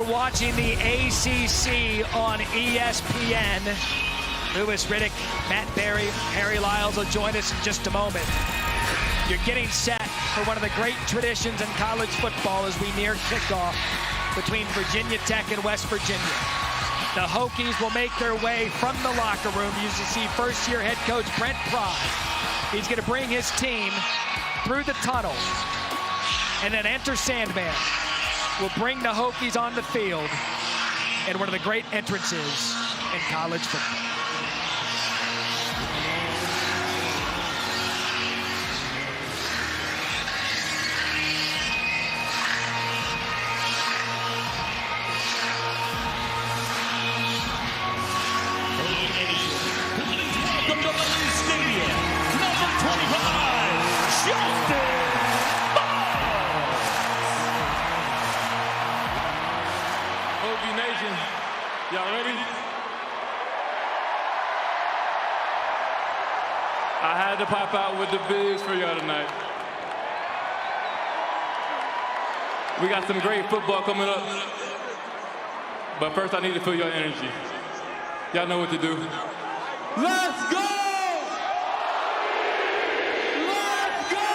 watching the ACC on ESPN. Louis Riddick, Matt Berry, Harry Lyles will join us in just a moment. You're getting set for one of the great traditions in college football as we near kickoff between Virginia Tech and West Virginia. The Hokies will make their way from the locker room. You see first-year head coach Brent Pry. He's going to bring his team through the tunnel. And then Enter Sandman will bring the Hokies on the field in one of the great entrances in college football. Welcome to the stadium, number 25, Justin. Hokie Nation, y'all ready? I had to pop out with the bigs for y'all tonight. We got some great football coming up, but first I need to feel your energy. Y'all know what to do. Let's go! Let's go!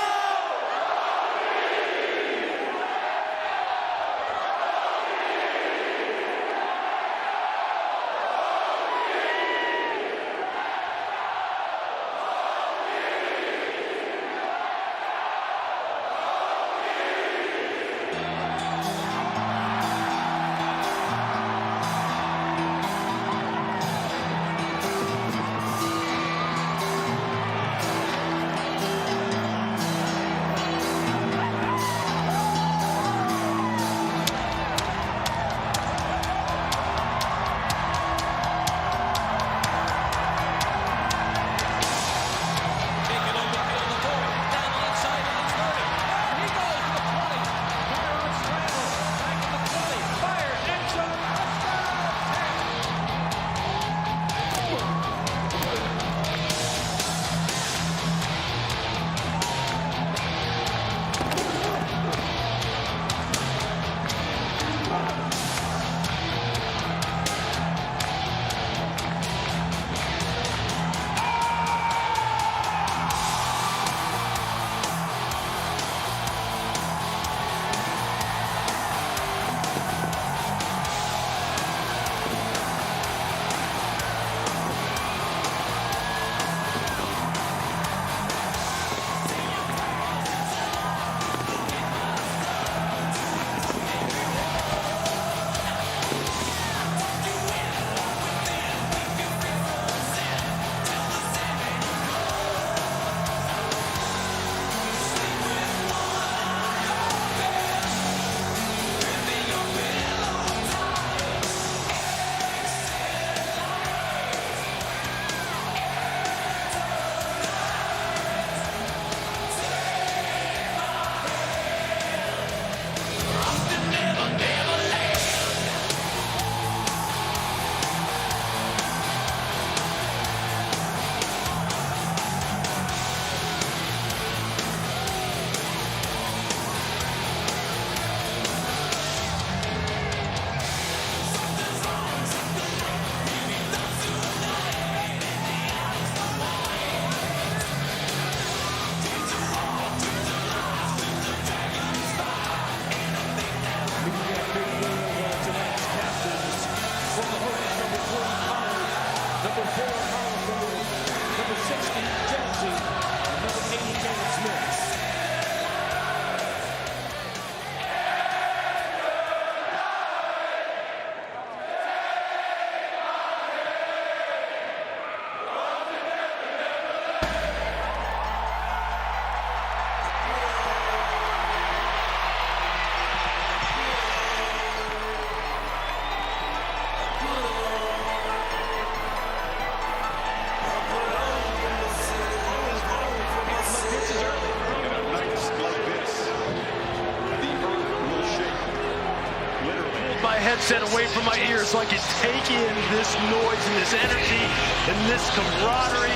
Headset away from my ears so I can take in this noise and this energy and this camaraderie.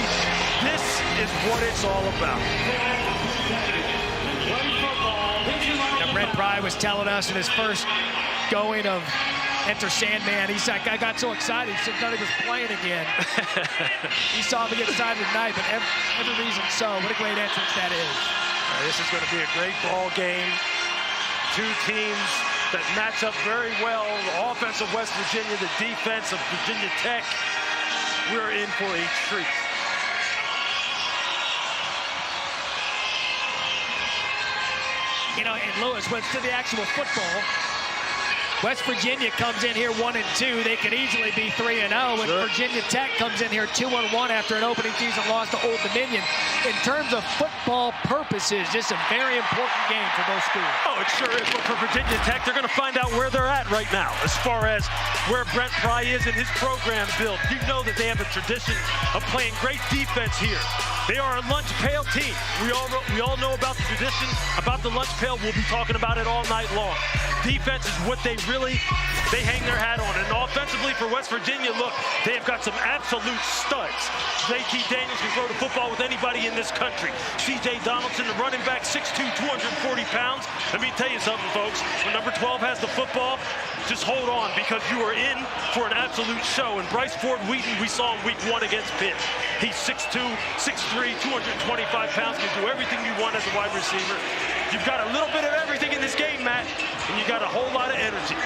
This is what it's all about. Now, Brent Pry was telling us in his first going of Enter Sandman. He's like, I got so excited. He thought he was playing again. He saw me get excited tonight, but every reason so. What a great entrance that is. This is going to be a great ball game. Two teams that match up very well. The offense of West Virginia, the defense of Virginia Tech. We're in for a treat. You know, and Lewis, when it's to the actual football, West Virginia comes in here 1-2. They could easily be 3-0. And Virginia Tech comes in here 2-1 after an opening season loss to Old Dominion. In terms of football purposes, just a very important game for both schools. Oh, it sure is. But for Virginia Tech, they're going to find out where they're at right now as far as where Brent Pry is in his program build. You know that they have a tradition of playing great defense here. They are a lunch pail team. We all know about the tradition, about the lunch pail. We'll be talking about it all night long. Defense is what they hang their hat on. And offensively for West Virginia, look, they have got some absolute studs. JT Daniels can throw the football with anybody in this country. CJ Donaldson, the running back, 6'2", 240 pounds. Let me tell you something, folks. When number 12 has the football, just hold on, because you are in for an absolute show. And Bryce Ford Wheaton, we saw him week 1 against Pitt. He's 6'2", 6'3", 225 pounds, can do everything you want as a wide receiver. You've got a little bit of everything in this game, Matt, and you got a whole lot of energy.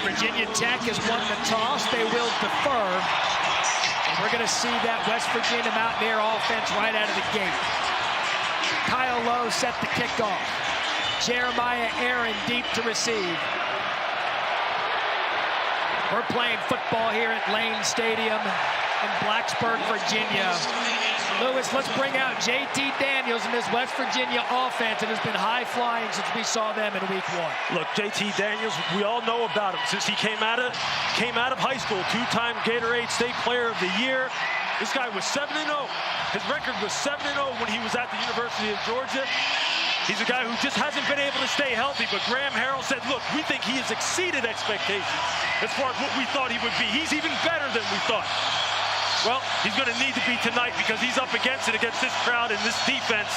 Virginia Tech has won the toss. They will defer. And we're going to see that West Virginia Mountaineer offense right out of the gate. Kyle Lowe set the kickoff. Jeremiah Aaron deep to receive. We're playing football here at Lane Stadium in Blacksburg, Virginia. Lewis, let's bring out JT Daniels and this West Virginia offense. It has been high-flying since we saw them in week 1. Look, JT Daniels, we all know about him since he came out of high school. 2-time Gatorade State Player of the Year. This guy was 7-0. His record was 7-0 when he was at the University of Georgia. He's a guy who just hasn't been able to stay healthy, but Graham Harrell said, look, we think he has exceeded expectations as far as what we thought he would be. He's even better than we thought. Well, he's going to need to be tonight because he's up against this crowd and this defense.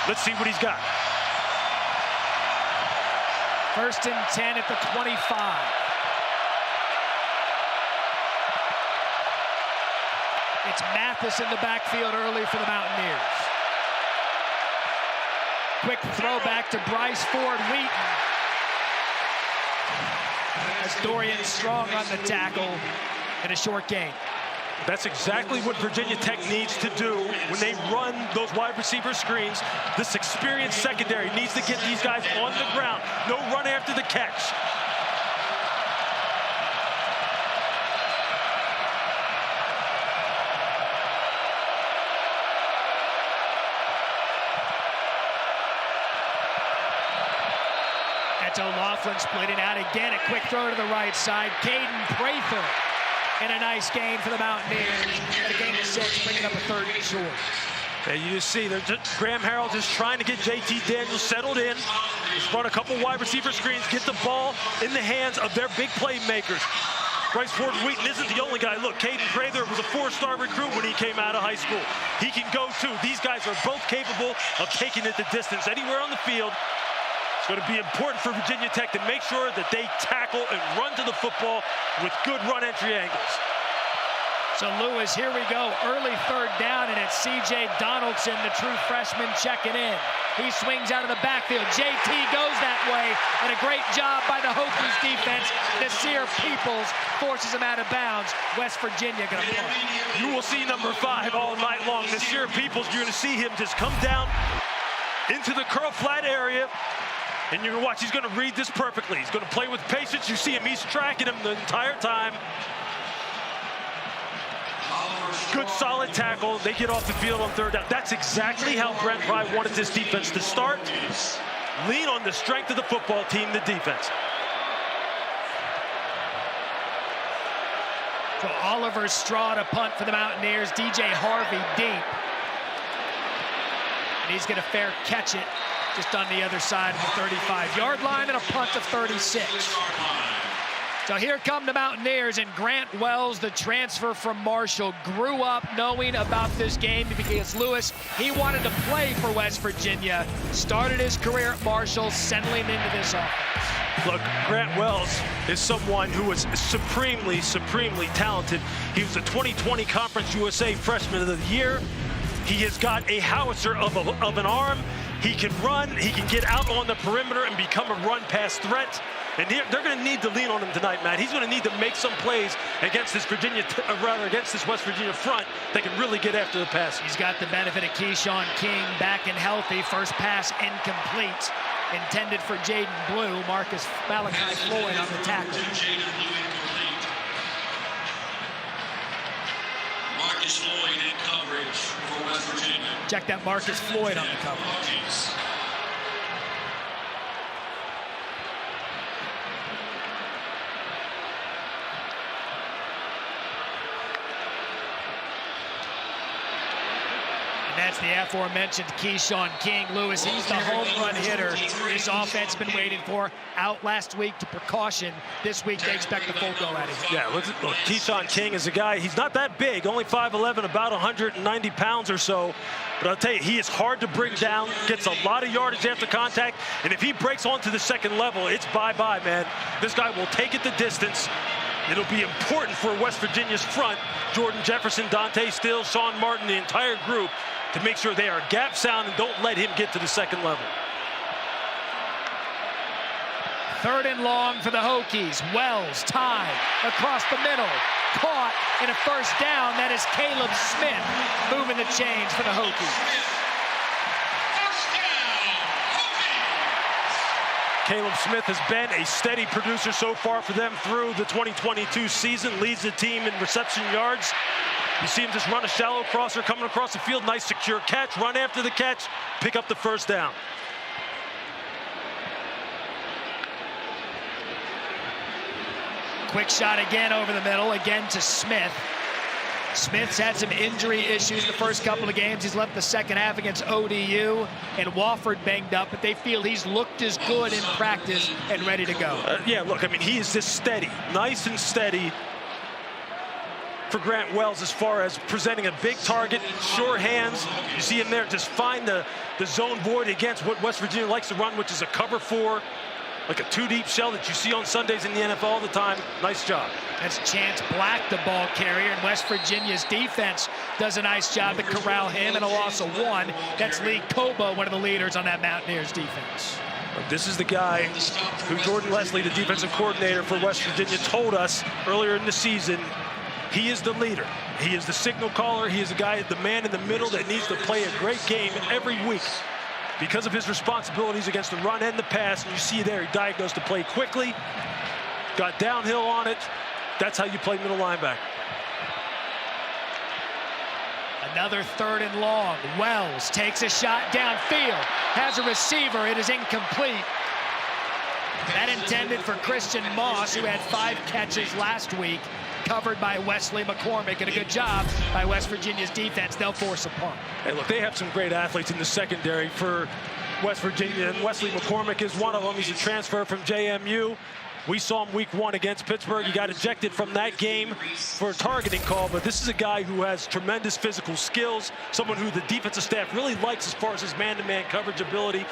Let's see what he's got. 1st and 10 at the 25. It's Mathis in the backfield early for the Mountaineers. Quick throw back to Bryce Ford Wheaton. As Dorian Strong on the tackle in a short game. That's exactly what Virginia Tech needs to do when they run those wide receiver screens. This experienced secondary needs to get these guys on the ground. No run after the catch. That's O'Loughlin splitting out again. A quick throw to the right side. Caden Prather. And a nice gain for the Mountaineers. At a gain of 6, bringing up a 3rd and short. And you see, Graham Harrell just trying to get JT Daniels settled in. He's brought a couple wide receiver screens, get the ball in the hands of their big playmakers. Bryce Ford Wheaton isn't the only guy. Look, Caden Prather was a 4-star recruit when he came out of high school. He can go too. These guys are both capable of taking it the distance anywhere on the field. It's going to be important for Virginia Tech to make sure that they tackle and run to the football with good run entry angles. So Lewis, here we go. Early 3rd down, and it's C.J. Donaldson, the true freshman, checking in. He swings out of the backfield. JT goes that way, and a great job by the Hokies defense. Nasir Peoples forces him out of bounds. West Virginia going to punt. You will see number 5 all night long. Nasir Peoples, you're going to see him just come down into the curl flat area. And you're going to watch, he's going to read this perfectly. He's going to play with patience. You see him, he's tracking him the entire time. Good solid tackle. They get off the field on 3rd down. That's exactly how Brent Pry wanted this defense to start. Lean on the strength of the football team, the defense. So Oliver Straw to punt for the Mountaineers. DJ Harvey deep. And he's going to fair catch it. Just on the other side of the 35-yard line, and a punt of 36. So here come the Mountaineers, and Grant Wells, the transfer from Marshall, grew up knowing about this game because Lewis, he wanted to play for West Virginia, started his career at Marshall, settling into this offense. Look, Grant Wells is someone who was supremely talented. He was the 2020 Conference USA Freshman of the Year. He has got a howitzer of an arm. He can run, he can get out on the perimeter and become a run-pass threat. And they're going to need to lean on him tonight, Matt. He's going to need to make some plays against this against this West Virginia front that can really get after the pass. He's got the benefit of Keyshawn King back and healthy. First pass incomplete. Intended for Jaden Blue. Malachi Floyd on the tackle. Marcus Floyd in coverage for West Virginia. Check that Marcus Floyd on the coverage. That's the aforementioned Keyshawn King. Lewis, he's the home run hitter this offense has been waiting for. Out last week to precaution. This week they expect the full go out of him. Yeah, look, Keyshawn King is a guy, he's not that big, only 5'11", about 190 pounds or so. But I'll tell you, he is hard to bring down, gets a lot of yardage after contact, and if he breaks onto the second level, it's bye-bye, man. This guy will take it the distance. It'll be important for West Virginia's front, Jordan Jefferson, Dante Still, Sean Martin, the entire group, to make sure they are gap sound and don't let him get to the second level. Third and long for the Hokies. Wells tied across the middle. Caught in a first down. That is Caleb Smith moving the chains for the Hokies. Caleb Smith has been a steady producer so far for them through the 2022 season. Leads the team in reception yards. You see him just run a shallow crosser coming across the field. Nice secure catch. Run after the catch. Pick up the first down. Quick shot again over the middle. Again to Smith. Smith's had some injury issues the first couple of games. He's left the second half against ODU, and Wofford banged up, but they feel he's looked as good in practice and ready to go. Yeah, look, I mean, he is just steady, nice and steady for Grant Wells as far as presenting a big target, sure hands. You see him there just find the zone void against what West Virginia likes to run, which is a cover four, like a two-deep shell that you see on Sundays in the NFL all the time. Nice job. That's Chance Black, the ball carrier, and West Virginia's defense does a nice job to corral him in a loss of one. That's Lee Koba, one of the leaders on that Mountaineers defense. This is the guy who Jordan Leslie, the defensive coordinator for West Virginia, told us earlier in the season, he is the leader. He is the signal caller. He is the guy, the man in the middle that needs to play a great game every week because of his responsibilities against the run and the pass. And you see there, he diagnosed the play quickly, got downhill on it. That's how you play middle linebacker. Another third and long. Wells takes a shot downfield, has a receiver. It is incomplete. That intended for Christian Moss, who had 5 catches last week, covered by Wesley McCormick, and a good job by West Virginia's defense. They'll force a punt. Hey, look, they have some great athletes in the secondary for West Virginia, and Wesley McCormick is one of them. He's a transfer from JMU. We saw him week 1 against Pittsburgh. He got ejected from that game for a targeting call, but this is a guy who has tremendous physical skills, someone who the defensive staff really likes as far as his man-to-man coverage ability,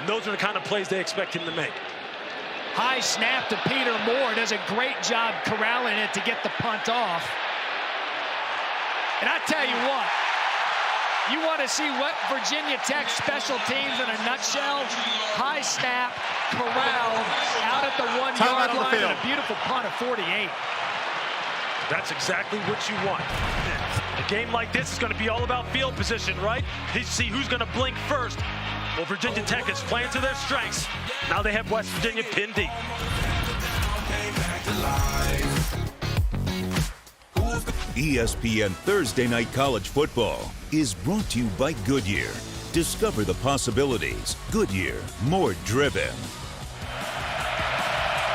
and those are the kind of plays they expect him to make. High snap to Peter Moore. Does a great job corralling it to get the punt off. And I tell you what, you want to see what Virginia Tech special teams in a nutshell? High snap, corral, out at the 1-yard line, and a beautiful punt of 48. That's exactly what you want. A game like this is going to be all about field position, right? You see who's going to blink first. Well, Virginia Tech is playing to their strengths. Now they have West Virginia pinned deep. ESPN Thursday Night College Football is brought to you by Goodyear. Discover the possibilities. Goodyear, more driven.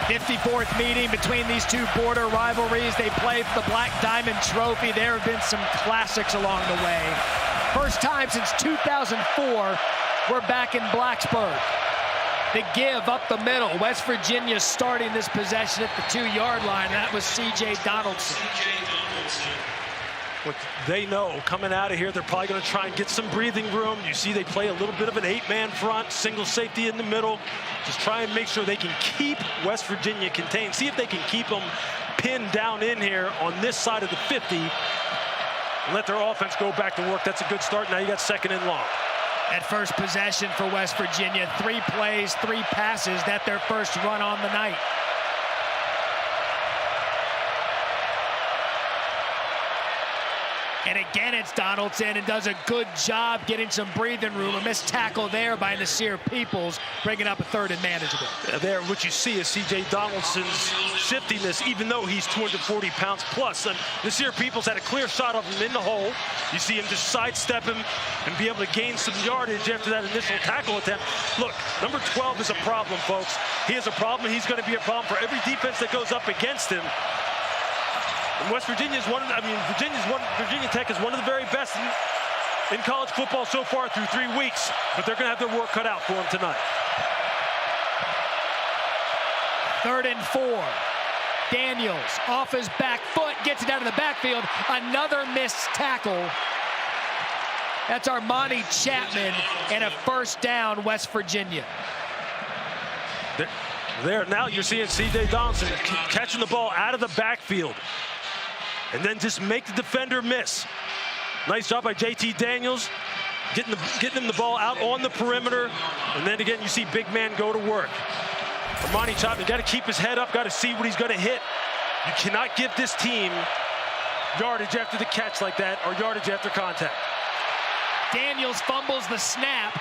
54th meeting between these two border rivalries. They play for the Black Diamond Trophy. There have been some classics along the way. First time since 2004, we're back in Blacksburg. The give up the middle. West Virginia starting this possession at the 2-yard line. That was C.J. Donaldson. Look, they know coming out of here, they're probably going to try and get some breathing room. You see they play a little bit of an 8-man front, single safety in the middle. Just try and make sure they can keep West Virginia contained. See if they can keep them pinned down in here on this side of the 50 and let their offense go back to work. That's a good start. Now you got 2nd and long. At first possession for West Virginia, 3 plays, 3 passes. That's their first run on the night. And again, it's Donaldson, and does a good job getting some breathing room. A missed tackle there by Nasir Peoples, bringing up a 3rd and manageable. There, what you see is C.J. Donaldson's shiftiness, even though he's 240 pounds plus. And Nasir Peoples had a clear shot of him in the hole. You see him just sidestep him and be able to gain some yardage after that initial tackle attempt. Look, number 12 is a problem, folks. He is a problem. He's going to be a problem for every defense that goes up against him. And West Virginia is Virginia Tech is one of the very best in college football so far through 3 weeks, but they're going to have their work cut out for them tonight. 3rd and 4. Daniels off his back foot, gets it out of the backfield. Another missed tackle. That's Armani Chapman, and a 1st down, West Virginia. There, now you're seeing C.J. Donaldson catching the ball out of the backfield and then just make the defender miss. Nice job by J.T. Daniels, getting him the ball out on the perimeter. And then again, you see big man go to work. Armani Chapman got to keep his head up, got to see what he's going to hit. You cannot give this team yardage after the catch like that or yardage after contact. Daniels fumbles the snap.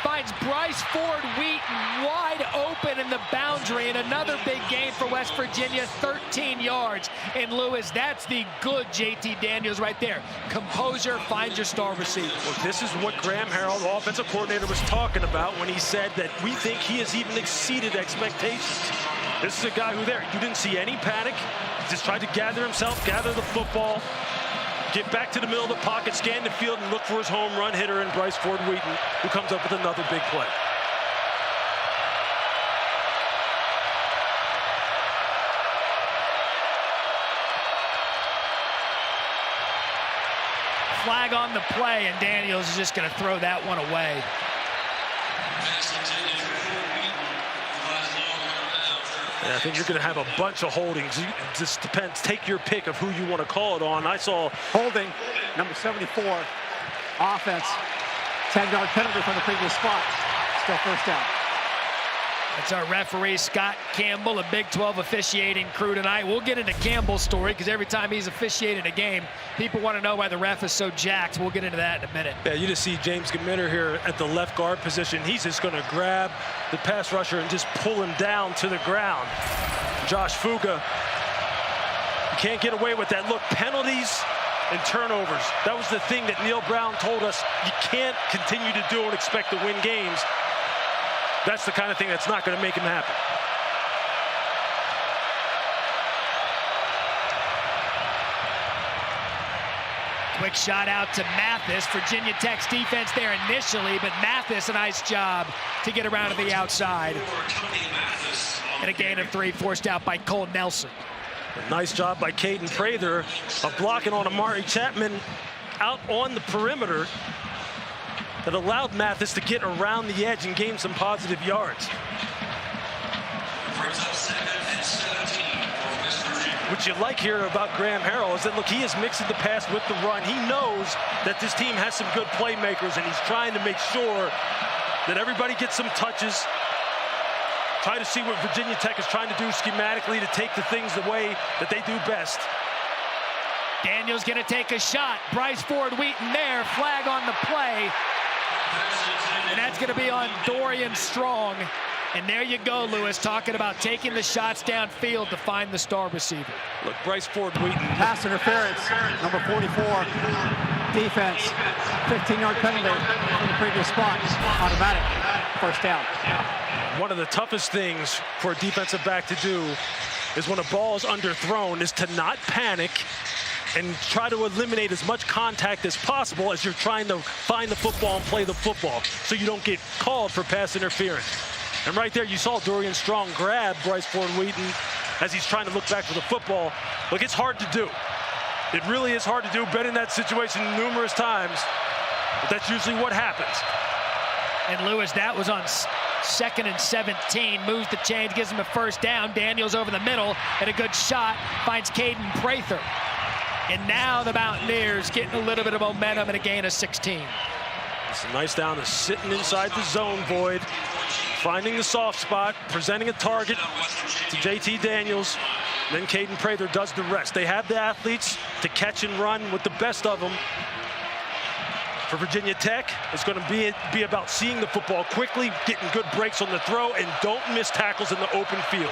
Finds Bryce Ford Wheaton wide open in the boundary, and another big gain for West Virginia, 13 yards. And Lewis, that's the good J.T. Daniels right there. Composure, finds your star receiver. Well, this is what Graham Harrell, the offensive coordinator, was talking about when he said that we think he has even exceeded expectations. This is a guy who you didn't see any panic. He just tried to gather himself, gather the football, get back to the middle of the pocket, scan the field, and look for his home run hitter in Bryce Ford Wheaton, who comes up with another big play. Flag on the play, and Daniels is just going to throw that one away. Yeah, I think you're going to have a bunch of holdings. It just depends. Take your pick of who you want to call it on. I saw holding, number 74, offense, 10-yard penalty from the previous spot. Still 1st down. That's our referee, Scott Campbell, a Big 12 officiating crew tonight. We'll get into Campbell's story because every time he's officiated a game, people want to know why the ref is so jacked. We'll get into that in a minute. Yeah, you just see James Gamitter here at the left guard position. He's just going to grab the pass rusher and just pull him down to the ground. Josh Fuga, you can't get away with that. Look, penalties and turnovers. That was the thing that Neil Brown told us you can't continue to do and expect to win games. That's the kind of thing that's not going to make him happen. Quick shot out to Mathis. Virginia Tech's defense there initially, but Mathis, a nice job to get around to the outside. And a gain of 3 forced out by Cole Nelson. A nice job by Caden Prather of blocking on Amari Chapman out on the perimeter. That allowed Mathis to get around the edge and gain some positive yards. What you like here about Graham Harrell is that, look, he is mixing the pass with the run. He knows that this team has some good playmakers, and he's trying to make sure that everybody gets some touches. Try to see what Virginia Tech is trying to do schematically to take the things the way that they do best. Daniels going to take a shot. Bryce Ford Wheaton there. Flag on the play. And that's going to be on Dorian Strong. And there you go, Lewis, talking about taking the shots downfield to find the star receiver. Look, Bryce Ford Wheaton. Pass interference, number 44. Defense, 15-yard penalty from the previous spot. Automatic, 1st down. One of the toughest things for a defensive back to do is when a ball is underthrown is to not panic and try to eliminate as much contact as possible as you're trying to find the football and play the football so you don't get called for pass interference. And right there you saw Dorian Strong grab Bryce Ford Wheaton as he's trying to look back for the football. Look, it's hard to do. It really is hard to do. Been in that situation numerous times, but that's usually what happens. And Lewis, that was on 2nd and 17, moves the chains, gives him a first down. Daniels over the middle, and a good shot, finds Caden Prather. And now the Mountaineers getting a little bit of momentum and a gain of 16. It's a nice down to sitting inside the zone void, finding the soft spot, presenting a target to JT Daniels. Then Caden Prather does the rest. They have the athletes to catch and run with the best of them. For Virginia Tech, it's going to be about seeing the football quickly, getting good breaks on the throw, and don't miss tackles in the open field.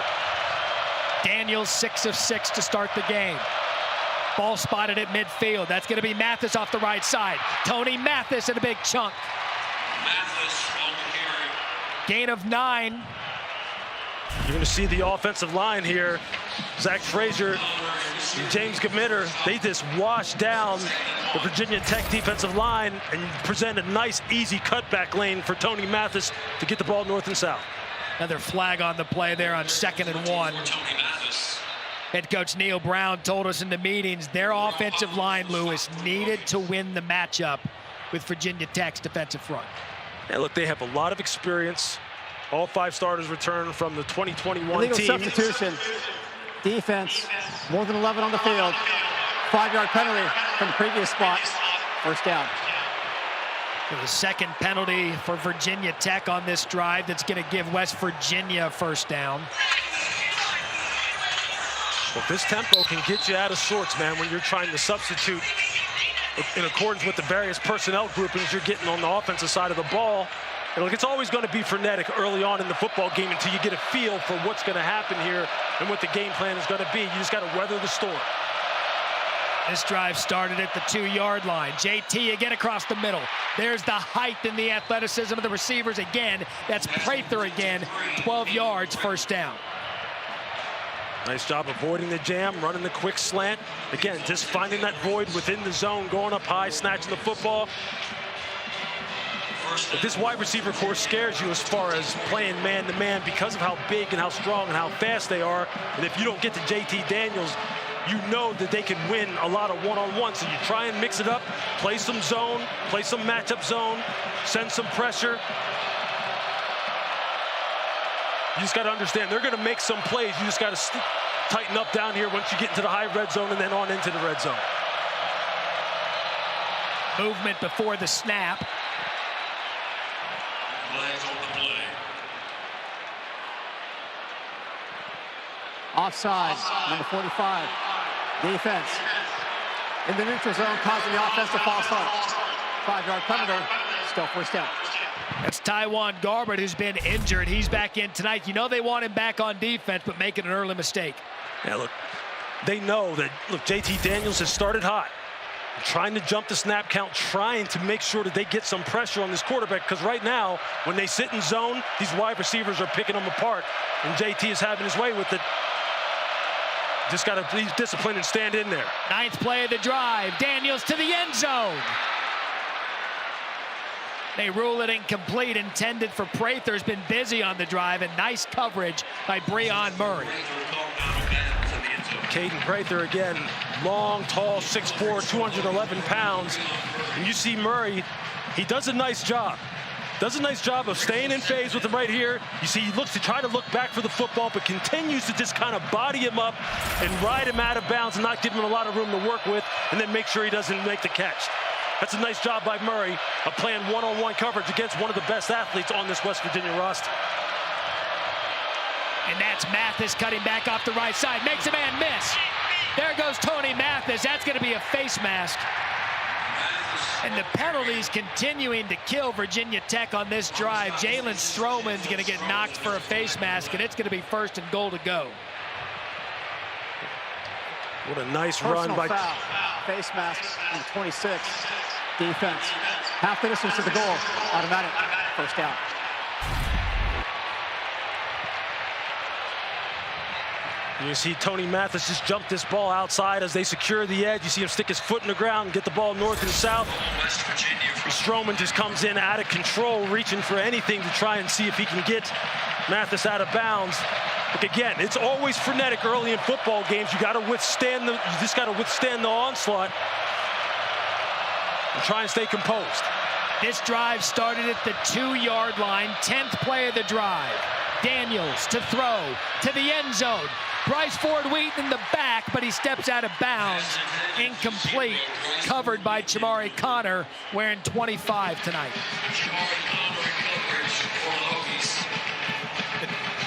Daniels 6 of 6 to start the game. Ball spotted at midfield. That's going to be Mathis off the right side. Tony Mathis in a big chunk. Mathis on the carry. Gain of 9. You're going to see the offensive line here. Zach Frazier and James Gamitter, they just washed down the Virginia Tech defensive line and present a nice, easy cutback lane for Tony Mathis to get the ball north and south. Another flag on the play there on 2nd and 1. Tony Mathis. Head coach Neil Brown told us in the meetings their offensive line, Lewis, needed to win the matchup with Virginia Tech's defensive front. Yeah, look, they have a lot of experience. All 5 starters return from the 2021 Illegal team. substitution. Defense, more than 11 on the field. 5-yard penalty from the previous spot. First down. The second penalty for Virginia Tech on this drive that's going to give West Virginia a first down. Well, this tempo can get you out of sorts, man, when you're trying to substitute in accordance with the various personnel groupings you're getting on the offensive side of the ball. And look, it's always going to be frenetic early on in the football game until you get a feel for what's going to happen here and what the game plan is going to be. You just got to weather the storm. This drive started at the 2-yard line. JT again across the middle. There's the height and the athleticism of the receivers again. That's Prather again. 12 yards, first down. Nice job avoiding the jam, running the quick slant. Again, just finding that void within the zone, going up high, snatching the football. If this wide receiver core scares you as far as playing man-to-man because of how big and how strong and how fast they are, and if you don't get to JT Daniels, you know that they can win a lot of one-on-one. So you try and mix it up, play some zone, play some matchup zone, send some pressure. You just got to understand, they're going to make some plays. You just got to tighten up down here once you get into the high red zone and then on into the red zone. Movement before the snap. Flags on the play. Offside, number 45. Defense. In the neutral zone, causing the offense to false start. 5-yard penalty, still first down. That's Tywan Garbett, who's been injured. He's back in tonight. You know they want him back on defense, but making an early mistake. Yeah, look, they know that, look, JT Daniels has started hot. Trying to jump the snap count, trying to make sure that they get some pressure on this quarterback, because right now, when they sit in zone, these wide receivers are picking them apart, and JT is having his way with it. Just got to be disciplined and stand in there. 9th play of the drive. Daniels to the end zone. They rule it incomplete, intended for Prather. Has been busy on the drive, and nice coverage by Breon Murray. Caden Prather again, long, tall, 6'4", 211 pounds. And you see Murray, he does a nice job. Does a nice job of staying in phase with him right here. You see, he looks to try to look back for the football, but continues to just kind of body him up and ride him out of bounds and not give him a lot of room to work with, and then make sure he doesn't make the catch. That's a nice job by Murray of playing one-on-one coverage against one of the best athletes on this West Virginia roster. And that's Mathis cutting back off the right side. Makes a man miss. There goes Tony Mathis. That's going to be a face mask. And the penalties continuing to kill Virginia Tech on this drive. Jalen Stroman's going to get knocked for a face mask, and it's going to be 1st and goal to go. What a nice Personal run by... foul. Face mask on 26. Defense. Half the distance to the goal. Automatic. First down. You see Tony Mathis just jump this ball outside as they secure the edge. You see him stick his foot in the ground and get the ball north and south. West Virginia. Stroman just comes in out of control, reaching for anything to try and see if he can get Mathis out of bounds. Look, again, it's always frenetic early in football games. You just got to withstand the onslaught and try and stay composed. This drive started at the 2-yard line, 10th play of the drive. Daniels to throw to the end zone. Bryce Ford Wheaton in the back, but he steps out of bounds. Incomplete. Covered by Chamari Connor, wearing 25 tonight.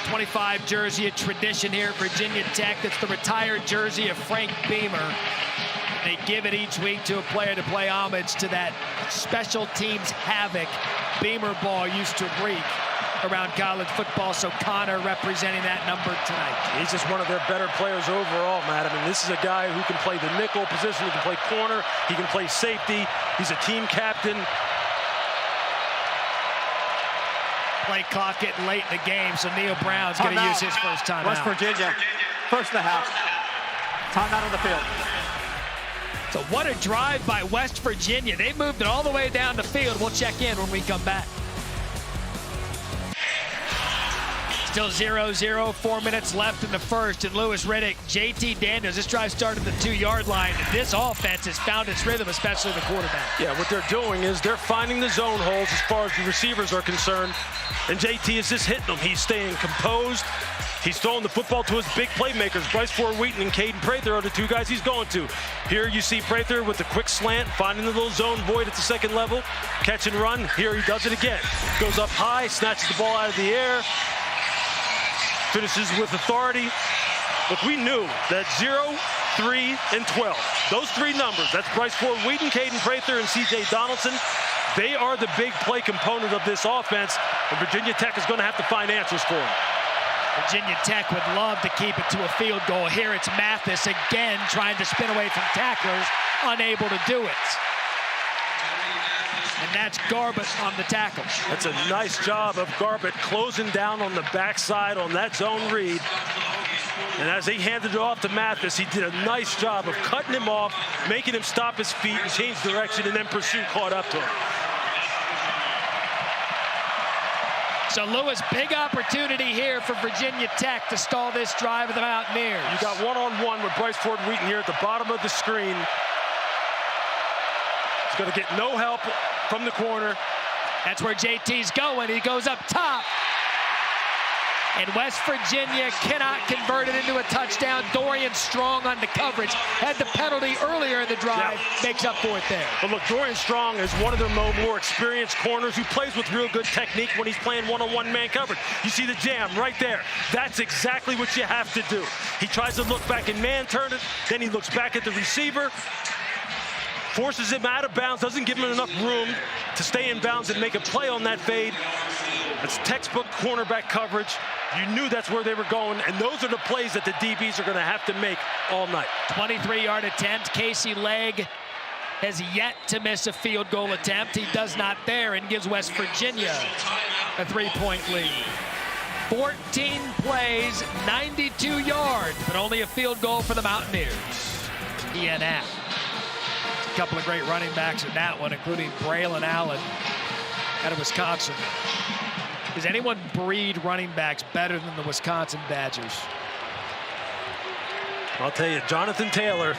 25 jersey, a tradition here at Virginia Tech. That's the retired jersey of Frank Beamer. They give it each week to a player to play homage to that special teams havoc Beamer ball used to wreak around college football. So Connor representing that number tonight. He's just one of their better players overall, Matt. I mean, this is a guy who can play the nickel position, he can play corner, he can play safety. He's a team captain. Play clock getting late in the game, so Neil Brown's going to use his first timeout. West Virginia, first and a half. Timeout on the field. So what a drive by West Virginia. They moved it all the way down the field. We'll check in when we come back. Still 0-0, 4 minutes left in the first. And Louis Riddick, JT Daniels, this drive started at the 2-yard line. This offense has found its rhythm, especially the quarterback. Yeah, what they're doing is they're finding the zone holes as far as the receivers are concerned. And JT is just hitting them. He's staying composed. He's throwing the football to his big playmakers. Bryce Ford Wheaton and Caden Prather are the two guys he's going to. Here you see Prather with the quick slant, finding the little zone void at the second level. Catch and run. Here he does it again. Goes up high, snatches the ball out of the air. Finishes with authority. But we knew that 0, 3, and 12, those three numbers, that's Bryce Ford Wheaton, Caden Prather, and C.J. Donaldson, they are the big play component of this offense, and Virginia Tech is going to have to find answers for them. Virginia Tech would love to keep it to a field goal. Here it's Mathis again trying to spin away from tacklers, unable to do it. And that's Garbett on the tackle. That's a nice job of Garbett closing down on the backside on that zone read. And as he handed it off to Mathis, he did a nice job of cutting him off, making him stop his feet and change direction, and then pursuit caught up to him. So Lewis, big opportunity here for Virginia Tech to stall this drive of the Mountaineers. You got one-on-one with Bryce Ford Wheaton here at the bottom of the screen. He's going to get no help from the corner. That's where JT's going. He goes up top. And West Virginia cannot convert it into a touchdown. Dorian Strong on the coverage. Had the penalty earlier in the drive. Yeah. Makes up for it there. But look, Dorian Strong is one of their more experienced corners who plays with real good technique when he's playing one-on-one man coverage. You see the jam right there. That's exactly what you have to do. He tries to look back and man turn it. Then he looks back at the receiver. Forces him out of bounds. Doesn't give him enough room to stay in bounds and make a play on that fade. It's textbook cornerback coverage. You knew that's where they were going, and those are the plays that the DBs are going to have to make all night. 23-yard attempt. Casey Legg has yet to miss a field goal attempt. He does not there and gives West Virginia a 3-point lead. 14 plays, 92 yards, but only a field goal for the Mountaineers. ENF. A couple of great running backs in that one, including Braylon Allen out of Wisconsin. Does anyone breed running backs better than the Wisconsin Badgers? I'll tell you, Jonathan Taylor,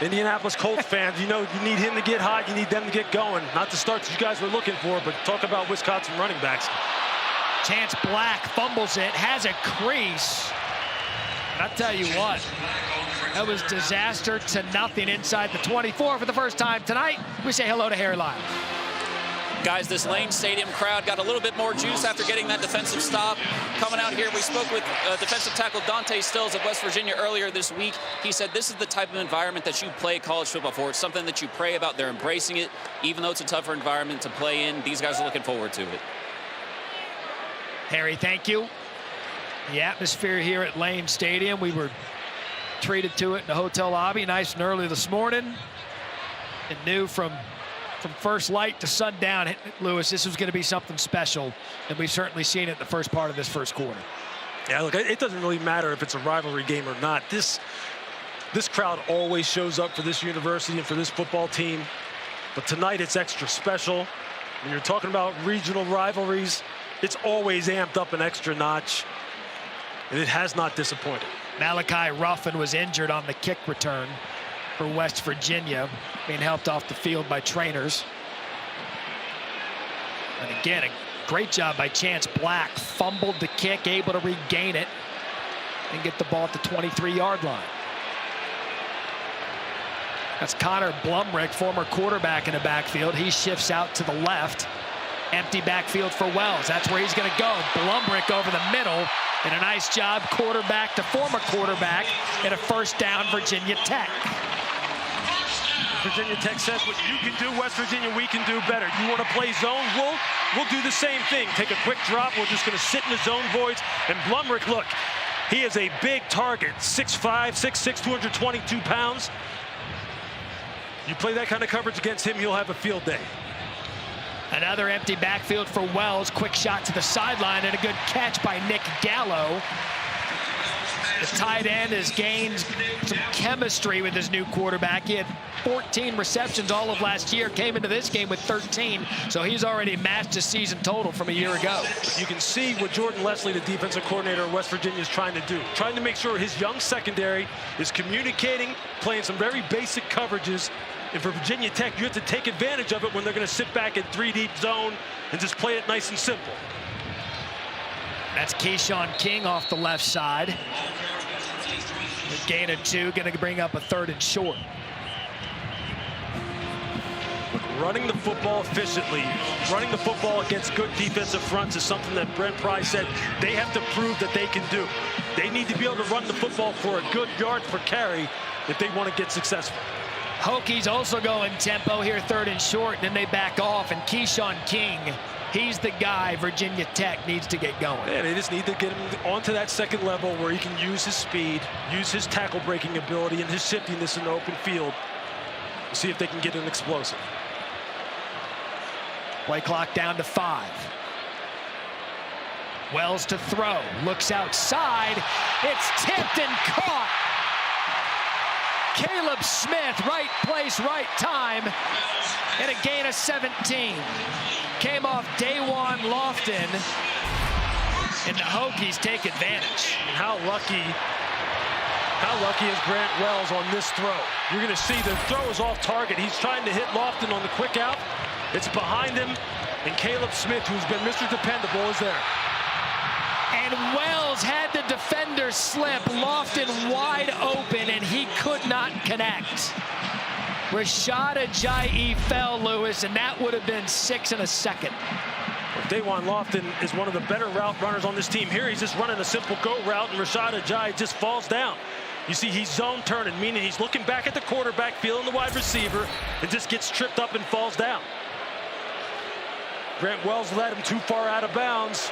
Indianapolis Colts fans, you know you need him to get hot, you need them to get going. Not the starts you guys were looking for, but talk about Wisconsin running backs. Chance Black fumbles it, has a crease. And I'll tell you what, that was disaster to nothing inside the 24 for the first time tonight. We say hello to Harry Lyles. Guys, this Lane Stadium crowd got a little bit more juice after getting that defensive stop. Coming out here, we spoke with defensive tackle Dante Stills of West Virginia earlier this week. He said this is the type of environment that you play college football for. It's something that you pray about. They're embracing it. Even though it's a tougher environment to play in, these guys are looking forward to it. Harry, thank you. The atmosphere here at Lane Stadium, we were treated to it in the hotel lobby nice and early this morning. And knew from first light to sundown, Lewis, this was going to be something special, and we've certainly seen it in the first part of this first quarter. Yeah, look, it doesn't really matter if it's a rivalry game or not. This crowd always shows up for this university and for this football team, but tonight it's extra special. When you're talking about regional rivalries, it's always amped up an extra notch. and it has not disappointed. Malachi Ruffin was injured on the kick return for West Virginia, being helped off the field by trainers. And again, a great job by Chance Black. Fumbled the kick, able to regain it and get the ball at the 23-yard line. That's Connor Blumrick, former quarterback in the backfield. He shifts out to the left. Empty backfield for Wells. That's where he's going to go. Blumrick over the middle. And a nice job, quarterback to former quarterback, and a first down, Virginia Tech. Virginia Tech says what you can do, West Virginia, we can do better. You want to play zone? We'll do the same thing. Take a quick drop. We're just going to sit in the zone voids. And Blumrick, look, he is a big target. 6'5", 6'6", 222 pounds. You play that kind of coverage against him, you'll have a field day. Another empty backfield for Wells. Quick shot to the sideline and a good catch by Nick Gallo. The tight end has gained some chemistry with his new quarterback. He had 14 receptions all of last year, came into this game with 13, so he's already matched his season total from a year ago. You can see what Jordan Leslie, the defensive coordinator of West Virginia, is trying to do. Trying to make sure his young secondary is communicating, playing some very basic coverages. And for Virginia Tech, you have to take advantage of it when they're going to sit back in 3-deep zone and just play it nice and simple. That's Keyshawn King off the left side. A gain of 2, going to bring up a 3rd and short. Running the football efficiently, running the football against good defensive fronts is something that Brent Pry said they have to prove that they can do. They need to be able to run the football for a good yard per carry if they want to get successful. Hokies also go in tempo here, 3rd and short, and then they back off, and Keyshawn King, he's the guy Virginia Tech needs to get going. Yeah, they just need to get him onto that second level where he can use his speed, use his tackle breaking ability and his shiftiness in the open field. See if they can get an explosive. Play clock down to 5. Wells to throw, looks outside, it's tipped and caught. Caleb Smith, right place, right time, and a gain of 17. Came off Dawan Lofton, and the Hokies take advantage. And how lucky is Grant Wells on this throw? You're going to see the throw is off target. He's trying to hit Lofton on the quick out. It's behind him, and Caleb Smith, who's been Mr. Dependable, is there. And Wells had the defender slip. Lofton wide open, and he could not connect. Rashad Ajayi fell, Lewis, and that would have been 6 in a second. Dawan Lofton is one of the better route runners on this team. Here he's just running a simple go route, and Rashad Ajayi just falls down. You see he's zone turning, meaning he's looking back at the quarterback, feeling the wide receiver, and just gets tripped up and falls down. Grant Wells led him too far out of bounds.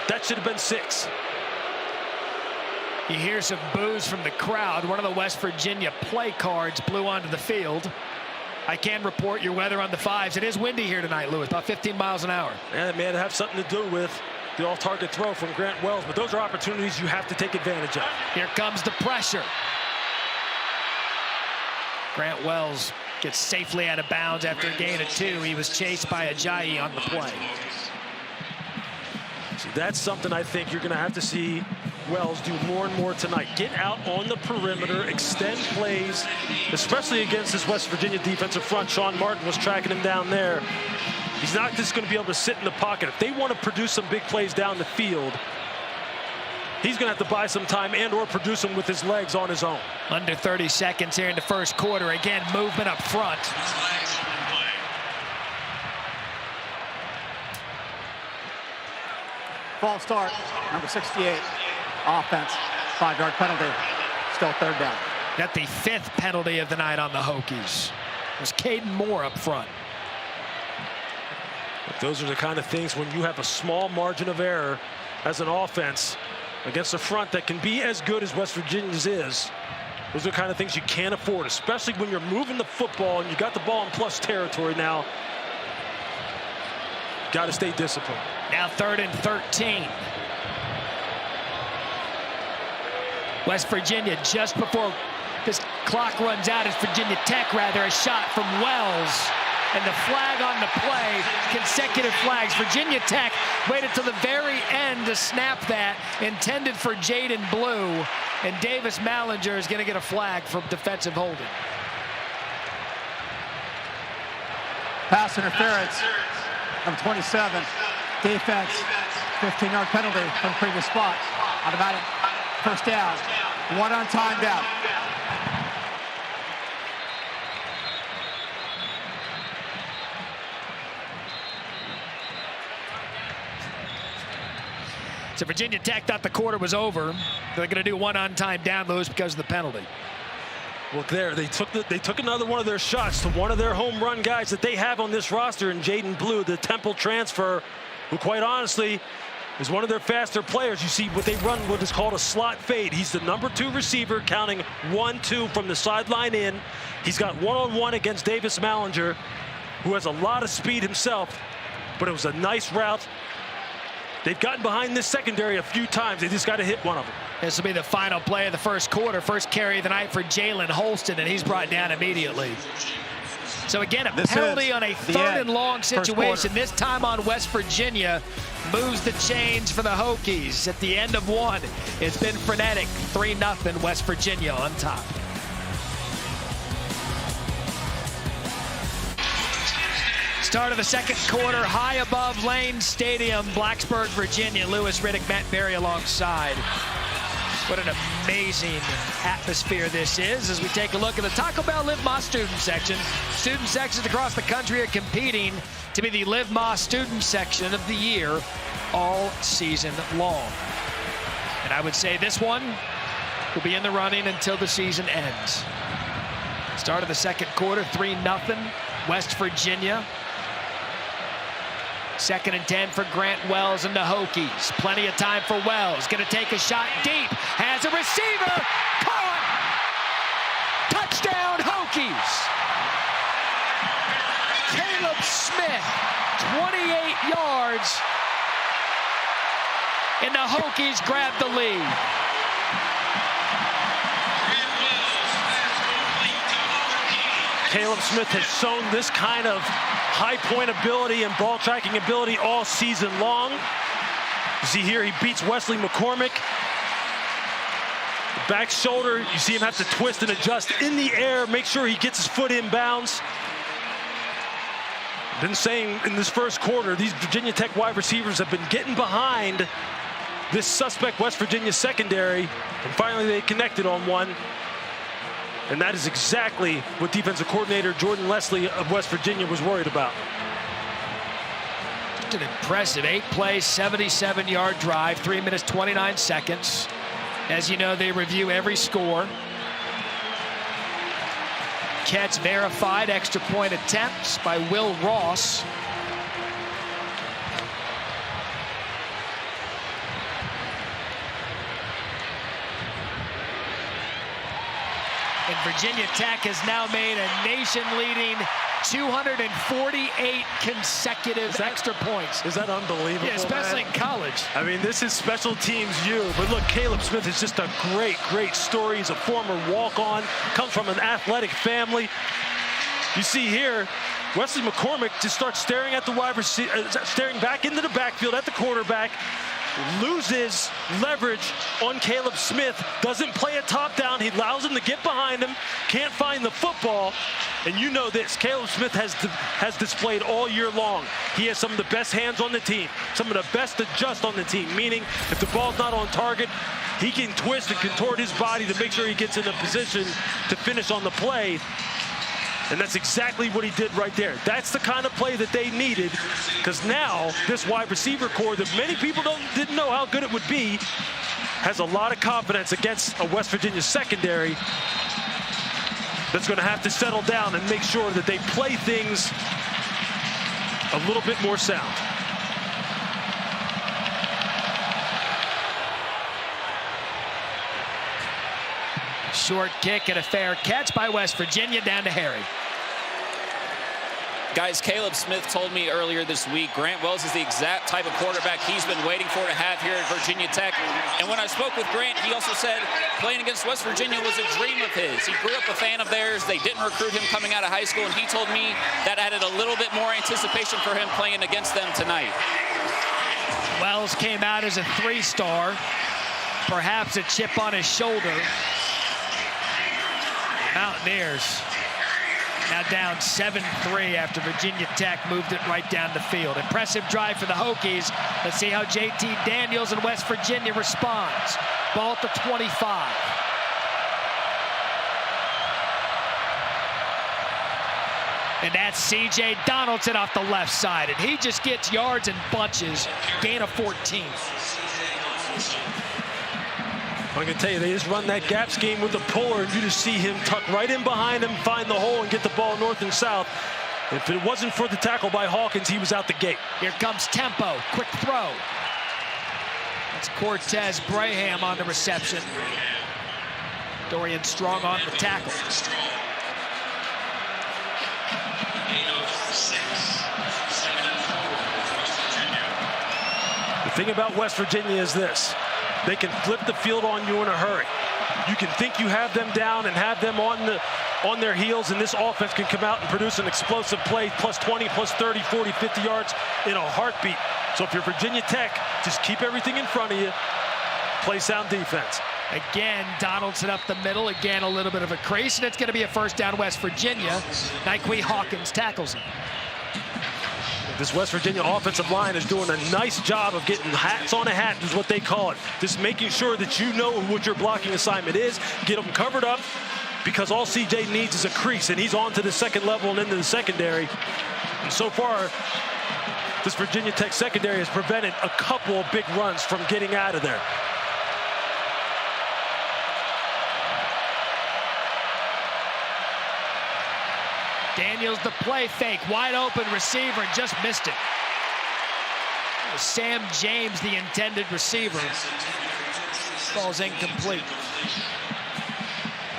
That should have been 6. You hear some boos from the crowd. One of the West Virginia play cards blew onto the field. I can report your weather on the 5s. It is windy here tonight, Lewis, about 15 miles an hour. And it may have something to do with the off-target throw from Grant Wells, but those are opportunities you have to take advantage of. Here comes the pressure. Grant Wells gets safely out of bounds after a gain of 2. He was chased by Ajayi on the play. See, that's something I think you're going to have to see Wells do more and more tonight. Get out on the perimeter, extend plays, especially against this West Virginia defensive front. Sean Martin was tracking him down there. He's not just going to be able to sit in the pocket. If they want to produce some big plays down the field, he's going to have to buy some time and or produce them with his legs on his own. Under 30 seconds here in the first quarter. Again, movement up front. False start, number 68. Offense, 5-yard penalty. Still 3rd down. Got the 5th penalty of the night on the Hokies. It was Caden Moore up front. Those are the kind of things when you have a small margin of error as an offense against a front that can be as good as West Virginia's is. Those are the kind of things you can't afford, especially when you're moving the football and you got the ball in plus territory now. Got to stay disciplined. Now 3rd and 13. West Virginia just before this clock runs out. It's Virginia Tech, rather. A shot from Wells. and the flag on the play, consecutive flags. Virginia Tech waited till the very end to snap that, intended for Jaden Blue, and Davis Mallinger is going to get a flag for defensive holding. Pass interference, number 27, defense, 15-yard penalty from the previous spot. Automatic first down, one on time down. So Virginia Tech thought the quarter was over. They're going to do one on time down, Lewis, because of the penalty. Look there, they took another one of their shots to one of their home run guys that they have on this roster in Jaden Blue, the Temple transfer, who quite honestly is one of their faster players. You see what they run, what is called a slot fade. He's the number 2 receiver, counting 1-2 from the sideline in. He's got one-on-one against Davis Mallinger, who has a lot of speed himself, but it was a nice route. They've gotten behind this secondary a few times. They just got to hit one of them. This will be the final play of the first quarter. First carry of the night for Jalen Holston, and he's brought down immediately. So again, a penalty on a 3rd and long situation. This time on West Virginia. Moves the chains for the Hokies at the end of one. It's been frenetic. 3-0 West Virginia on top. Start of the second quarter, high above Lane Stadium, Blacksburg, Virginia. Lewis Riddick, Matt Berry alongside. What an amazing atmosphere this is as we take a look at the Taco Bell Live Más student section. Student sections across the country are competing to be the Live Más student section of the year all season long. And I would say this one will be in the running until the season ends. Start of the second quarter, 3-0 West Virginia. 2nd and 10 for Grant Wells and the Hokies. Plenty of time for Wells. Going to take a shot deep. Has a receiver. Caught. Touchdown Hokies. Caleb Smith, 28 yards. And the Hokies grab the lead. Caleb Smith has shown this kind of high point ability and ball tracking ability all season long. You see here he beats Wesley McCormick. Back shoulder, you see him have to twist and adjust in the air, make sure he gets his foot in bounds. Been saying in this first quarter, these Virginia Tech wide receivers have been getting behind this suspect West Virginia secondary, and finally they connected on one. And that is exactly what defensive coordinator Jordan Leslie of West Virginia was worried about. Just an impressive 8-play, 77-yard drive, 3 minutes, 29 seconds. As you know, they review every score. Catch verified, extra point attempts by Will Ross. And Virginia Tech has now made a nation-leading 248 consecutive extra points. Is that unbelievable? Yeah, especially in college. I mean, this is special teams you. But look, Caleb Smith is just a great, great story. He's a former walk-on, comes from an athletic family. You see here, Wesley McCormick just starts staring at the wide receiver, staring back into the backfield at the quarterback. Loses leverage on Caleb Smith, doesn't play a top down. He allows him to get behind him, can't find the football. And you know this, Caleb Smith has displayed all year long. He has some of the best hands on the team, some of the best adjust on the team, meaning if the ball's not on target, he can twist and contort his body to make sure he gets in a position to finish on the play. And that's exactly what he did right there. That's the kind of play that they needed, because now this wide receiver core that many people didn't know how good it would be has a lot of confidence against a West Virginia secondary that's going to have to settle down and make sure that they play things a little bit more sound. Short kick and a fair catch by West Virginia, down to Harry. Guys, Caleb Smith told me earlier this week, Grant Wells is the exact type of quarterback he's been waiting for to have here at Virginia Tech. And when I spoke with Grant, he also said playing against West Virginia was a dream of his. He grew up a fan of theirs. They didn't recruit him coming out of high school, and he told me that added a little bit more anticipation for him playing against them tonight. Wells came out as a 3-star, perhaps a chip on his shoulder. Mountaineers now down 7-3 after Virginia Tech moved it right down the field. Impressive drive for the Hokies. Let's see how JT Daniels in West Virginia responds. Ball at the 25. And that's C.J. Donaldson off the left side. And he just gets yards in bunches. Gain of 14. I'm going to tell you, they just run that gap scheme with the puller, and you just see him tuck right in behind him, find the hole, and get the ball north and south. If it wasn't for the tackle by Hawkins, he was out the gate. Here comes Tempo. Quick throw. It's Cortez Braham on the reception. Dorian Strong on the tackle. The thing about West Virginia is this. They can flip the field on you in a hurry. You can think you have them down and have them on their heels, and this offense can come out and produce an explosive play, plus 20, plus 30, 40, 50 yards in a heartbeat. So if you're Virginia Tech, just keep everything in front of you. Play sound defense. Again, Donaldson up the middle. Again, a little bit of a crease, and it's going to be a first down West Virginia. Nyquil Hawkins tackles him. This West Virginia offensive line is doing a nice job of getting hats on a hat, is what they call it. Just making sure that you know what your blocking assignment is. Get them covered up, because all CJ needs is a crease, and he's on to the second level and into the secondary. And so far, this Virginia Tech secondary has prevented a couple of big runs from getting out of there. Daniels the play fake, wide open receiver, and just missed it. It was Sam James, the intended receiver. Ball's incomplete.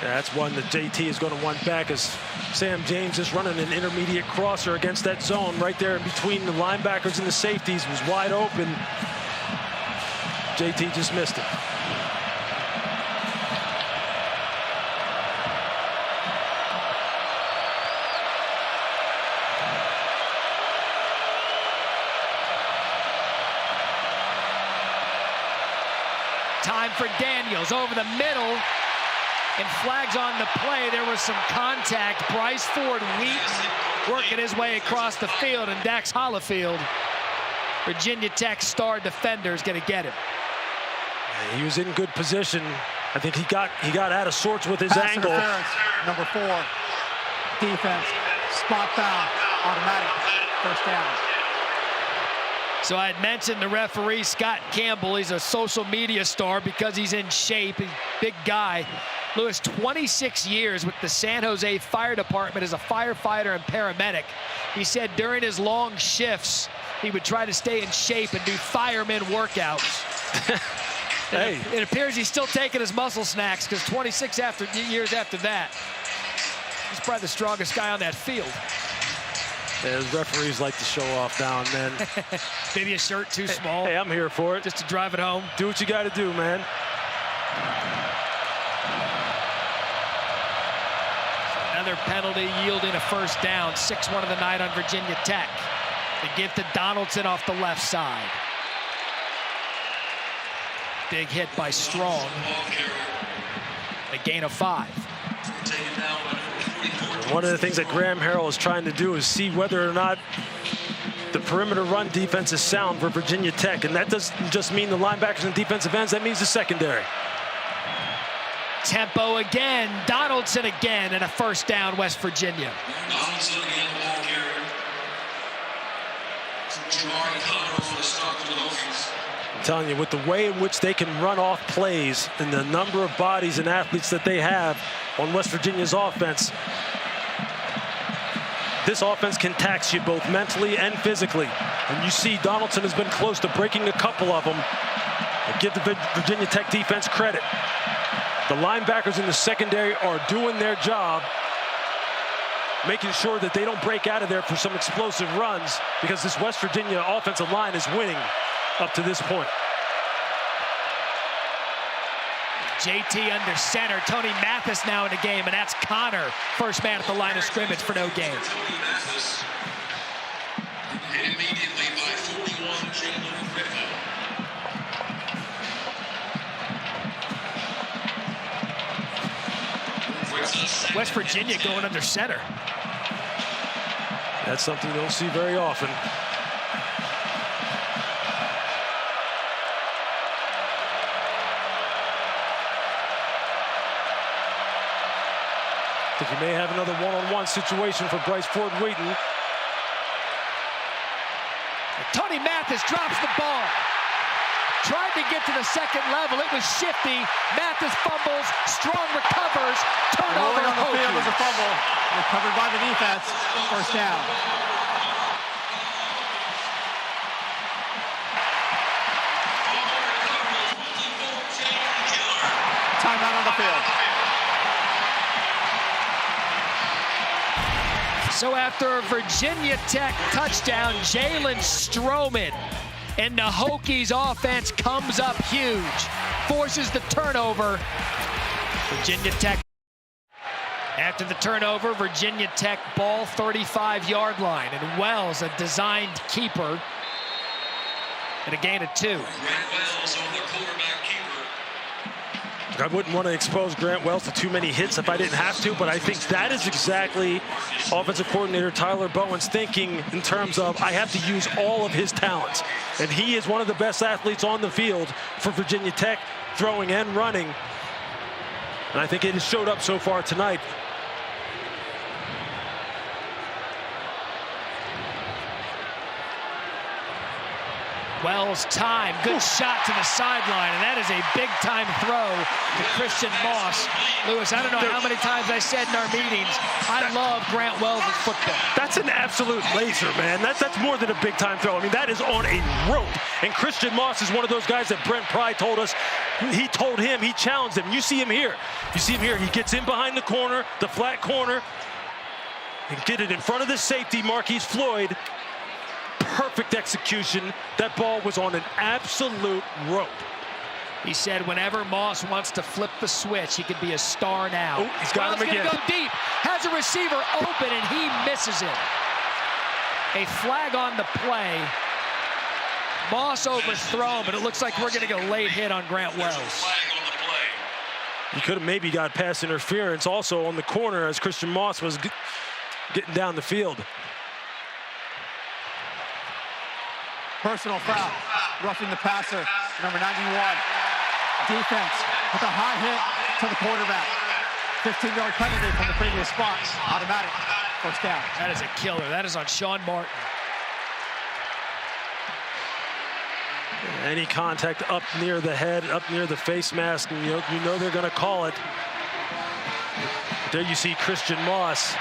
Yeah, that's one that JT is going to want back, as Sam James is running an intermediate crosser against that zone right there in between the linebackers and the safeties. It was wide open. JT just missed it. Time for Daniels over the middle, and flags on the play. There was some contact. Bryce Ford Wheaton working his way across the field, and Dax Hollifield, Virginia Tech star defender, is going to get him. He was in good position. I think he got out of sorts with his Pass angle. interference, number 4. Defense, spot foul, automatic, first down. So I had mentioned the referee, Scott Campbell. He's a social media star because he's in shape. He's a big guy. Lewis, 26 years with the San Jose Fire Department as a firefighter and paramedic. He said during his long shifts, he would try to stay in shape and do fireman workouts. Hey. It appears he's still taking his muscle snacks, because 26 years after that, he's probably the strongest guy on that field. Yeah, referees like to show off now and then. Maybe a shirt too small. Hey, I'm here for it. Just to drive it home. Do what you got to do, man. Another penalty yielding a first down. 6-1 of the night on Virginia Tech. They give to Donaldson off the left side. Big hit by Strong. A gain of 5. One of the things that Graham Harrell is trying to do is see whether or not the perimeter run defense is sound for Virginia Tech. And that doesn't just mean the linebackers and defensive ends. That means the secondary. Tempo again. Donaldson again, and a first down, West Virginia. Donaldson again, the ball carrier. Jamari Connor for the Stockton Hokies. I'm telling you, with the way in which they can run off plays and the number of bodies and athletes that they have on West Virginia's offense, this offense can tax you both mentally and physically. And you see Donaldson has been close to breaking a couple of them. I give the Virginia Tech defense credit. The linebackers in the secondary are doing their job. making sure that they don't break out of there for some explosive runs, because this West Virginia offensive line is winning up to this point. JT under center. Tony Mathis now in the game, and that's Connor, first man at the line of scrimmage for no gain. Immediately by 41, Jalen Griffin. West Virginia going under center. That's something you don't see very often. I think you may have another one-on-one situation for Bryce Ford Wheaton. Tony Mathis drops the ball. Tried to get to the second level. It was shifty. Mathis fumbles. Strong recovers. Turnover. On the field was a fumble. Recovered by the defense. First down. Timeout on the field. So after a Virginia Tech touchdown, Jalen Stroman and the Hokies offense comes up huge, forces the turnover. Virginia Tech. After the turnover, Virginia Tech ball 35-yard line, and Wells, a designed keeper, and a gain of 2. Grant Wells on the quarterback keeper. I wouldn't want to expose Grant Wells to too many hits if I didn't have to, but I think that is exactly offensive coordinator Tyler Bowen's thinking in terms of, I have to use all of his talents. And he is one of the best athletes on the field for Virginia Tech, throwing and running. And I think it has showed up so far tonight. Wells time, good shot to the sideline, and that is a big-time throw to Christian Moss. Lewis, I don't know how many times I said in our meetings, I love Grant Wells' football. That's an absolute laser, man. That's more than a big-time throw. I mean, that is on a rope. And Christian Moss is one of those guys that Brent Pry told us, he told him, he challenged him. You see him here. You see him here. He gets in behind the corner, the flat corner. He did it in front of the safety, Marquise Floyd. Perfect execution. That ball was on an absolute rope. He said whenever Moss wants to flip the switch, he could be a star now. Oh, he's got him again. Go deep, has a receiver open, and he misses it. A flag on the play. Moss overthrown, but it looks like we're going to go late hit on Grant Wells. He could have maybe got pass interference also on the corner as Christian Moss was getting down the field. Personal foul, roughing the passer, number 91. Defense with a high hit to the quarterback. 15-yard penalty from the previous spot. Automatic, first down. That is a killer. That is on Sean Martin. Any contact up near the head, up near the face mask, and you know they're going to call it. There you see Christian Moss.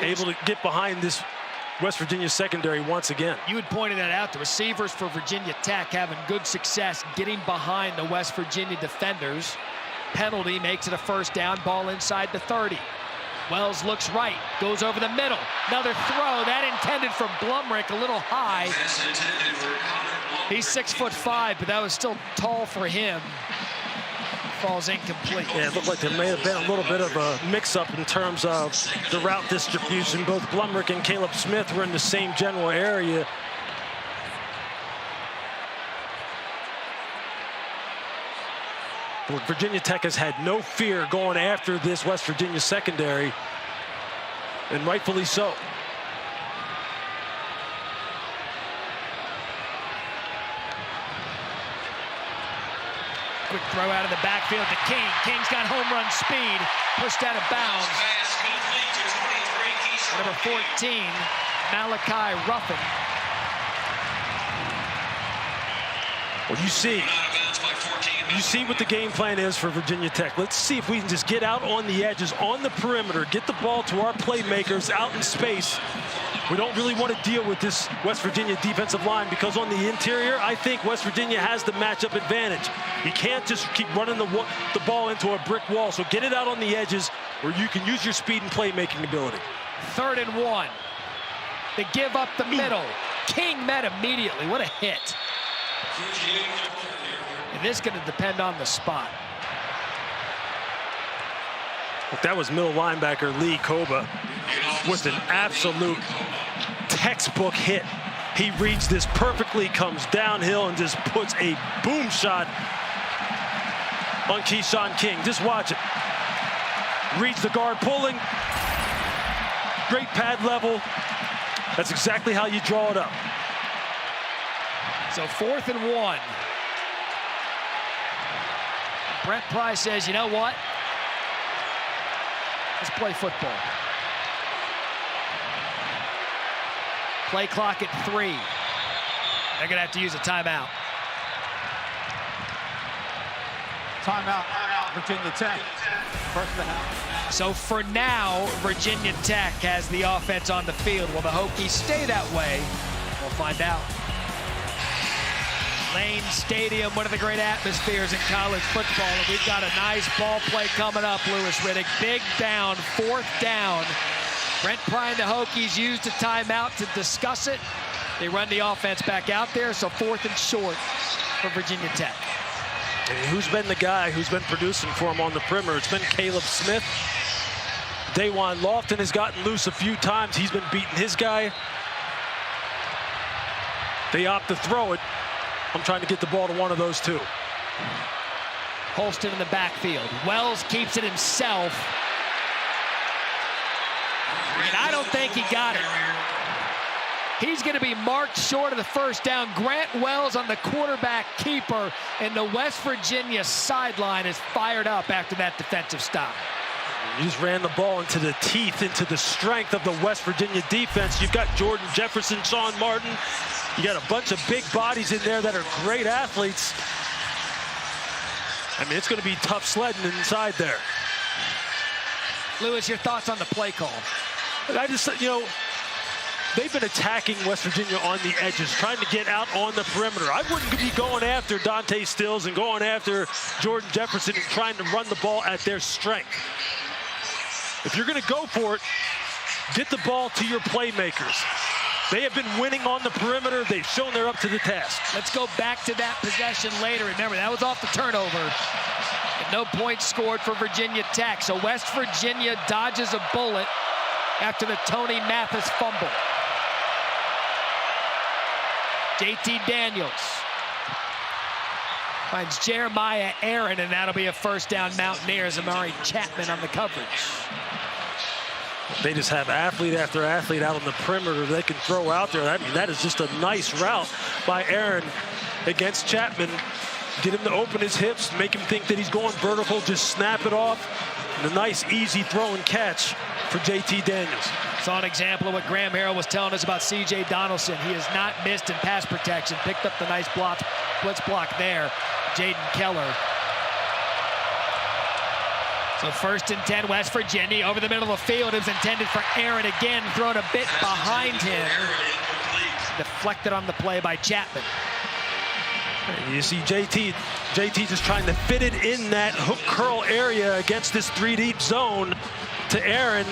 Able to get behind this West Virginia secondary once again. You had pointed that out. The receivers for Virginia Tech having good success getting behind the West Virginia defenders. Penalty makes it a first down, ball inside the 30. Wells looks right, goes over the middle. Another throw, that intended for Blumrick, a little high. He's 6'5", but that was still tall for him. Falls incomplete. Yeah, it looked like there may have been a little bit of a mix-up in terms of the route distribution. Both Blumrick and Caleb Smith were in the same general area. Well, Virginia Tech has had no fear going after this West Virginia secondary, and rightfully so. Quick throw out of the backfield to King. King's got home run speed, pushed out of bounds. Number 14, Malachi Ruffin. Well, you see what the game plan is for Virginia Tech. Let's see if we can just get out on the edges, on the perimeter, get the ball to our playmakers out in space, We don't really want to deal with this West Virginia defensive line because on the interior, I think West Virginia has the matchup advantage. You can't just keep running the ball into a brick wall. So get it out on the edges where you can use your speed and playmaking ability. 3rd and 1. They give up the middle. King met immediately. What a hit. And this is going to depend on the spot. That was middle linebacker Lee Koba with an absolute textbook hit. He reads this perfectly, comes downhill, and just puts a boom shot on Keyshawn King. Just watch it. Reads the guard pulling. Great pad level. That's exactly how you draw it up. So 4th and 1. Brent Pry says, you know what? Let's play football. Play clock at 3. They're going to have to use a timeout. Timeout, Virginia Tech. First of the half. So for now, Virginia Tech has the offense on the field. Will the Hokies stay that way? We'll find out. Lane Stadium, one of the great atmospheres in college football. And we've got a nice ball play coming up, Lewis Riddick. Big down, 4th down. Brent Pry and the Hokies used a timeout to discuss it. They run the offense back out there, so 4th and short for Virginia Tech. And who's been the guy who's been producing for him on the perimeter? It's been Caleb Smith. Dajuan Lofton has gotten loose a few times. He's been beating his guy. They opt to throw it. I'm trying to get the ball to one of those two. Holston in the backfield. Wells keeps it himself. And I don't think he got it. He's going to be marked short of the 1st down. Grant Wells on the quarterback keeper, and the West Virginia sideline is fired up after that defensive stop. You just ran the ball into the teeth, into the strength of the West Virginia defense. You've got Jordan Jefferson, Sean Martin. You got a bunch of big bodies in there that are great athletes. I mean, it's going to be tough sledding inside there. Lewis, your thoughts on the play call? I just, you know, they've been attacking West Virginia on the edges, trying to get out on the perimeter. I wouldn't be going after Dante Stills and going after Jordan Jefferson and trying to run the ball at their strength. If you're going to go for it, get the ball to your playmakers. They have been winning on the perimeter. They've shown they're up to the task. Let's go back to that possession later. Remember, that was off the turnover. And no points scored for Virginia Tech. So West Virginia dodges a bullet after the Tony Mathis fumble. JT Daniels finds Jeremiah Aaron, and that'll be a 1st down Mountaineers. Amari Chapman on the coverage. They just have athlete after athlete out on the perimeter they can throw out there. I mean, that is just a nice route by Aaron against Chapman. Get him to open his hips, make him think that he's going vertical, just snap it off. And a nice, easy throw and catch for JT Daniels. Saw an example of what Graham Harrell was telling us about C.J. Donaldson. He has not missed in pass protection. Picked up the nice blitz block there. Jaden Keller. So 1st and 10, West Virginia over the middle of the field. It was intended for Aaron again, thrown a bit behind him. Deflected on the play by Chapman. You see JT just trying to fit it in that hook curl area against this 3-deep zone to Aaron.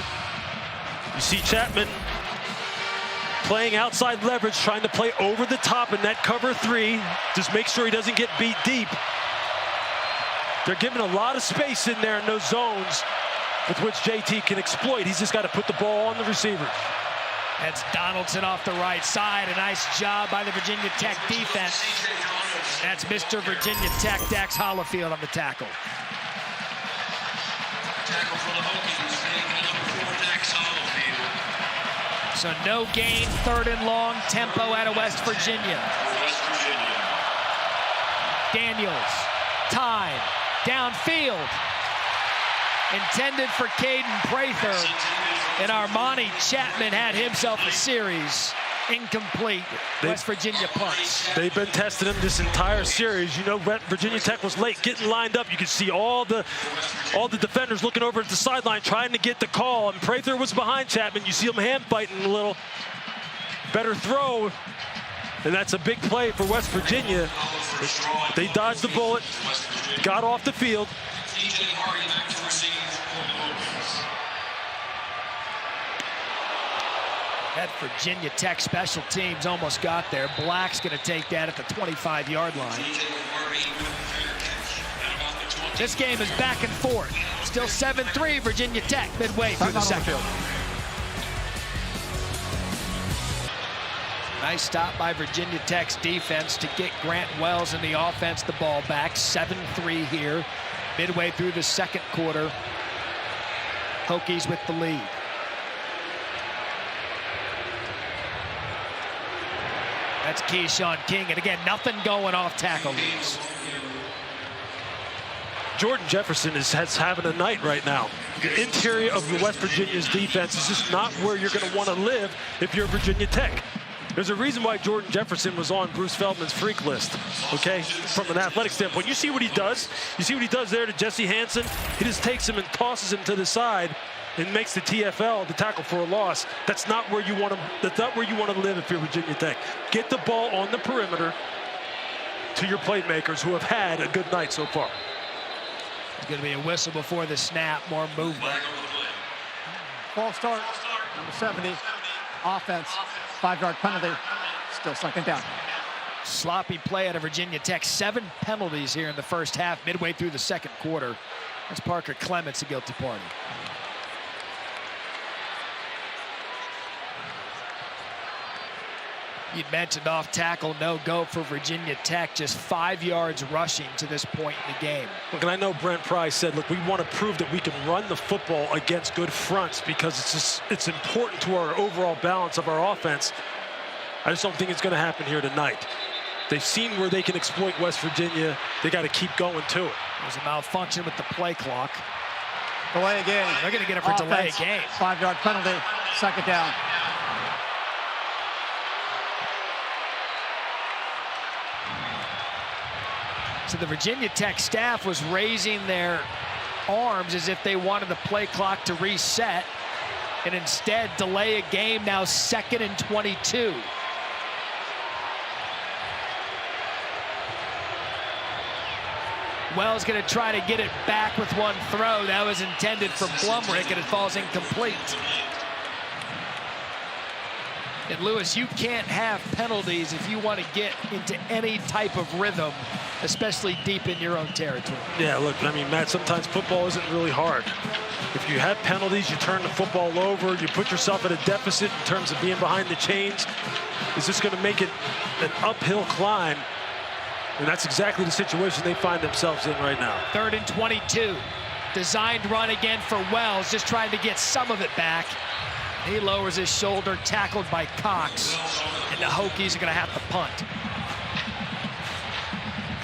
You see Chapman playing outside leverage, trying to play over the top in that cover 3. Just make sure he doesn't get beat deep. They're giving a lot of space in there in those zones with which JT can exploit. He's just got to put the ball on the receiver. That's Donaldson off the right side. A nice job by the Virginia Tech defense. That's Mr. Virginia Tech, Dax Hollifield on the tackle. Tackle for the Hokies, number 4, Dax Hollifield. So no gain, 3rd and long, tempo out of West Virginia. Daniels, time, downfield. Intended for Caden Prather. And Armani Chapman had himself a series. Incomplete. West Virginia punts. They've been testing him this entire series. You know, Virginia Tech was late getting lined up. You could see all the defenders looking over at the sideline trying to get the call. And Prather was behind Chapman. You see him hand fighting a little. better throw, and that's a big play for West Virginia. They dodged the bullet, got off the field. That Virginia Tech special teams almost got there. Black's going to take that at the 25-yard line. This game is back and forth. Still 7-3 Virginia Tech midway through the second. Nice stop by Virginia Tech's defense to get Grant Wells in the offense the ball back. 7-3 here midway through the second quarter. Hokies with the lead. That's Keyshawn King, and again, nothing going off tackle leads. Jordan Jefferson is having a night right now. The interior of the West Virginia's defense is just not where you're going to want to live if you're Virginia Tech. There's a reason why Jordan Jefferson was on Bruce Feldman's freak list, okay? From an athletic standpoint, you see what he does. You see what he does there to Jesse Hansen. He just takes him and tosses him to the side and makes the TFL, the tackle for a loss. That's not where you want to. That's not where you want to live if you're Virginia Tech. Get the ball on the perimeter to your playmakers who have had a good night so far. It's going to be a whistle before the snap. More movement. False start. Number 70. Offense. 5-yard penalty. Still second down. Sloppy play out of Virginia Tech. 7 penalties here in the first half, midway through the second quarter. That's Parker Clements, a guilty party. You mentioned off tackle, no go for Virginia Tech, just 5 yards rushing to this point in the game. Look, and I know Brent Pry said, look, we want to prove that we can run the football against good fronts because it's important to our overall balance of our offense. I just don't think it's going to happen here tonight. They've seen where they can exploit West Virginia. They got to keep going to it. There's a malfunction with the play clock. Delay a game. They're going to get it for delay a game. 5-yard penalty, second down. So the Virginia Tech staff was raising their arms as if they wanted the play clock to reset, and instead delay a game. Now 2nd and 22. Wells going to try to get it back with one throw. That was intended for Blumrick, and it falls incomplete. And Lewis, you can't have penalties if you want to get into any type of rhythm, especially deep in your own territory. Yeah, look, I mean, Matt, sometimes football isn't really hard. If you have penalties, you turn the football over, you put yourself at a deficit in terms of being behind the chains. Is this going to make it an uphill climb? And that's exactly the situation they find themselves in right now. 3rd and 22. Designed run again for Wells, just trying to get some of it back. He lowers his shoulder, tackled by Cox, and the Hokies are going to have to punt.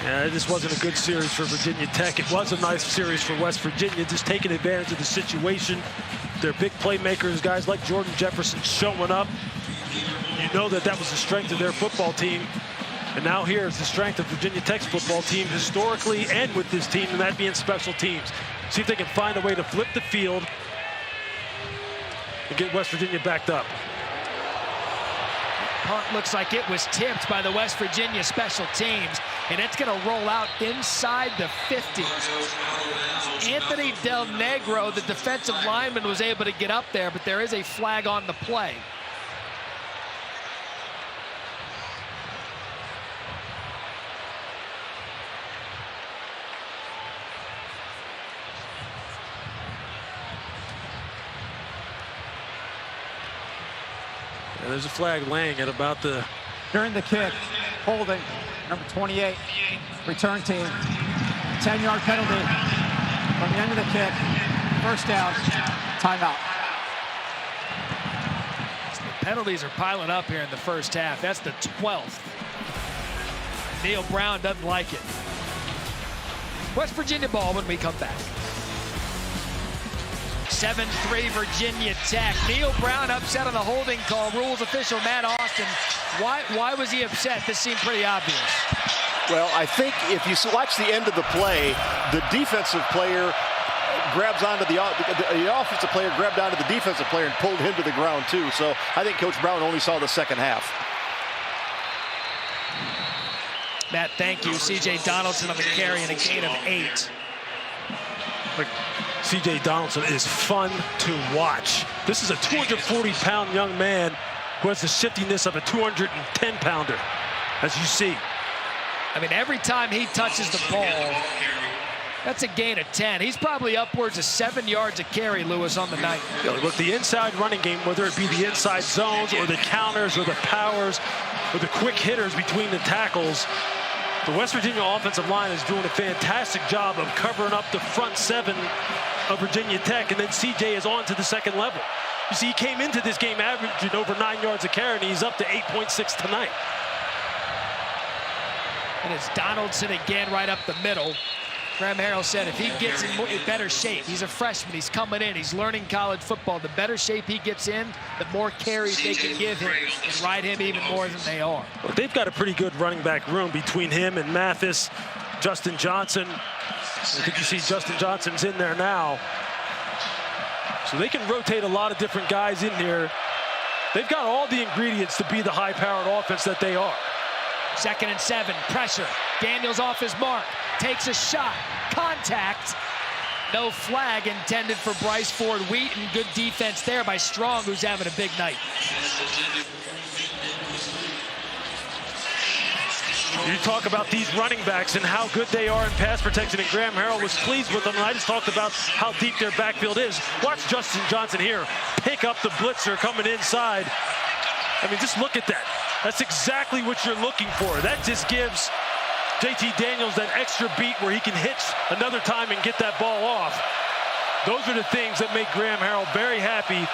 Yeah, this wasn't a good series for Virginia Tech. It was a nice series for West Virginia, just taking advantage of the situation. Their big playmakers, guys like Jordan Jefferson showing up. You know that was the strength of their football team. And now here's the strength of Virginia Tech's football team historically and with this team, and that being special teams. See if they can find a way to flip the field and get West Virginia backed up. Punt looks like it was tipped by the West Virginia special teams, and it's going to roll out inside the 50. Anthony Del Negro, the defensive lineman, was able to get up there, but there is a flag on the play. And there's a flag laying at about the... During the kick, holding, number 28, return team. 10-yard penalty from the end of the kick. First down, timeout. The penalties are piling up here in the first half. That's the 12th. Neil Brown doesn't like it. West Virginia ball when we come back. 7-3 Virginia Tech. Neil Brown upset on the holding call. Rules official Matt Austin. Why was he upset? This seemed pretty obvious. Well, I think if you watch the end of the play, the defensive player grabs onto the offensive player, grabbed onto the defensive player and pulled him to the ground too. So I think Coach Brown only saw the second half. Matt, thank you. C.J. Donaldson on the carry and a gain of 8. Like, C.J. Donaldson is fun to watch. This is a 240-pound young man who has the shiftiness of a 210-pounder, as you see. I mean, every time he touches the ball, that's a gain of 10. He's probably upwards of 7 yards a carry, Lewis, on the night. Look, the inside running game, whether it be the inside zones or the counters or the powers or the quick hitters between the tackles, the West Virginia offensive line is doing a fantastic job of covering up the front 7 of Virginia Tech, and then CJ is on to the second level. You see, he came into this game averaging over 9 yards a carry, and he's up to 8.6 tonight. And it's Donaldson again right up the middle. Graham Harrell said if he gets in better shape, he's a freshman, he's coming in, he's learning college football, the better shape he gets in, the more carries they can give him and ride him even more than they are. Well, they've got a pretty good running back room between him and Mathis, Justin Johnson. I think you see Justin Johnson's in there now. So they can rotate a lot of different guys in here. They've got all the ingredients to be the high-powered offense that they are. 2nd and 7, pressure. Daniels off his mark, takes a shot, contact. No flag intended for Bryce Ford Wheaton. Good defense there by Strong, who's having a big night. You talk about these running backs and how good they are in pass protection, and Graham Harrell was pleased with them, and I just talked about how deep their backfield is. Watch Justin Johnson here pick up the blitzer coming inside. I mean, just look at that. That's exactly what you're looking for. That just gives JT Daniels that extra beat where he can hitch another time and get that ball off. Those are the things that make Graham Harrell very happy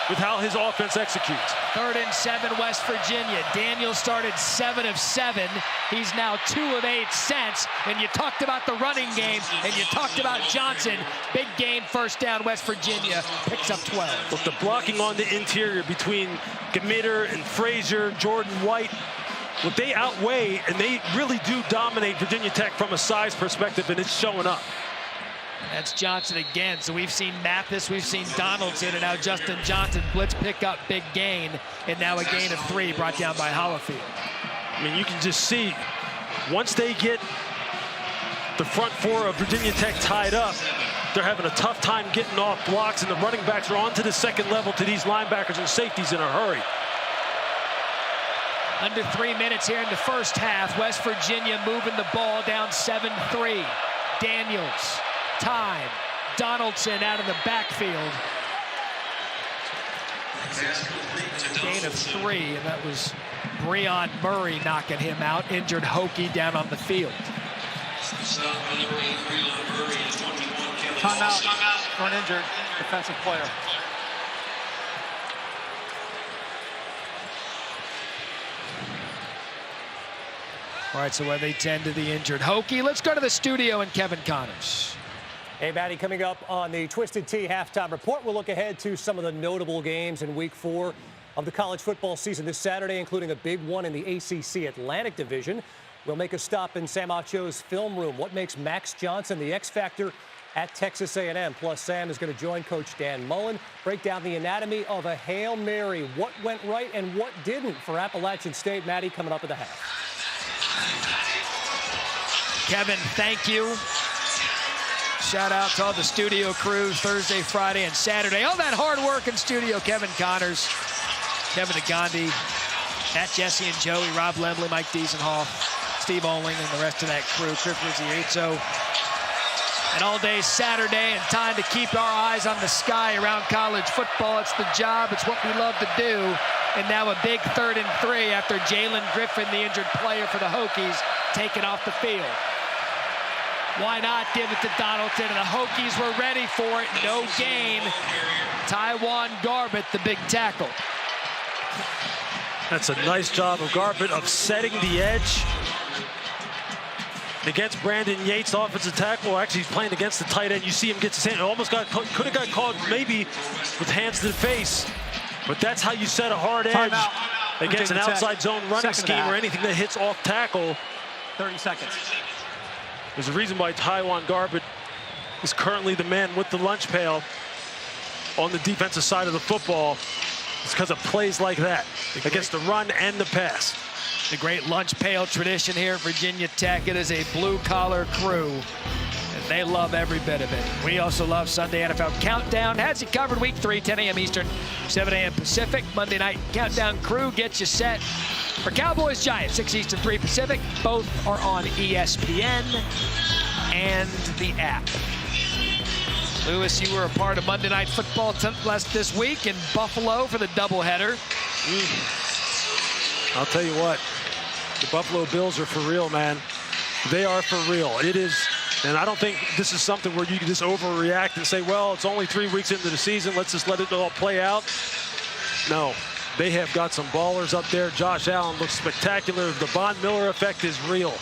with how his offense executes. 3rd and 7, West Virginia. Daniels started 7 of 7. He's now 2 of 8 since. And you talked about the running game, and you talked about Johnson. Big gain, first down, West Virginia picks up 12. Look, the blocking on the interior between Gamitter and Frazier, Jordan White, look, they outweigh and they really do dominate Virginia Tech from a size perspective, and it's showing up. That's Johnson again. So we've seen Mathis, we've seen Donaldson, and now Justin Johnson. Blitz pick up, big gain, and now a gain of 3 brought down by Hollifield. I mean, you can just see, once they get the front 4 of Virginia Tech tied up, they're having a tough time getting off blocks, and the running backs are on to the second level to these linebackers and safeties in a hurry. Under 3 minutes here in the first half. West Virginia moving the ball down 7-3. Daniels. Time. Donaldson out of the backfield. Gain of 3, and that was Breon Murray knocking him out. Injured Hokie down on the field. Timeout for an injured defensive player. All right, so where they tend to the injured Hokie. Let's go to the studio and Kevin Connors. Hey, Maddie, coming up on the Twisted Tea Halftime Report, we'll look ahead to some of the notable games in Week 4 of the college football season this Saturday, including a big one in the ACC Atlantic Division. We'll make a stop in Sam Acho's film room. What makes Max Johnson the X factor at Texas A&M? Plus, Sam is going to join Coach Dan Mullen, break down the anatomy of a Hail Mary. What went right and what didn't for Appalachian State? Maddie, coming up at the half. Kevin, thank you. Shout out to all the studio crews Thursday, Friday, and Saturday. All that hard work in studio. Kevin Connors, Kevin Agandi, Matt Jesse and Joey, Rob Lemley, Mike Diesenhoff, Steve Olling, and the rest of that crew, Chris Rizziazzo. And all day Saturday, and time to keep our eyes on the sky around college football. It's the job. It's what we love to do. And now a big 3rd and 3 after Jalen Griffin, the injured player for the Hokies, taken off the field. Why not give it to Donaldson? And the Hokies were ready for it. No gain. Taiwan Garbett, the big tackle. That's a nice job of Garbett of setting the edge against Brandon Yates, the offensive tackle. Actually, he's playing against the tight end. You see him get his hand. Almost could have got caught maybe with hands to the face. But that's how you set a hard edge against an outside zone running scheme or anything that hits off tackle. 30 seconds. There's a reason why Taiwan Garbett is currently the man with the lunch pail on the defensive side of the football. It's because of plays like that against the run and the pass. The great lunch pail tradition here at Virginia Tech. It is a blue-collar crew, and they love every bit of it. We also love Sunday NFL Countdown. Has you covered week 3, 10 a.m. Eastern, 7 a.m. Pacific. Monday night Countdown crew gets you set for Cowboys Giants, 6 Eastern, 3 Pacific. Both are on ESPN and the app. Lewis, you were a part of Monday Night Football this week in Buffalo for the doubleheader. I'll tell you what, the Buffalo Bills are for real, man. They are for real. It is, and I don't think this is something where you can just overreact and say, well, it's only 3 weeks into the season, let's just let it all play out. No, they have got some ballers up there. Josh Allen looks spectacular. The Von Miller effect is real.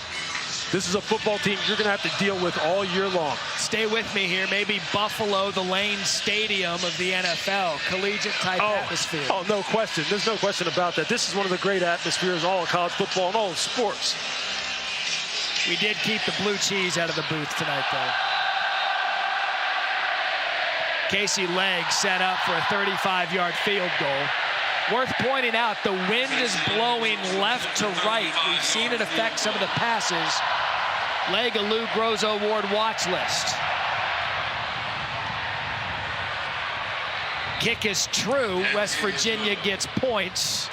This is a football team you're going to have to deal with all year long. Stay with me here. Maybe Buffalo, the Lane Stadium of the NFL. Collegiate-type atmosphere. Oh, no question. There's no question about that. This is one of the great atmospheres in all of college football and all of sports. We did keep the blue cheese out of the booth tonight, though. Casey Legg set up for a 35-yard field goal. Worth pointing out, the wind is blowing left to right. We've seen it affect some of the passes. Legg, a Lou Grozo Award watch list. Kick is true. West Virginia gets points.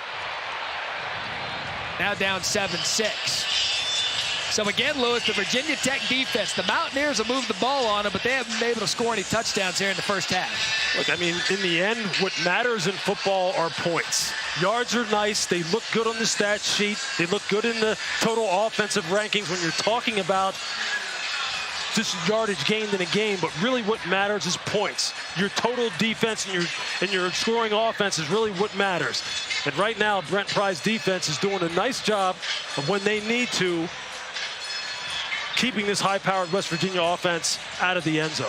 Now down 7-6. So again, Lewis, the Virginia Tech defense, the Mountaineers have moved the ball on them, but they haven't been able to score any touchdowns here in the first half. Look, I mean, in the end, what matters in football are points. Yards are nice. They look good on the stat sheet. They look good in the total offensive rankings when you're talking about just yardage gained in a game, but really what matters is points. Your total defense and your scoring offense is really what matters. And right now, Brent Pry's defense is doing a nice job of when they need to, keeping this high-powered West Virginia offense out of the end zone.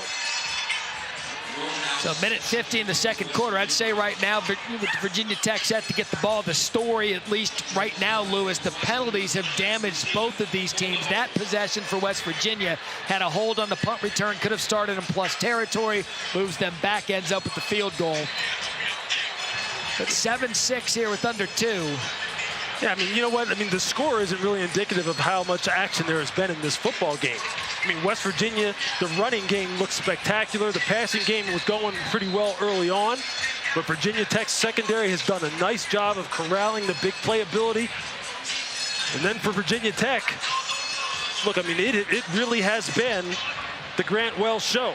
So minute 50 in the second quarter. I'd say right now, with Virginia Tech set to get the ball, the story, at least right now, Lewis, the penalties have damaged both of these teams. That possession for West Virginia had a hold on the punt return, could have started in plus territory, moves them back, ends up with the field goal. But 7-6 here with under 2. Yeah, I mean, you know what? I mean, the score isn't really indicative of how much action there has been in this football game. I mean, West Virginia, the running game looks spectacular. The passing game was going pretty well early on. But Virginia Tech's secondary has done a nice job of corralling the big playability. And then for Virginia Tech, look, I mean, it really has been the Grant Wells show.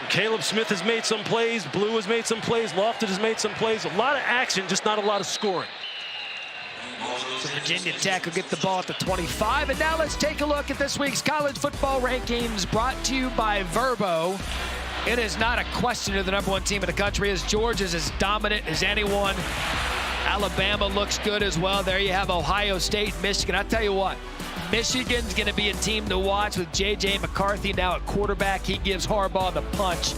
Caleb Smith has made some plays. Blue has made some plays. Lofton has made some plays. A lot of action, just not a lot of scoring. So Virginia Tech will get the ball at the 25. And now let's take a look at this week's college football rankings brought to you by Verbo. It is not a question of the #1 team in the country, as Georgia's as dominant as anyone. Alabama looks good as well. There you have Ohio State, Michigan. I'll tell you what, Michigan's going to be a team to watch with J.J. McCarthy now at quarterback. He gives Harbaugh the punch.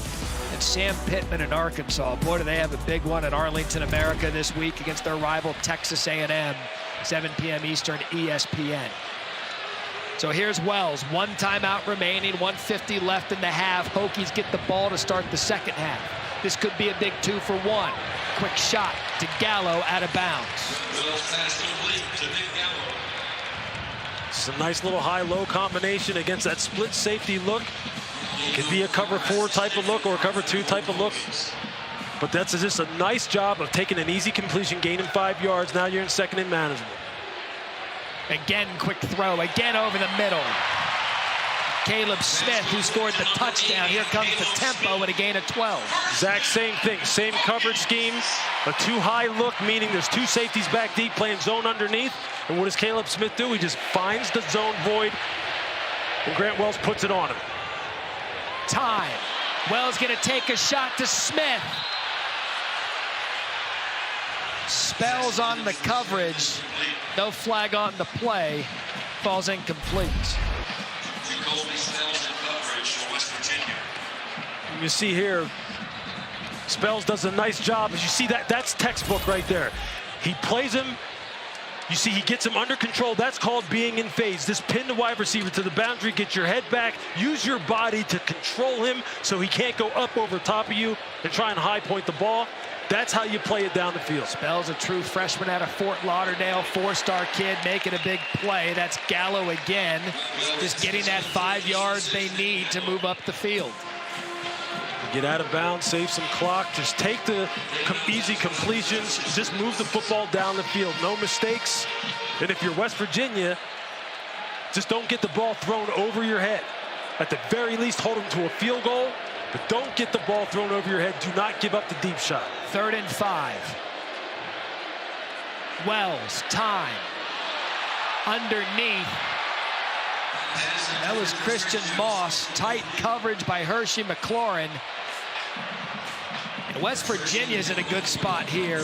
And Sam Pittman in Arkansas. Boy, do they have a big one at Arlington, America this week against their rival Texas A&M. 7 p.m. Eastern, ESPN. So here's Wells. 1 timeout remaining, 1:50 left in the half. Hokies get the ball to start the second half. This could be a big 2-for-1. Quick shot to Gallo out of bounds. It's a nice little high-low combination against that split safety look. It could be a cover 4 type of look or a cover 2 type of look. But that's just a nice job of taking an easy completion, gaining 5 yards. Now you're in second and manageable. Again, quick throw. Again over the middle. Caleb Smith, who scored the touchdown. Here comes the tempo at a gain of 12. Exact same thing. Same coverage scheme. A too-high look, meaning there's 2 safeties back deep playing zone underneath. And what does Caleb Smith do? He just finds the zone void, and Grant Wells puts it on him. Time. Wells going to take a shot to Smith. Spells on the coverage. No flag on the play. Falls incomplete. You see here, Spells does a nice job. As you see, that's textbook right there. He plays him. You see he gets him under control. That's called being in phase. Just pin the wide receiver to the boundary, get your head back, use your body to control him so he can't go up over top of you and try and high point the ball. That's how you play it down the field. Spell's a true freshman out of Fort Lauderdale, 4-star kid making a big play. That's Gallo again, just getting that 5 yards they need to move up the field. Get out of bounds, save some clock, just take the easy completions, just move the football down the field. No mistakes. And if you're West Virginia, just don't get the ball thrown over your head. At the very least, hold them to a field goal, but don't get the ball thrown over your head. Do not give up the deep shot. 3rd and 5. Wells, time. Underneath. That was Christian Moss. Tight coverage by Hershey McLaurin. And West Virginia's in a good spot here.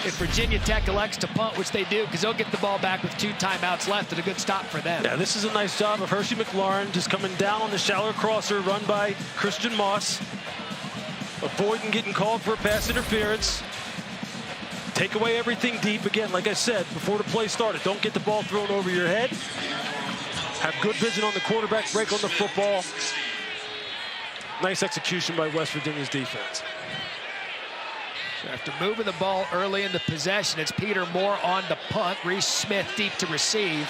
If Virginia Tech elects to punt, which they do, because they'll get the ball back with 2 timeouts left, and a good stop for them. Yeah, this is a nice job of Hershey McLaurin just coming down on the shallow crosser run by Christian Moss. Avoiding getting called for a pass interference. Take away everything deep. Again, like I said, before the play started, don't get the ball thrown over your head. Have good vision on the quarterback, break on the football. Nice execution by West Virginia's defense. So after moving the ball early in the possession, it's Peter Moore on the punt. Reese Smith deep to receive.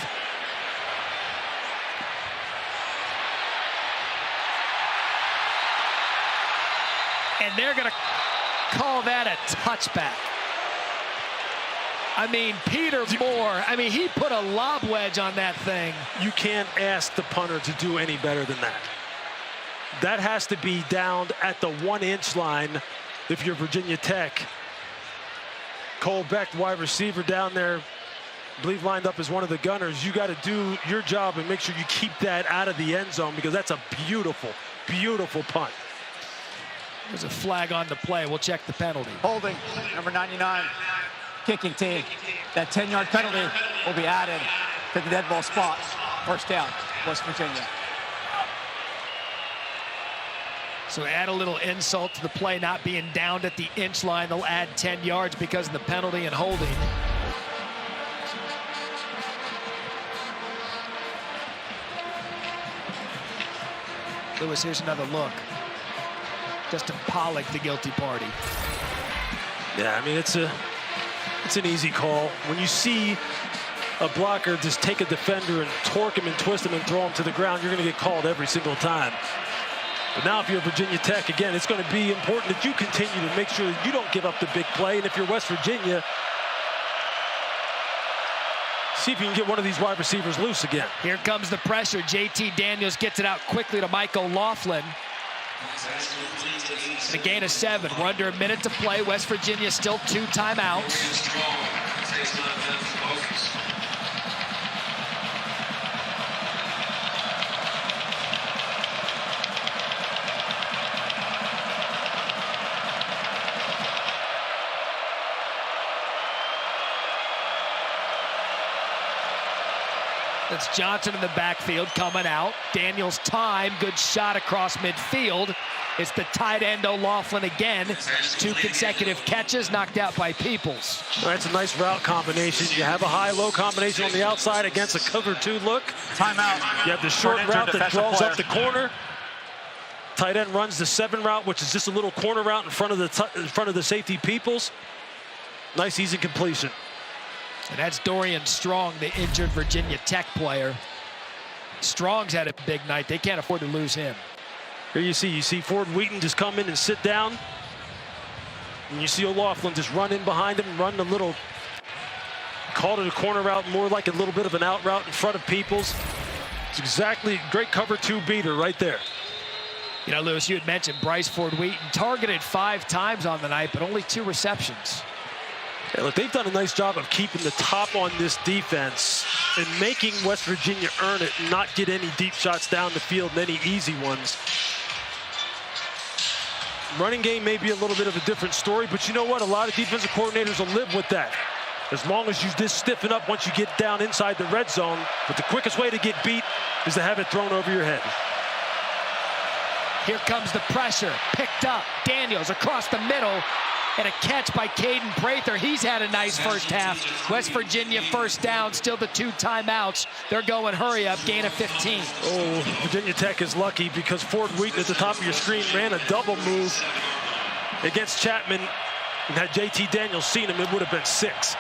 And they're going to call that a touchback. I mean, Peter Moore, he put a lob wedge on that thing. You can't ask the punter to do any better than that. That has to be down at the 1-inch line if you're Virginia Tech. Cole Beck, wide receiver down there, I believe lined up as one of the gunners. You got to do your job and make sure you keep that out of the end zone, because that's a beautiful, beautiful punt. There's a flag on the play. We'll check the penalty. Holding, number 99, kicking team. That 10-yard penalty will be added to the dead ball spot. 1st down, West Virginia. So add a little insult to the play not being downed at the inch line. They'll add 10 yards because of the penalty and holding. Lewis, here's another look. Justin Pollock, the guilty party. Yeah, it's an easy call. When you see a blocker just take a defender and torque him and twist him and throw him to the ground, you're going to get called every single time. But now if you're Virginia Tech, again, it's going to be important that you continue to make sure that you don't give up the big play. And if you're West Virginia, see if you can get one of these wide receivers loose again. Here comes the pressure. JT Daniels gets it out quickly to Mike O'Loughlin. The gain of 7. We're under a minute to play. West Virginia still 2 timeouts. That's Johnson in the backfield coming out. Daniels time, good shot across midfield. It's the tight end O'Loughlin again. 2 consecutive catches knocked out by Peoples. That's a nice route combination. You have a high-low combination on the outside against a cover 2 look. Timeout. You have the short route that draws up the corner. Tight end runs the 7 route, which is just a little corner route in front of the safety Peoples. Nice easy completion. And that's Dorian Strong, the injured Virginia Tech player. Strong's had a big night. They can't afford to lose him. Here you see Ford Wheaton just come in and sit down. And you see O'Loughlin just run in behind him, run a little, called it a corner route, more like a little bit of an out route in front of Peoples. It's exactly great cover 2 beater right there. You know, Lewis, you had mentioned Bryce Ford Wheaton targeted 5 times on the night, but only 2 receptions. Yeah, look, they've done a nice job of keeping the top on this defense and making West Virginia earn it and not get any deep shots down the field and any easy ones. Running game may be a little bit of a different story, but you know what? A lot of defensive coordinators will live with that. As long as you just stiffen up once you get down inside the red zone. But the quickest way to get beat is to have it thrown over your head. Here comes the pressure. Picked up. Daniels across the middle. And a catch by Caden Prather. He's had a nice first half. West Virginia first down, still the 2 timeouts. They're going hurry up, gain of 15. Oh, Virginia Tech is lucky because Ford Wheaton at the top of your screen ran a double move against Chapman. And had JT Daniels seen him, it would have been 6.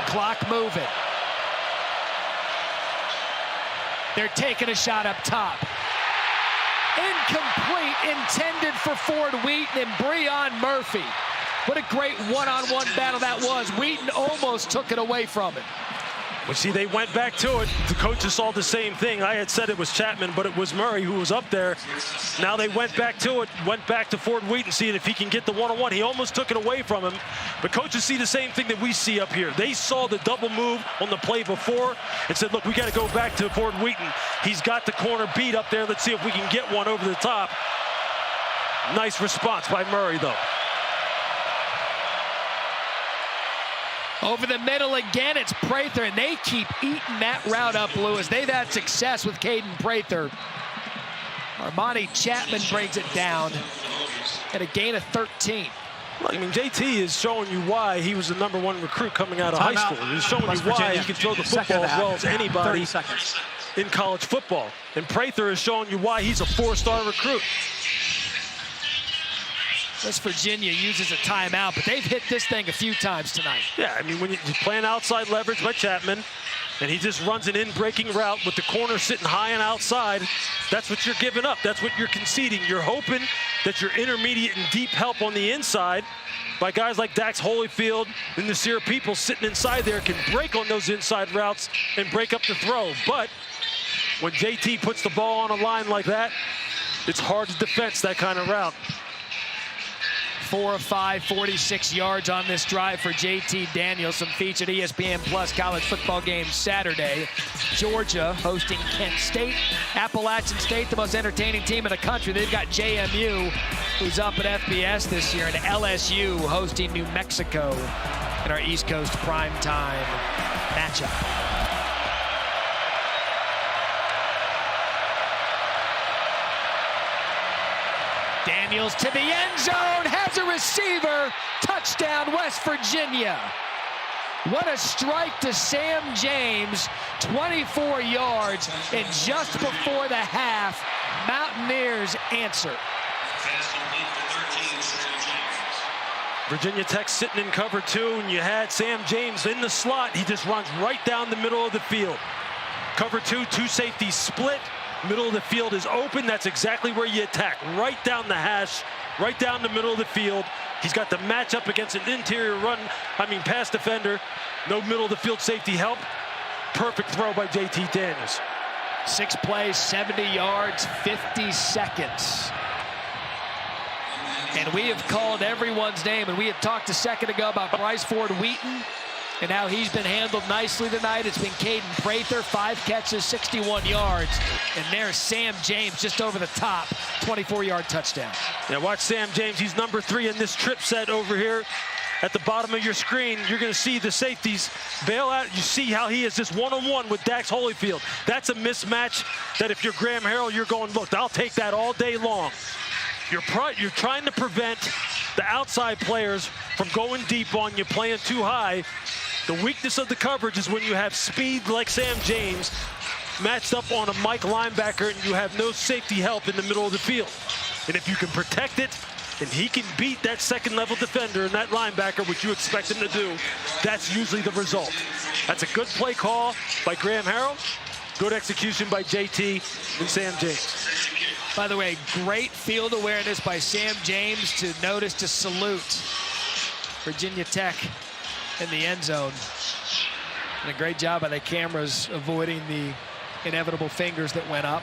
Clock moving. They're taking a shot up top. Incomplete, intended for Ford Wheaton and Breon Murphy. What a great one-on-one battle that was. Wheaton almost took it away from him. Well, see, they went back to it. The coaches saw the same thing. I had said it was Chapman, but it was Murray who was up there. Now they went back to it, went back to Ford Wheaton, seeing if he can get the one-on-one. He almost took it away from him. But coaches see the same thing that we see up here. They saw the double move on the play before and said, look, we got to go back to Ford Wheaton. He's got the corner beat up there. Let's see if we can get one over the top. Nice response by Murray, though. Over the middle again, it's Prather, and they keep eating that route up, Lewis. They've had success with Caden Prather. Armani Chapman brings it down at a gain of 13. Well, I mean, JT is showing you why he was the #1 recruit coming out of high school. He's showing you why he can throw the football as well as anybody in college football. And Prather is showing you why he's a 4-star recruit. West Virginia uses a timeout, but they've hit this thing a few times tonight. Yeah, I mean, when you're playing outside leverage by Chapman, and he just runs an in-breaking route with the corner sitting high and outside, that's what you're giving up. That's what you're conceding. You're hoping that your intermediate and deep help on the inside by guys like Dax Holyfield and Nasir People sitting inside there can break on those inside routes and break up the throw. But when JT puts the ball on a line like that, it's hard to defense that kind of route. 4 of 5, 46 yards on this drive for JT Daniels. Some featured ESPN Plus college football games Saturday. Georgia hosting Kent State. Appalachian State, the most entertaining team in the country. They've got JMU, who's up at FBS this year, and LSU hosting New Mexico in our East Coast primetime matchup. Daniels to the end zone, has a receiver, touchdown West Virginia. What a strike to Sam James, 24 yards, and just before the half, Mountaineers answer. Virginia Tech sitting in cover 2, and you had Sam James in the slot. He just runs right down the middle of the field. Cover 2, 2 safeties split. Middle of the field is open. That's exactly where you attack. Right down the hash, right down the middle of the field. He's got the matchup against an interior pass defender. No middle of the field safety help. Perfect throw by JT Daniels. 6 plays, 70 yards, 50 seconds. And we have called everyone's name, and we had talked a second ago about Bryce Ford Wheaton and how he's been handled nicely tonight. It's been Caden Prather, 5 catches, 61 yards. And there's Sam James just over the top, 24-yard touchdown. Yeah, watch Sam James. He's number 3 in this trip set over here. At the bottom of your screen, you're going to see the safeties bail out. You see how he is just one-on-one with Dax Holyfield. That's a mismatch that if you're Graham Harrell, you're going, look, I'll take that all day long. You're trying to prevent the outside players from going deep on you, playing too high. The weakness of the coverage is when you have speed like Sam James matched up on a Mike linebacker and you have no safety help in the middle of the field. And if you can protect it and he can beat that second-level defender and that linebacker, which you expect him to do, that's usually the result. That's a good play call by Graham Harrell. Good execution by JT and Sam James. By the way, great field awareness by Sam James to notice to salute Virginia Tech in the end zone. And a great job by the cameras avoiding the inevitable fingers that went up.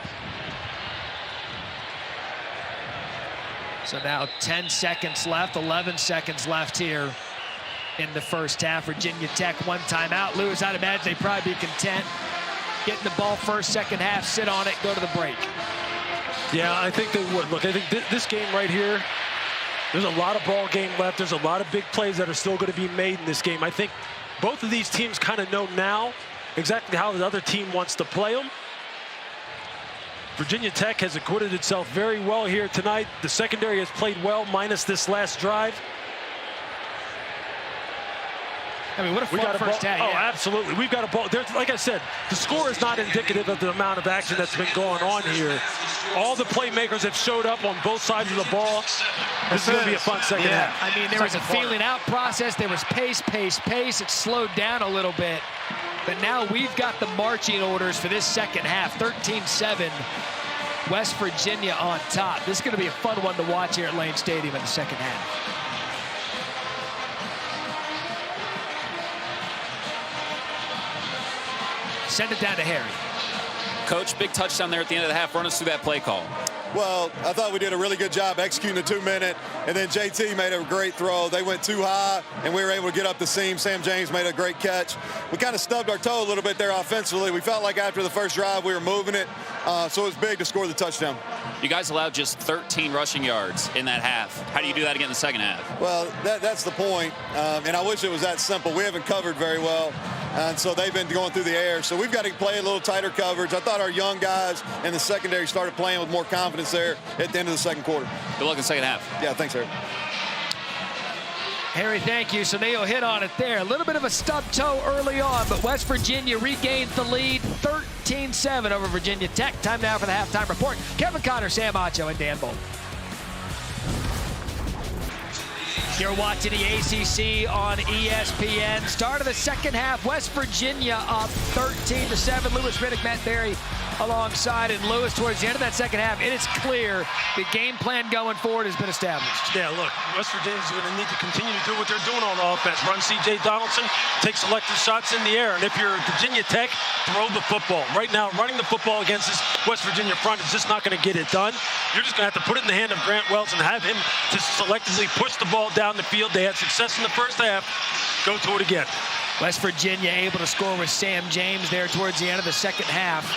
So now 10 seconds left, 11 seconds left here in the first half. Virginia Tech 1 timeout. Lewis, I'd imagine they'd probably be content getting the ball first, second half, sit on it, go to the break. Yeah, I think they would. Look, I think this game right here, there's a lot of ball game left. There's a lot of big plays that are still going to be made in this game. I think both of these teams kind of know now exactly how the other team wants to play them. Virginia Tech has acquitted itself very well here tonight. The secondary has played well, minus this last drive. I mean, what a fun first half. Oh, absolutely. We've got a ball. There's, like I said, the score is not indicative of the amount of action that's been going on here. All the playmakers have showed up on both sides of the ball. This is going to be a fun second half. I mean, there was a feeling out process. There was pace. It slowed down a little bit. But now we've got the marching orders for this second half. 13-7, West Virginia on top. This is going to be a fun one to watch here at Lane Stadium in the second half. Send it down to Harry. Coach, big touchdown there at the end of the half. Run us through that play call. Well, I thought we did a really good job executing the 2-minute, and then JT made a great throw. They went too high, and we were able to get up the seam. Sam James made a great catch. We kind of stubbed our toe a little bit there offensively. We felt like after the first drive we were moving it, so it was big to score the touchdown. You guys allowed just 13 rushing yards in that half. How do you do that again in the second half? Well, that's the point, and I wish it was that simple. We haven't covered very well, and so they've been going through the air. So we've got to play a little tighter coverage. I thought our young guys in the secondary started playing with more confidence there at the end of the second quarter. Good luck in the second half. Yeah, thanks, Harry. Harry, thank you. So Neil hit on it there. A little bit of a stub toe early on, but West Virginia regained the lead 13-7 over Virginia Tech. Time now for the halftime report. Kevin Connor, Sam Acho, and Dan Bolt. You're watching the ACC on ESPN. Start of the second half, West Virginia up 13-7. Lewis Riddick, Matt Berry alongside, and Lewis towards the end of that second half. It is clear the game plan going forward has been established. Yeah, look, West Virginia's going to need to continue to do what they're doing on offense. Run C.J. Donaldson, take selective shots in the air. And if you're Virginia Tech, throw the football. Right now, running the football against this West Virginia front is just not going to get it done. You're just going to have to put it in the hand of Grant Wells and have him just selectively push the ball down the field. They had success in the first half. Go to it again. West Virginia able to score with Sam James there towards the end of the second half.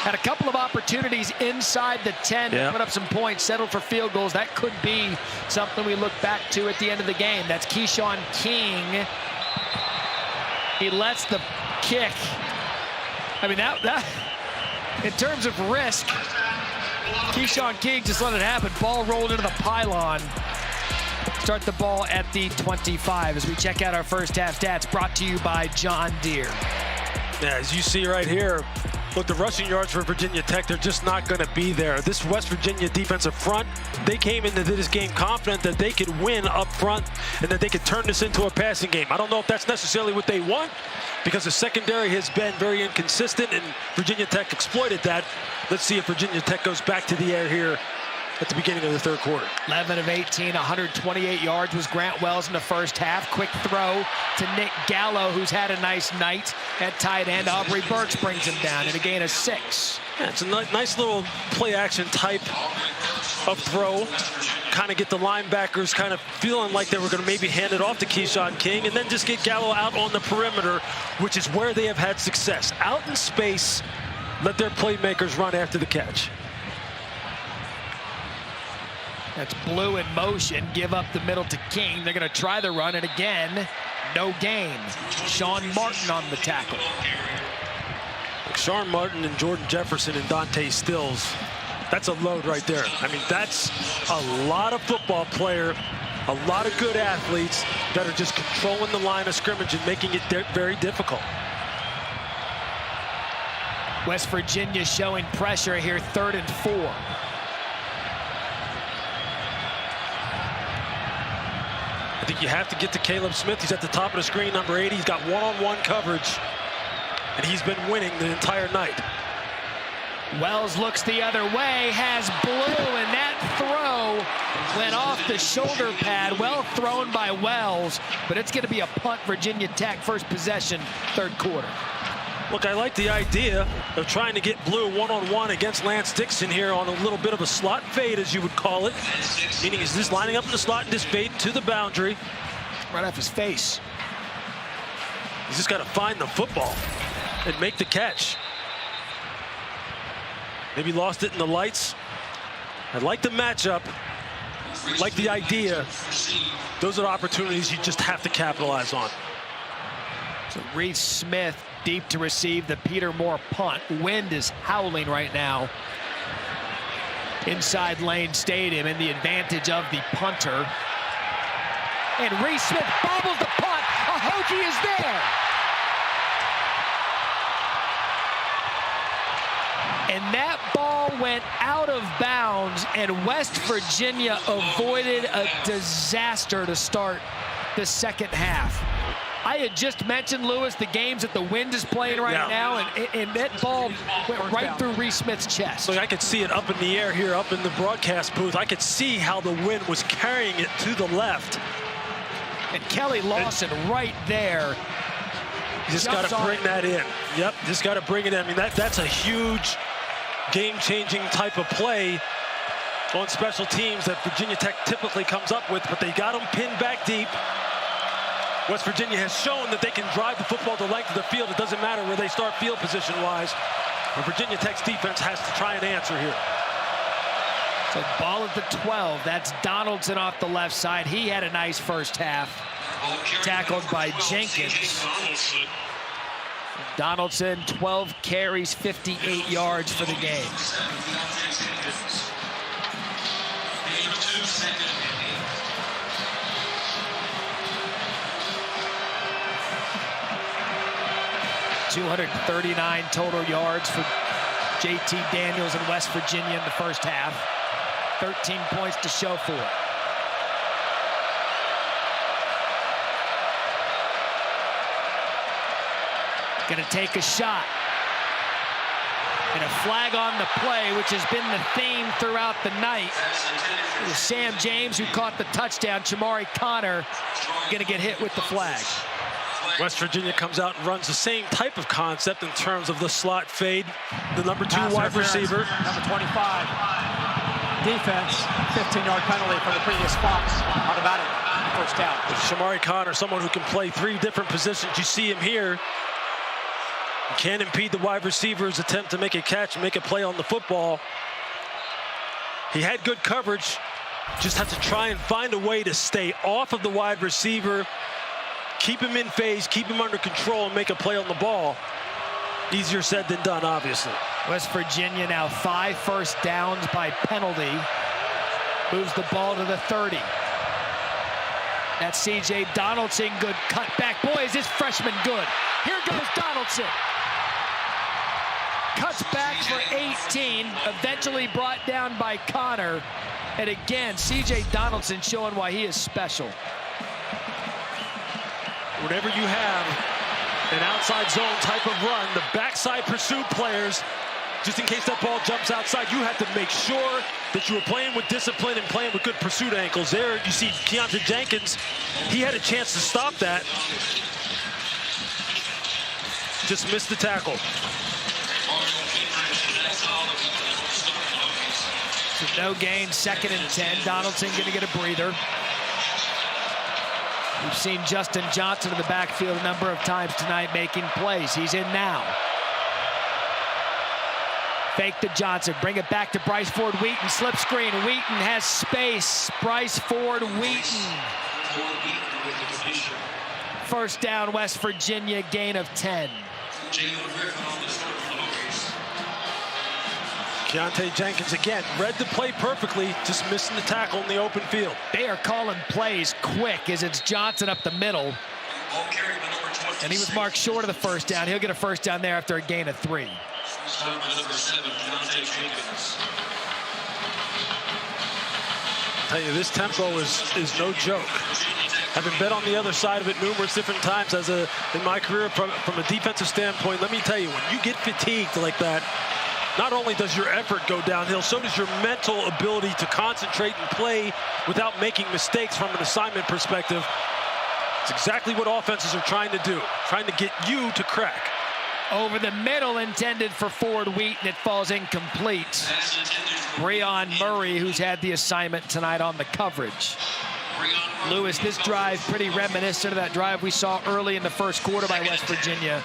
Had a couple of opportunities inside the 10 to put up some points, settled for field goals. That could be something we look back to at the end of the game. That's Keyshawn King. He lets the kick. I mean, that in terms of risk, Keyshawn King just let it happen. Ball rolled into the pylon. Start the ball at the 25 as we check out our first half stats, brought to you by John Deere. Yeah, as you see right here, look, the rushing yards for Virginia Tech, they're just not going to be there. This West Virginia defensive front, they came into this game confident that they could win up front and that they could turn this into a passing game. I don't know if that's necessarily what they want, because the secondary has been very inconsistent and Virginia Tech exploited that. Let's see if Virginia Tech goes back to the air here at the beginning of the third quarter. 11 of 18, 128 yards was Grant Wells in the first half. Quick throw to Nick Gallo, who's had a nice night at tight end. Aubrey Burks brings him down and a gain of 6. Yeah, it's a nice little play action type of throw. Kind of get the linebackers kind of feeling like they were going to maybe hand it off to Keyshawn King, and then just get Gallo out on the perimeter, which is where they have had success. Out in space, let their playmakers run after the catch. That's Blue in motion. Give up the middle to King. They're going to try the run, and again, no gain. Sean Martin on the tackle. Sean Martin and Jordan Jefferson and Dante Stills. That's a load right there. I mean, that's a lot of football player, a lot of good athletes that are just controlling the line of scrimmage and making it very difficult. West Virginia showing pressure here, 3rd and 4. I think you have to get to Caleb Smith. He's at the top of the screen, number 80. He's got one-on-one coverage, and he's been winning the entire night. Wells looks the other way, has Blue, and that throw went off the shoulder pad. Well thrown by Wells, but it's going to be a punt. Virginia Tech, first possession, 3rd quarter. Look, I like the idea of trying to get Blue one-on-one against Lance Dixon here on a little bit of a slot fade, as you would call it. Meaning he's just lining up in the slot and just fade to the boundary. Right off his face. He's just got to find the football and make the catch. Maybe lost it in the lights. I like the matchup. Like the idea. Those are the opportunities you just have to capitalize on. So Reese Smith deep to receive the Peter Moore punt. Wind is howling right now inside Lane Stadium, and the advantage of the punter. And Reese Smith bobbles the punt. A Hokie is there. And that ball went out of bounds, and West Virginia avoided a disaster to start the second half. I had just mentioned, Lewis, the games that the wind is playing right now, and that ball went right through Reese Smith's chest. So I could see it up in the air here, up in the broadcast booth. I could see how the wind was carrying it to the left. And Kelly Lawson right there. You just got to bring that in. Yep, just got to bring it in. I mean, that's a huge game-changing type of play on special teams that Virginia Tech typically comes up with, but they got them pinned back deep. West Virginia has shown that they can drive the football the length of the field. It doesn't matter where they start field position-wise. But Virginia Tech's defense has to try and answer here. So ball at the 12. That's Donaldson off the left side. He had a nice first half. Tackled by Jenkins. Donaldson, 12 carries, 58 yards for the game. .239 total yards for J.T. Daniels in West Virginia in the first half. 13 points to show for it. Going to take a shot. And a flag on the play, which has been the theme throughout the night. It was Sam James who caught the touchdown. Shamari Connor going to get hit with the flag. West Virginia comes out and runs the same type of concept in terms of the slot fade. The number 2 wide receiver. Number 25. Defense, 15-yard penalty from the previous spot. How about it? First down. Shamari Connor, someone who can play 3 different positions. You see him here. You can't impede the wide receiver's attempt to make a catch and make a play on the football. He had good coverage. Just had to try and find a way to stay off of the wide receiver, keep him in phase, keep him under control, and make a play on the ball. Easier said than done, obviously. West Virginia now 5 first downs by penalty. Moves the ball to the 30. That's C.J. Donaldson, good cutback. Boy, is this freshman good. Here goes Donaldson. Cuts back for 18, eventually brought down by Connor. And again, C.J. Donaldson showing why he is special. Whenever you have an outside zone type of run, the backside pursuit players, just in case that ball jumps outside, you have to make sure that you are playing with discipline and playing with good pursuit ankles. There you see Keontae Jenkins, he had a chance to stop that. Just missed the tackle. So no gain, 2nd and 10. Donaldson going to get a breather. We've seen Justin Johnson in the backfield a number of times tonight making plays. He's in now. Fake to Johnson, bring it back to Bryce Ford Wheaton, slip screen. Wheaton has space. Bryce Ford Wheaton. First down, West Virginia, gain of 10. Keontae Jenkins again read the play perfectly, just missing the tackle in the open field. They are calling plays quick as it's Johnson up the middle. And he was marked short of the first down. He'll get a first down there after a gain of 3. I'll tell you, this tempo is no joke. Having been on the other side of it numerous different times in my career from a defensive standpoint, let me tell you, when you get fatigued like that, not only does your effort go downhill, so does your mental ability to concentrate and play without making mistakes from an assignment perspective. It's exactly what offenses are trying to do, trying to get you to crack. Over the middle, intended for Ford Wheaton. It falls incomplete. Breon Murray, who's had the assignment tonight on the coverage. Lewis, this drive pretty reminiscent of that drive we saw early in the first quarter by West Virginia.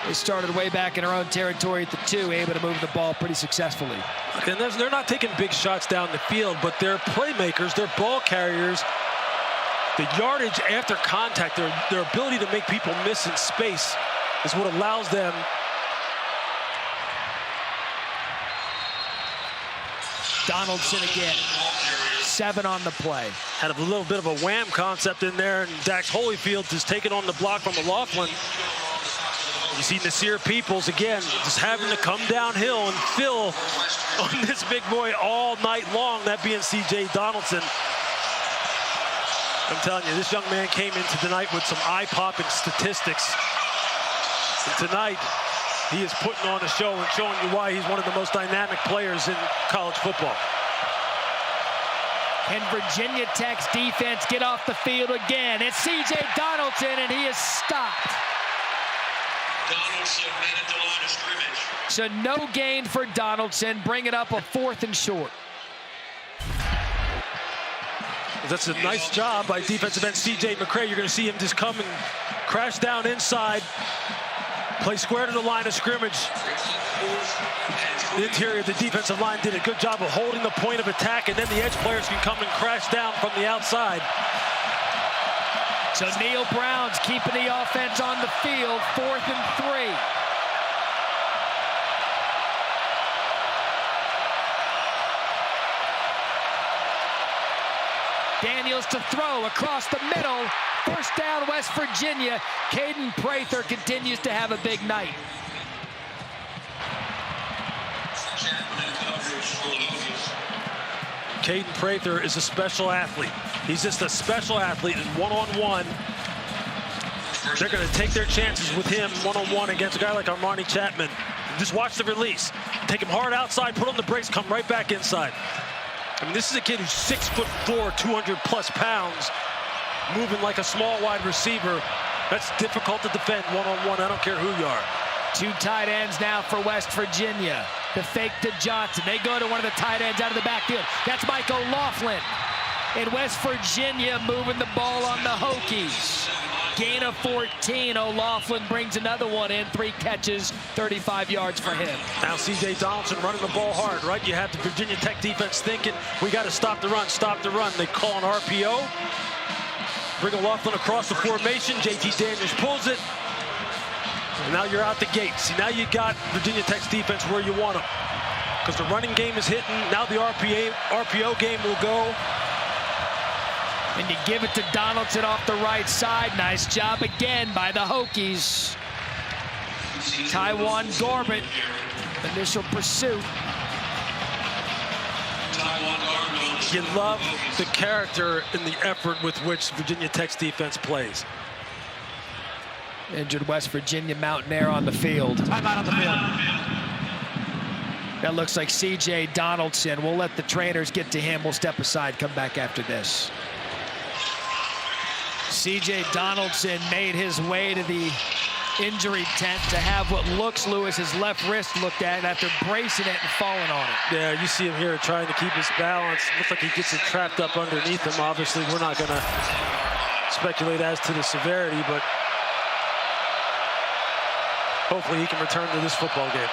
They started way back in their own territory at the 2, able to move the ball pretty successfully. And they're not taking big shots down the field, but they're playmakers, they're ball carriers. The yardage after contact, their ability to make people miss in space is what allows them Donaldson again. 7 on the play. Had a little bit of a wham concept in there, and Dax Holyfield just taking on the block from O'Loughlin. You see Nasir Peoples again, just having to come downhill and fill on this big boy all night long, that being C.J. Donaldson. I'm telling you, this young man came into the night with some eye-popping statistics. And tonight, he is putting on a show and showing you why he's one of the most dynamic players in college football. Can Virginia Tech's defense get off the field again? It's C.J. Donaldson, and he is stopped. Donaldson met at the line of scrimmage. So no gain for Donaldson. Bring it up a 4th and short. That's a nice job by defensive end C.J. McCray. You're going to see him just come and crash down inside, play square to the line of scrimmage. The interior of the defensive line did a good job of holding the point of attack, and then the edge players can come and crash down from the outside. So Neil Brown's keeping the offense on the field, 4th and 3. Daniels to throw across the middle. First down, West Virginia. Caden Prather continues to have a big night. Caden Prather is a special athlete. He's just a special athlete in one-on-one. They're going to take their chances with him one-on-one against a guy like Armani Chapman. Just watch the release. Take him hard outside, put on the brakes, come right back inside. I mean, this is a kid who's 6'4", 200+ pounds, moving like a small wide receiver. That's difficult to defend one-on-one. I don't care who you are. 2 tight ends now for West Virginia. The fake to Johnson. They go to one of the tight ends out of the backfield. That's Mike O'Loughlin. And West Virginia moving the ball on the Hokies. Gain of 14. O'Loughlin brings another one in. 3 catches, 35 yards for him. Now C.J. Donaldson running the ball hard, right? You have the Virginia Tech defense thinking, we got to stop the run, stop the run. They call an RPO. Bring O'Loughlin across the formation. J.T. Daniels pulls it. And now you're out the gate. See, now you got Virginia Tech's defense where you want them. Because the running game is hitting. Now the RPO game will go. And you give it to Donaldson off the right side. Nice job again by the Hokies. Taiwan Garbett, initial pursuit. You love the character and the effort with which Virginia Tech's defense plays. Injured West Virginia Mountaineer on the field. Timeout on the field. That looks like C.J. Donaldson. We'll let the trainers get to him. We'll step aside, come back after this. C.J. Donaldson made his way to the injury tent to have what looks Lewis his left wrist looked at after bracing it and falling on it. Yeah, you see him here trying to keep his balance. Looks like he gets it trapped up underneath him. Obviously, we're not going to speculate as to the severity, but hopefully he can return to this football game.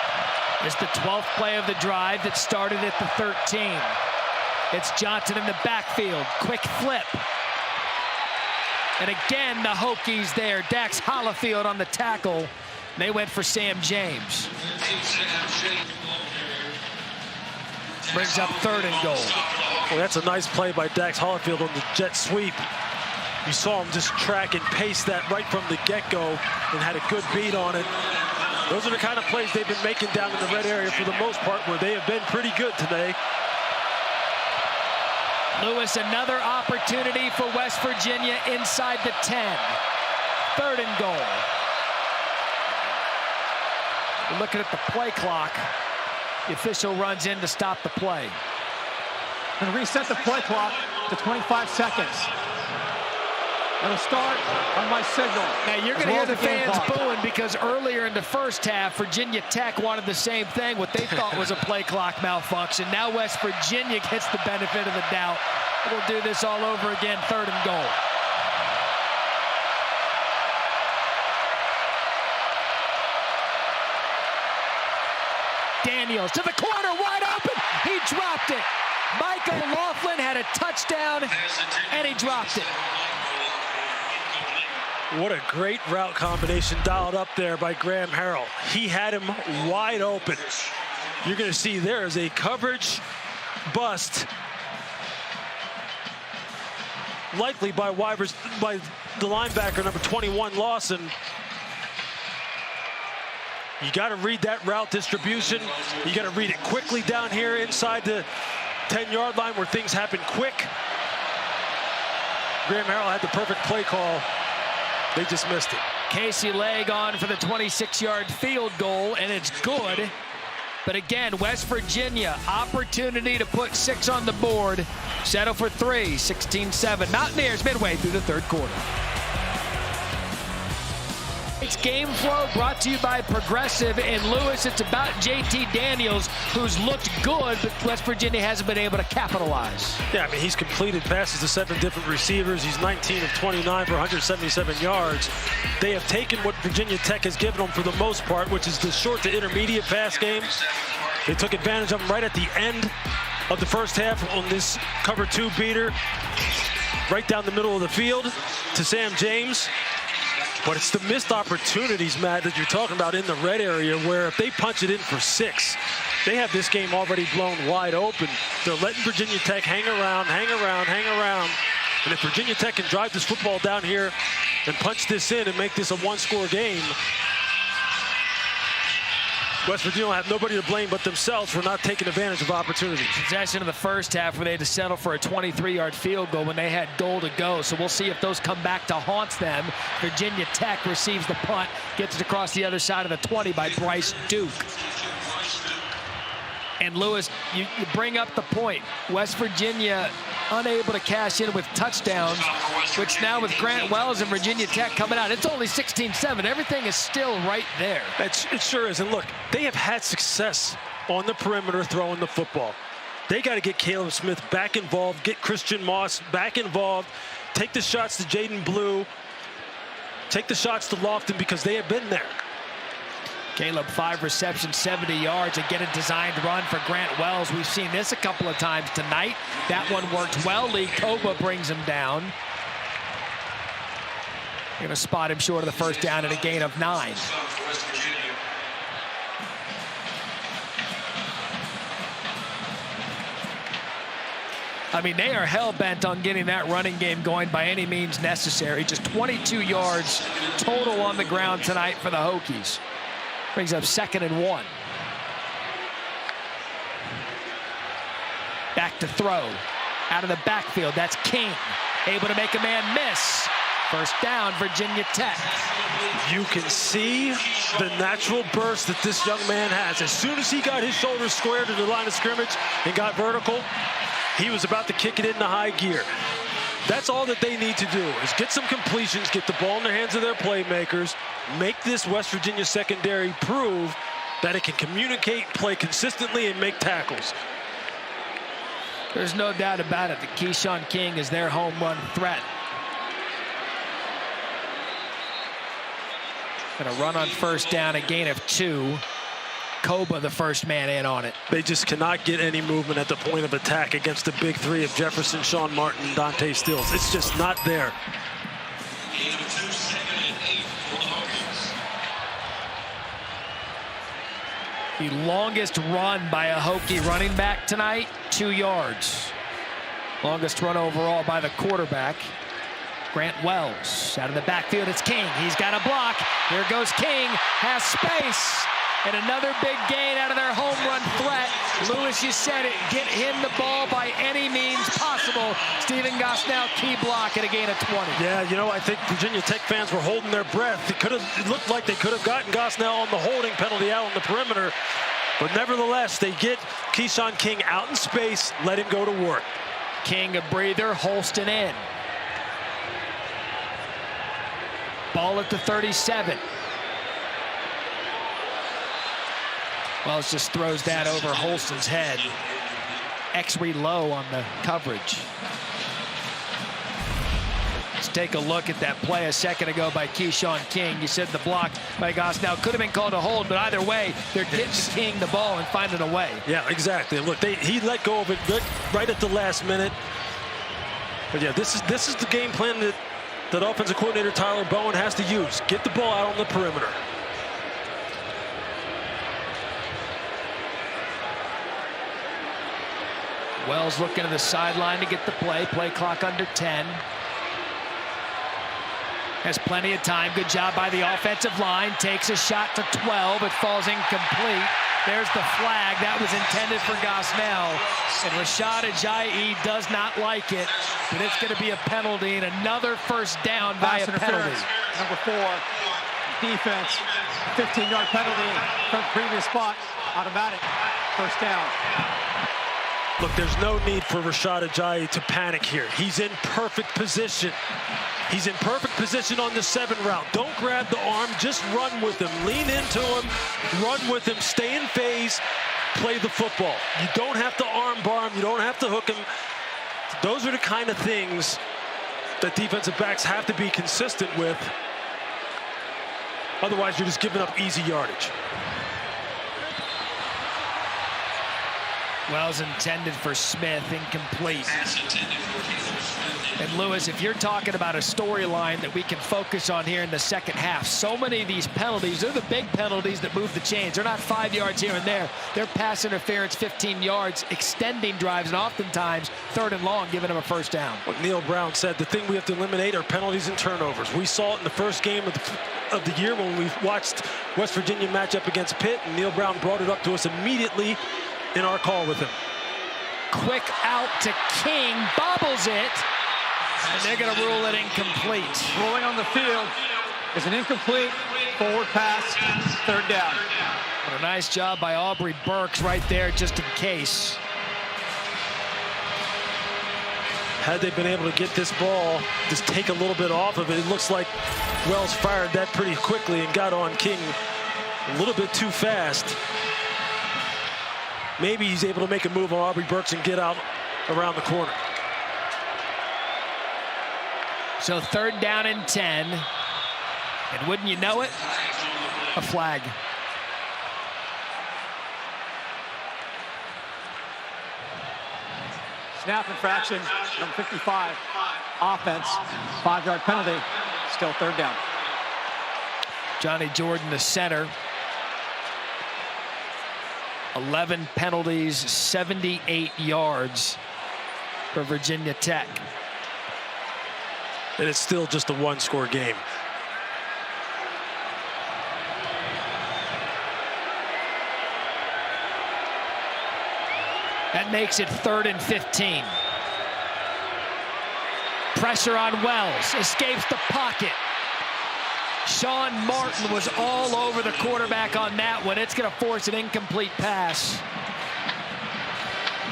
It's the 12th play of the drive that started at the 13. It's Johnson in the backfield. Quick flip. And again, the Hokies there. Dax Hollifield on the tackle. They went for Sam James. Brings up 3rd and goal. Well, that's a nice play by Dax Hollifield on the jet sweep. You saw him just track and pace that right from the get-go and had a good beat on it. Those are the kind of plays they've been making down in the red area for the most part, where they have been pretty good today. Lewis, another opportunity for West Virginia inside the 10. 3rd and goal. We're looking at the play clock. The official runs in to stop the play. And reset the play clock to 25 seconds. It'll start on my signal. Now you're going to hear the fans booing because earlier in the first half, Virginia Tech wanted the same thing, what they thought was a play clock malfunction. Now West Virginia gets the benefit of the doubt. We'll do this all over again, 3rd and goal. Daniels to the corner, wide open. He dropped it. Mike O'Loughlin had a touchdown, and he dropped it. What a great route combination dialed up there by Graham Harrell. He had him wide open. You're going to see there is a coverage bust, likely by the linebacker, number 21, Lawson. You got to read that route distribution. You got to read it quickly down here inside the 10-yard line where things happen quick. Graham Harrell had the perfect play call. They just missed it. Casey Legg on for the 26-yard field goal, and it's good. But again, West Virginia, opportunity to put 6 on the board. Settle for 3, 16-7. Mountaineers midway through the third quarter. It's Game Flow brought to you by Progressive in Lewis. It's about JT Daniels, who's looked good, but West Virginia hasn't been able to capitalize. Yeah, I mean, he's completed passes to 7 different receivers. He's 19 of 29 for 177 yards. They have taken what Virginia Tech has given them for the most part, which is the short to intermediate pass game. They took advantage of them right at the end of the first half on this cover 2 beater, right down the middle of the field to Sam James. But it's the missed opportunities, Matt, that you're talking about in the red area, where if they punch it in for 6, they have this game already blown wide open. They're letting Virginia Tech hang around. And if Virginia Tech can drive this football down here and punch this in and make this a 1-score game, West Virginia will have nobody to blame but themselves for not taking advantage of opportunities. Possession of the first half where they had to settle for a 23-yard field goal when they had goal to go. So we'll see if those come back to haunt them. Virginia Tech receives the punt, gets it across the other side of the 20 by Bryce Duke. And Lewis, you bring up the point. West Virginia unable to cash in with touchdowns, which now with Grant Wells and Virginia Tech coming out, it's only 16-7. Everything is still right there. It sure is. And look, they have had success on the perimeter throwing the football. They got to get Caleb Smith back involved, get Christian Moss back involved, take the shots to Jaden Blue, take the shots to Lofton because they have been there. Caleb, 5 receptions, 70 yards. Again, a designed run for Grant Wells. We've seen this a couple of times tonight. That one worked well. Lee Koba brings him down. Going to spot him short of the first down and a gain of 9. I mean, they are hell-bent on getting that running game going by any means necessary. Just 22 yards total on the ground tonight for the Hokies. Brings up 2nd and 1. Back to throw. Out of the backfield, that's King. Able to make a man miss. First down, Virginia Tech. You can see the natural burst that this young man has. As soon as he got his shoulders squared to the line of scrimmage and got vertical, he was about to kick it into high gear. That's all that they need to do is get some completions, get the ball in the hands of their playmakers, make this West Virginia secondary prove that it can communicate, play consistently, and make tackles. There's no doubt about it that Keyshawn King is their home run threat. Going to run on first down, a gain of 2. Koba, the first man in on it. They just cannot get any movement at the point of attack against the big 3 of Jefferson, Sean Martin, and Dante Stills. It's just not there. The longest run by a Hokie running back tonight, 2 yards. Longest run overall by the quarterback. Grant Wells out of the backfield. It's King. He's got a block. Here goes King. Has space. And another big gain out of their home run threat. Lewis, you said it. Get him the ball by any means possible. Stephen Gosnell, key block at a gain of 20. Yeah, you know, I think Virginia Tech fans were holding their breath. It looked like they could have gotten Gosnell on the holding penalty out on the perimeter. But nevertheless, they get Keyshawn King out in space, let him go to work. King a breather, Holston in. Ball at the 37. Wells just throws that over Holston's head. Exree low on the coverage. Let's take a look at that play a second ago by Keyshawn King. You said the block by Gosnell could have been called a hold, but either way, they're getting King the ball and finding a way. Yeah, exactly. Look, he let go of it right at the last minute. But yeah, this is the game plan that offensive coordinator Tyler Bowen has to use. Get the ball out on the perimeter. Wells looking to the sideline to get the play. Play clock under 10. Has plenty of time. Good job by the offensive line. Takes a shot to 12. It falls incomplete. There's the flag. That was intended for Gosnell. And Rashad Ajayi does not like it. But it's going to be a penalty and another first down by a penalty. Number 4, defense. 15-yard penalty from previous spot. Automatic. First down. Look, there's no need for Rashad Ajayi to panic here. He's in perfect position. He's in perfect position on the 7 route. Don't grab the arm, just run with him. Lean into him, run with him, stay in phase, play the football. You don't have to arm bar him, you don't have to hook him. Those are the kind of things that defensive backs have to be consistent with. Otherwise, you're just giving up easy yardage. Wells intended for Smith, incomplete. And Lewis, if you're talking about a storyline that we can focus on here in the second half, so many of these penalties, they're the big penalties that move the chains. They're not 5 yards here and there. They're pass interference, 15 yards, extending drives, and oftentimes 3rd and long, giving them a first down. What Neil Brown said, the thing we have to eliminate are penalties and turnovers. We saw it in the first game of the year when we watched West Virginia match up against Pitt, and Neil Brown brought it up to us immediately in our call with him. Quick out to King, bobbles it, and they're going to rule it incomplete. Rolling on the field is an incomplete forward pass, 3rd down. What a nice job by Aubrey Burks right there, just in case. Had they been able to get this ball, just take a little bit off of it, it looks like Wells fired that pretty quickly and got on King a little bit too fast. Maybe he's able to make a move on Aubrey Burks and get out around the corner. So 3rd down and 10. And wouldn't you know it, a flag. Snap infraction, number 55. Offense, 5-yard penalty, still 3rd down. Johnny Jordan, the center. 11 penalties, 78 yards for Virginia Tech. And it's still just a 1-score game. That makes it 3rd and 15. Pressure on Wells, escapes the pocket. Sean Martin was all over the quarterback on that one. It's going to force an incomplete pass.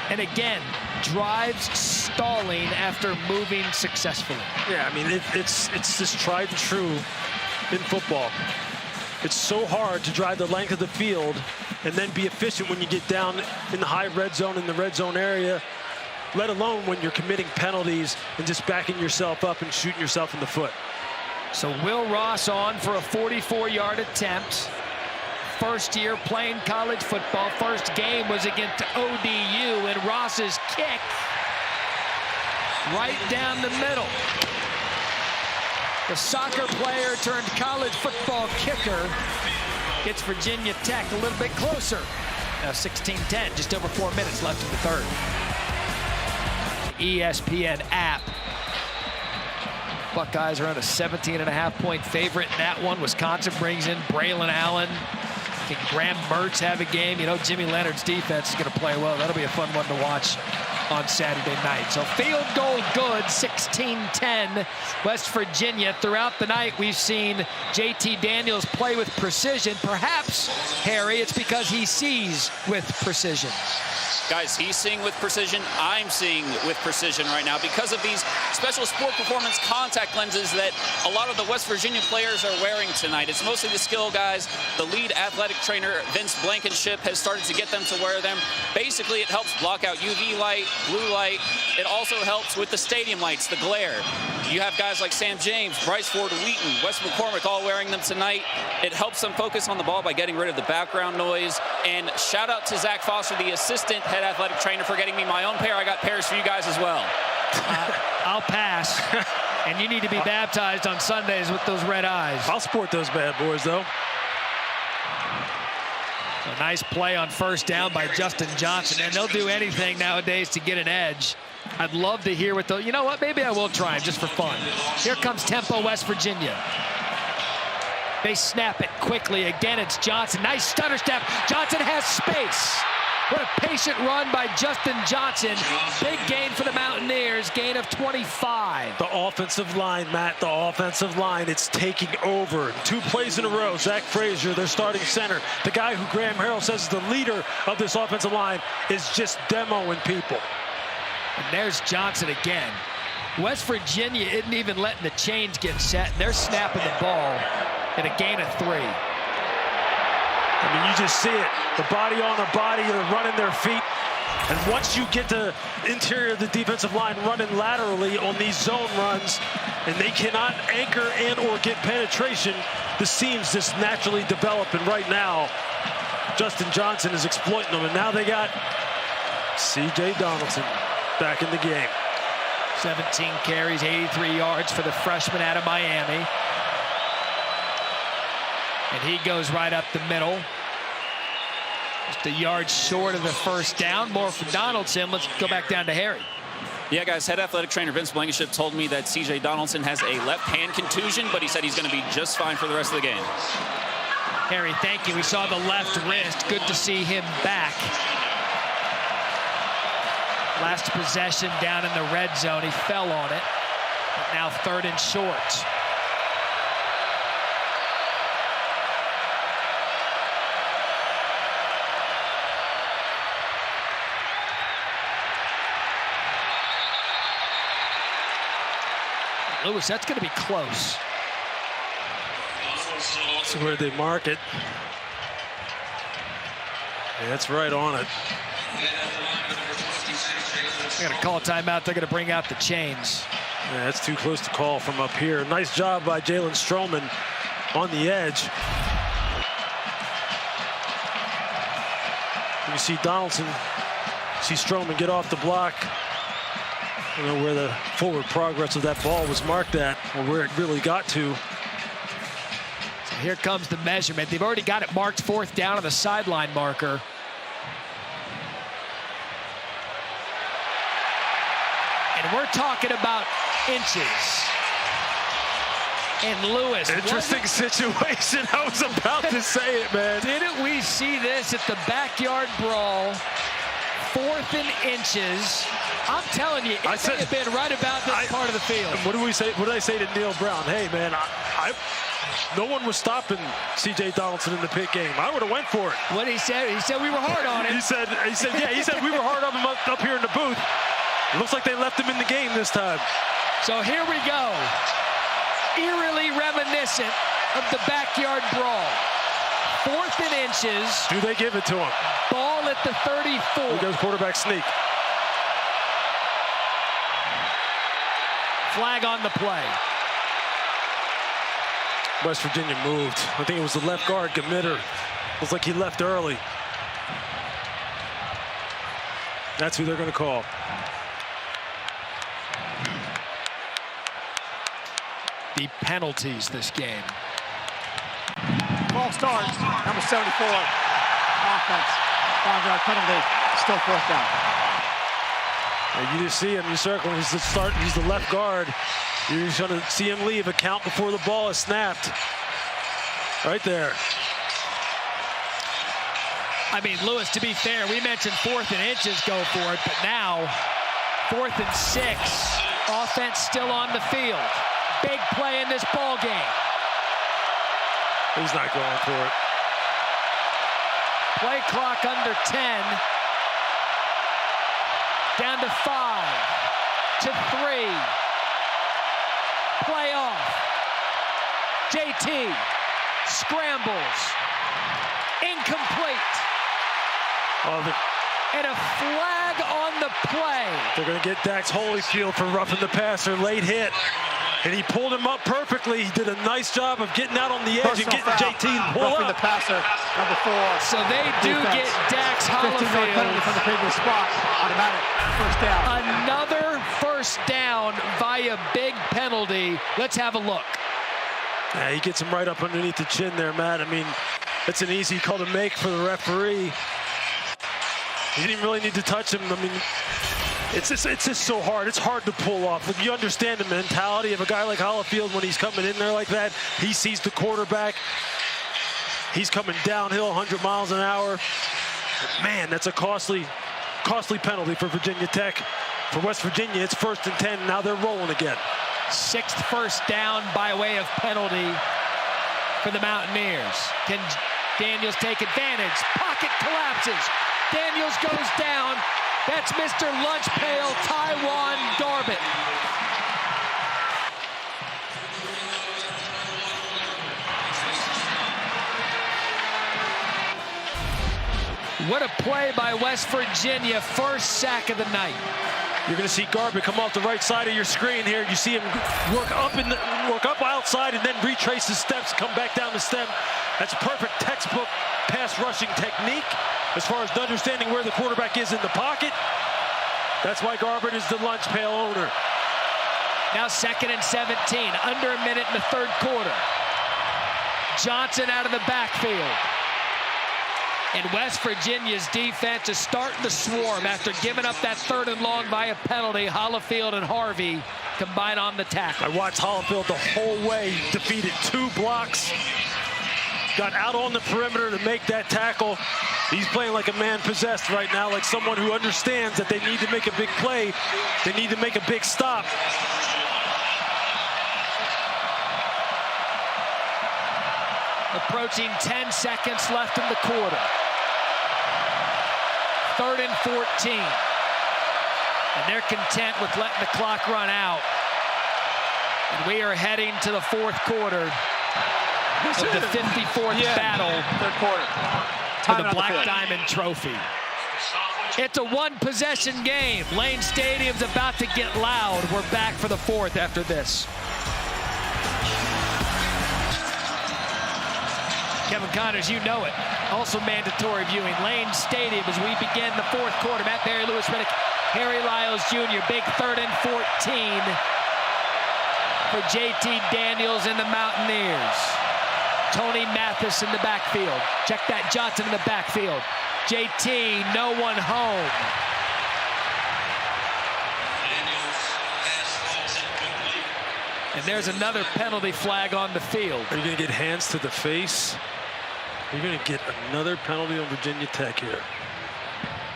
And again, drives stalling after moving successfully. Yeah, I mean, it's just tried and true in football. It's so hard to drive the length of the field and then be efficient when you get down in the high red zone, in the red zone area, let alone when you're committing penalties and just backing yourself up and shooting yourself in the foot. So Will Ross on for a 44-yard attempt. First year playing college football. First game was against ODU, and Ross's kick right down the middle. The soccer player turned college football kicker gets Virginia Tech a little bit closer. Now 16-10, just over 4 minutes left in the 3rd. ESPN app. Buckeyes are on a 17.5-point favorite in that one. Wisconsin brings in Braylon Allen. Can Graham Mertz have a game? You know, Jimmy Leonard's defense is going to play well. That'll be a fun one to watch on Saturday night. So field goal good, 16-10, West Virginia. Throughout the night, we've seen JT Daniels play with precision. Perhaps, Harry, it's because he sees with precision. Guys, he's seeing with precision. I'm seeing with precision right now because of these special sport performance contact lenses that a lot of the West Virginia players are wearing tonight. It's mostly the skill guys. The lead athletic trainer, Vince Blankenship, has started to get them to wear them. Basically, it helps block out UV light, blue light. It also helps with the stadium lights, the glare. You have guys like Sam James, Bryce Ford Wheaton, Wes McCormick all wearing them tonight. It helps them focus on the ball by getting rid of the background noise. And shout out to Zach Foster, the assistant head athletic trainer, for getting me my own pair. I got pairs for you guys as well. I'll pass. And you need to be baptized on Sundays with those red eyes. I'll sport those bad boys, though. A nice play on first down by Justin Johnson, and they'll do anything nowadays to get an edge. I'd love to hear what they'll, you know what, maybe I will try him just for fun. Here comes tempo West Virginia. They snap it quickly. Again, it's Johnson. Nice stutter step. Johnson has space. What a patient run by Justin Johnson. Big gain for the Mountaineers, gain of 25. The offensive line, Matt, the offensive line, it's taking over. 2 plays in a row. Zach Frazier, their starting center, the guy who Graham Harrell says is the leader of this offensive line, is just demoing people. And there's Johnson again. West Virginia isn't even letting the chains get set. They're snapping the ball at a gain of 3. I mean, you just see it. The body on the body, they're running their feet. And once you get the interior of the defensive line running laterally on these zone runs, and they cannot anchor and or get penetration, the seams just naturally develop. And right now, Justin Johnson is exploiting them. And now they got C.J. Donaldson back in the game. 17 carries, 83 yards for the freshman out of Miami. And he goes right up the middle. Just a yard short of the first down. More for Donaldson. Let's go back down to Harry. Yeah, guys, head athletic trainer Vince Blankenship told me that C.J. Donaldson has a left hand contusion, but he said he's going to be just fine for the rest of the game. Harry, thank you. We saw the left wrist. Good to see him back. Last possession down in the red zone. He fell on it. But now 3rd and short. Lewis, that's going to be close. That's where they mark it. Yeah, that's right on it. They're going to call a timeout. They're going to bring out the chains. Yeah, that's too close to call from up here. Nice job by Jalen Stroman on the edge. You see Donaldson, see Stroman get off the block. I don't know where the forward progress of that ball was marked at, or where it really got to. So here comes the measurement. They've already got it marked 4th down on the sideline marker. And we're talking about inches. And Lewis. Interesting situation. I was about to say it, man. Didn't we see this at the backyard brawl? 4th and inches. I'm telling you, it may have been right about this part of the field. What did we say? What did I say to Neil Brown? Hey, man, no one was stopping C.J. Donaldson in the pit game. I would have went for it. What he said we were hard on him. He said we were hard on him up here in the booth. It looks like they left him in the game this time. So here we go. Eerily reminiscent of the backyard brawl. 4th and inches. Do they give it to him? Ball at the 34. Here goes quarterback sneak. Flag on the play. West Virginia moved. I think it was the left guard, Gamitter. Looks like he left early. That's who they're going to call. The penalties this game. Ball starts. Number 74. Offense. 5-yard penalty. Still 4th down. You just see him, you circle him, he's the left guard. You're just going to see him leave a count before the ball is snapped. Right there. I mean, Lewis, to be fair, we mentioned 4th and inches, go for it, but now 4th and 6. Offense still on the field. Big play in this ball game. He's not going for it. Play clock under 10. Down to 5, to 3. Play off. JT scrambles. Incomplete. And a flag on the play. They're going to get Dax Holyfield for roughing the passer. Late hit. And he pulled him up perfectly. He did a nice job of getting out on the edge and getting JT to pull up. The passer, number 4. So they do get Dax Holyfield penalty from the previous spot. Automatic first down. Another first down via big penalty. Let's have a look. Yeah, he gets him right up underneath the chin there, Matt. I mean, It's an easy call to make for the referee. He didn't really need to touch him. I mean, it's just so hard. It's hard to pull off. If you understand the mentality of a guy like Holifield when he's coming in there like that, he sees the quarterback. He's coming downhill 100 miles an hour. Man, that's a costly penalty for Virginia Tech. For West Virginia, it's 1st and 10. Now they're rolling again. 6th first down by way of penalty for the Mountaineers. Can Daniels take advantage? Pocket collapses. Daniels goes down. That's Mr. Lunch Pail, Taiwan Garbett. What a play by West Virginia. First sack of the night. You're going to see Garbett come off the right side of your screen here. You see him work up outside and then retrace his steps, come back down the stem. That's perfect textbook pass rushing technique as far as understanding where the quarterback is in the pocket. That's why Garbett is the lunch pail owner. Now 2nd and 17, under a minute in the 3rd quarter. Johnson out of the backfield. And West Virginia's defense is starting to swarm after giving up that 3rd and long by a penalty. Holifield and Harvey combine on the tackle. I watched Holifield the whole way, defeated 2 blocks, got out on the perimeter to make that tackle. He's playing like a man possessed right now, like someone who understands that they need to make a big play. They need to make a big stop. Approaching 10 seconds left in the quarter. 3rd and 14. And they're content with letting the clock run out. And we are heading to the 4th quarter of the 54th battle 3rd quarter. For the Black Diamond Trophy. It's a 1-possession game. Lane Stadium's about to get loud. We're back for the 4th after this. Kevin Connors, you know it. Also mandatory viewing. Lane Stadium as we begin the 4th quarter. Matt Berry, Lewis Riddick, Harry Lyles Jr. Big 3rd and 14 for JT Daniels and the Mountaineers. Tony Mathis in the backfield. Check that, Johnson in the backfield. JT, no one home. And there's another penalty flag on the field. Are you going to get hands to the face? You're going to get another penalty on Virginia Tech here.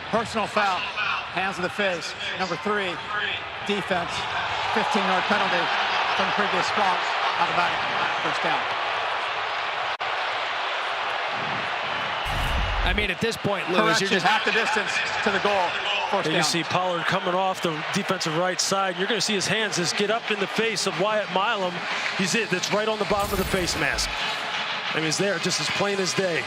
Personal foul. Hands to the face. Number 3, defense. 15-yard penalty from the previous spot. Automatic first down. I mean, at this point, Lewis, you're just half the distance to the goal. First down. You see Pollard coming off the defensive right side. You're going to see his hands just get up in the face of Wyatt Milam. He's it. That's right on the bottom of the face mask. I mean, he's there just as plain as day.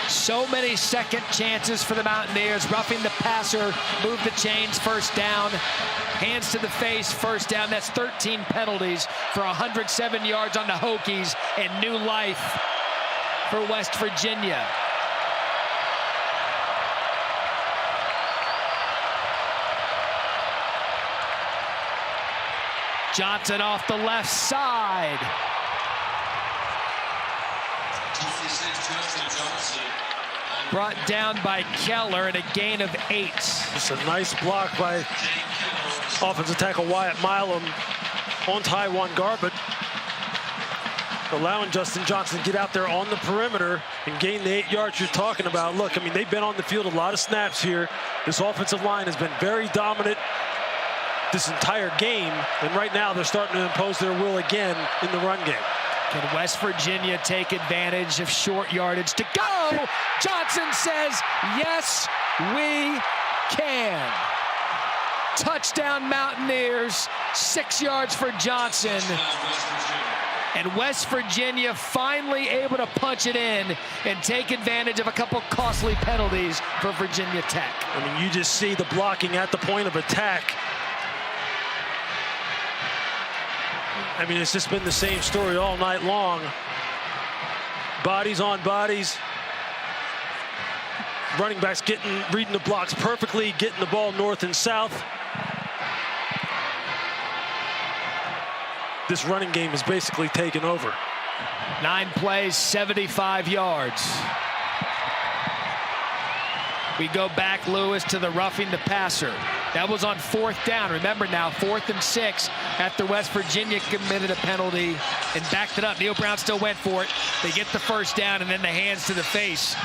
So many second chances for the Mountaineers. Roughing the passer, move the chains, first down. Hands to the face, first down. That's 13 penalties for 107 yards on the Hokies and new life for West Virginia. Johnson off the left side. Brought down by Keller and a gain of 8. It's a nice block by offensive tackle Wyatt Milam on Taiwan Garbett, allowing Justin Johnson to get out there on the perimeter and gain the 8 yards you're talking about. Look, I mean, they've been on the field a lot of snaps here. This offensive line has been very dominant this entire game, and right now they're starting to impose their will again in the run game. Can West Virginia take advantage of short yardage to go? Johnson says, yes, we can. Touchdown Mountaineers, 6 yards for Johnson. And West Virginia finally able to punch it in and take advantage of a couple costly penalties for Virginia Tech. I mean, you just see the blocking at the point of attack. I mean, it's just been the same story all night long. Bodies on bodies. Running backs reading the blocks perfectly, getting the ball north and south. This running game is basically taken over. 9 plays, 75 yards. We go back, Lewis, to the roughing the passer. That was on 4th down. Remember now, 4th and 6 after West Virginia committed a penalty and backed it up. Neil Brown still went for it. They get the 1st down, and then the hands to the face.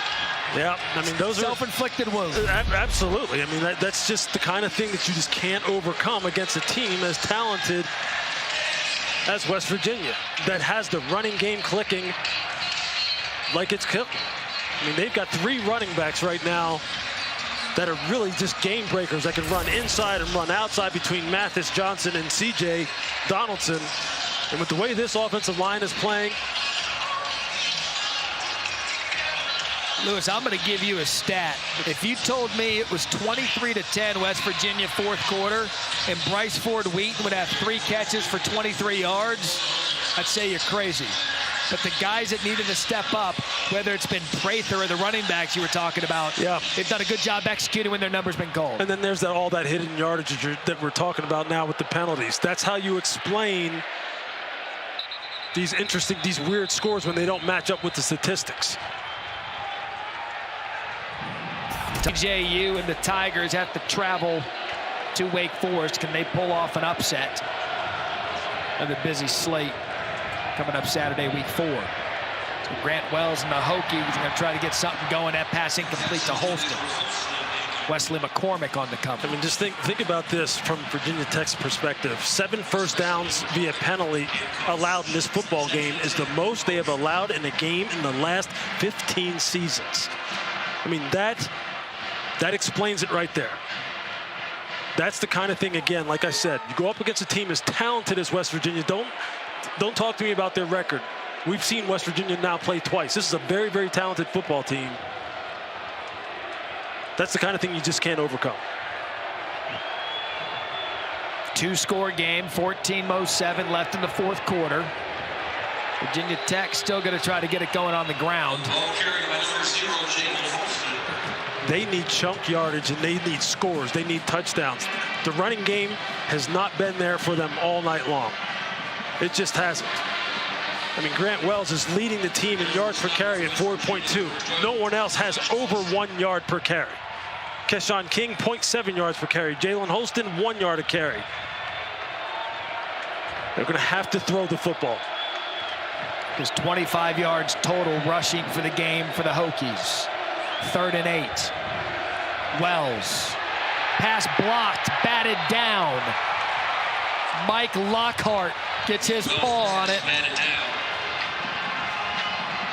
Yeah, I mean, those are self-inflicted wounds. Absolutely. I mean, that's just the kind of thing that you just can't overcome against a team as talented as West Virginia that has the running game clicking like it's clicking. I mean, they've got 3 running backs right now that are really just game breakers that can run inside and run outside between Mathis Johnson and C.J. Donaldson. And with the way this offensive line is playing, Lewis, I'm going to give you a stat. If you told me it was 23-10 West Virginia 4th quarter and Bryce Ford Wheaton would have 3 catches for 23 yards, I'd say you're crazy. But the guys that needed to step up, whether it's been Prather or the running backs you were talking about, they've done a good job executing when their number's been called. And then there's all that hidden yardage that we're talking about now with the penalties. That's how you explain these weird scores when they don't match up with the statistics. TJU and the Tigers have to travel to Wake Forest. Can they pull off an upset? Another busy slate coming up Saturday, week 4. So Grant Wells and the Hokies are going to try to get something going. That pass incomplete to Holston. Wesley McCormick on the cover. I mean, just think about this from Virginia Tech's perspective. 7 first downs via penalty allowed in this football game is the most they have allowed in a game in the last 15 seasons. I mean, that explains it right there. That's the kind of thing, again, like I said, you go up against a team as talented as West Virginia. Don't talk to me about their record. We've seen West Virginia now play twice. This is a very, very talented football team. That's the kind of thing you just can't overcome. 2-score game, 14-7 left in the 4th quarter. Virginia Tech still going to try to get it going on the ground. They need chunk yardage and they need scores. They need touchdowns. The running game has not been there for them all night long. It just hasn't. I mean, Grant Wells is leading the team in yards per carry at 4.2. No one else has over 1 yard per carry. Keshawn King, 0.7 yards per carry. Jalen Holston, 1 yard a carry. They're going to have to throw the football. There's 25 yards total rushing for the game for the Hokies. 3rd and 8. Wells. Pass blocked, batted down. Mike Lockhart gets his paw on it.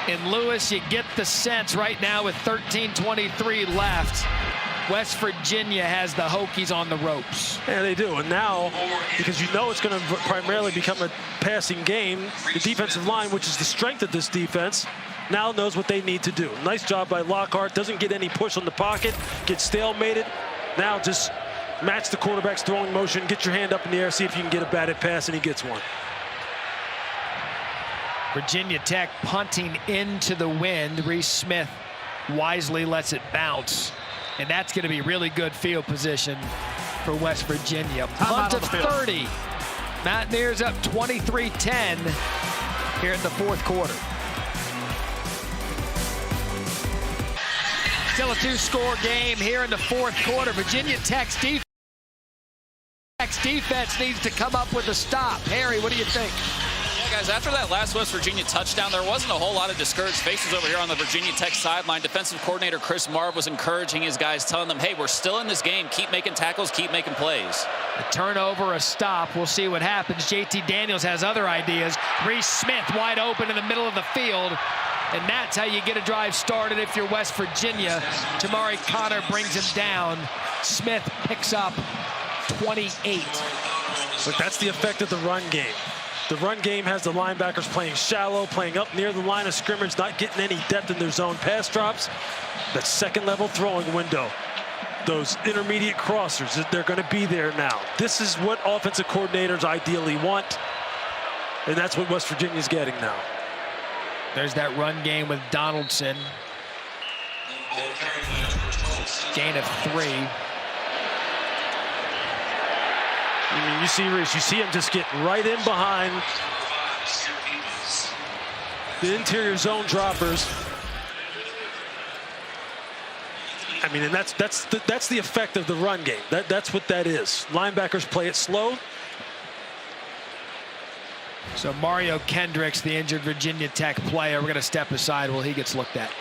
And Lewis, you get the sense right now with 13:23 left, West Virginia has the Hokies on the ropes. Yeah, they do. And now, because you know it's going to primarily become a passing game, the defensive line, which is the strength of this defense, now knows what they need to do. Nice job by Lockhart. Doesn't get any push on the pocket, gets stalemated. Now just match the quarterback's throwing motion, get your hand up in the air, see if you can get a batted pass, and he gets one. Virginia Tech punting into the wind. Reese Smith wisely lets it bounce. And that's going to be really good field position for West Virginia. Punt of 30. Mountaineers up 23-10 here in the 4th quarter. Still a 2-score game here in the 4th quarter. Virginia Tech's defense needs to come up with a stop. Harry, what do you think? Yeah, guys, after that last West Virginia touchdown, there wasn't a whole lot of discouraged faces over here on the Virginia Tech sideline. Defensive coordinator Chris Marv was encouraging his guys, telling them, hey, we're still in this game. Keep making tackles, keep making plays. A turnover, a stop. We'll see what happens. JT Daniels has other ideas. Reese Smith wide open in the middle of the field. And that's how you get a drive started if you're West Virginia. Tamari Connor brings him down. Smith picks up 28. But that's the effect of the run game. The run game has the linebackers playing shallow, playing up near the line of scrimmage, not getting any depth in their zone pass drops. That second-level throwing window, those intermediate crossers, they're going to be there now. This is what offensive coordinators ideally want, and that's what West Virginia's getting now. There's that run game with Donaldson. Gain of 3. I mean, you see Reese, you see him just get right in behind The interior zone droppers. I mean, and that's the effect of the run game. That's what that is. Linebackers play it slow. So Mario Kendricks, the injured Virginia Tech player, we're going to step aside while he gets looked at.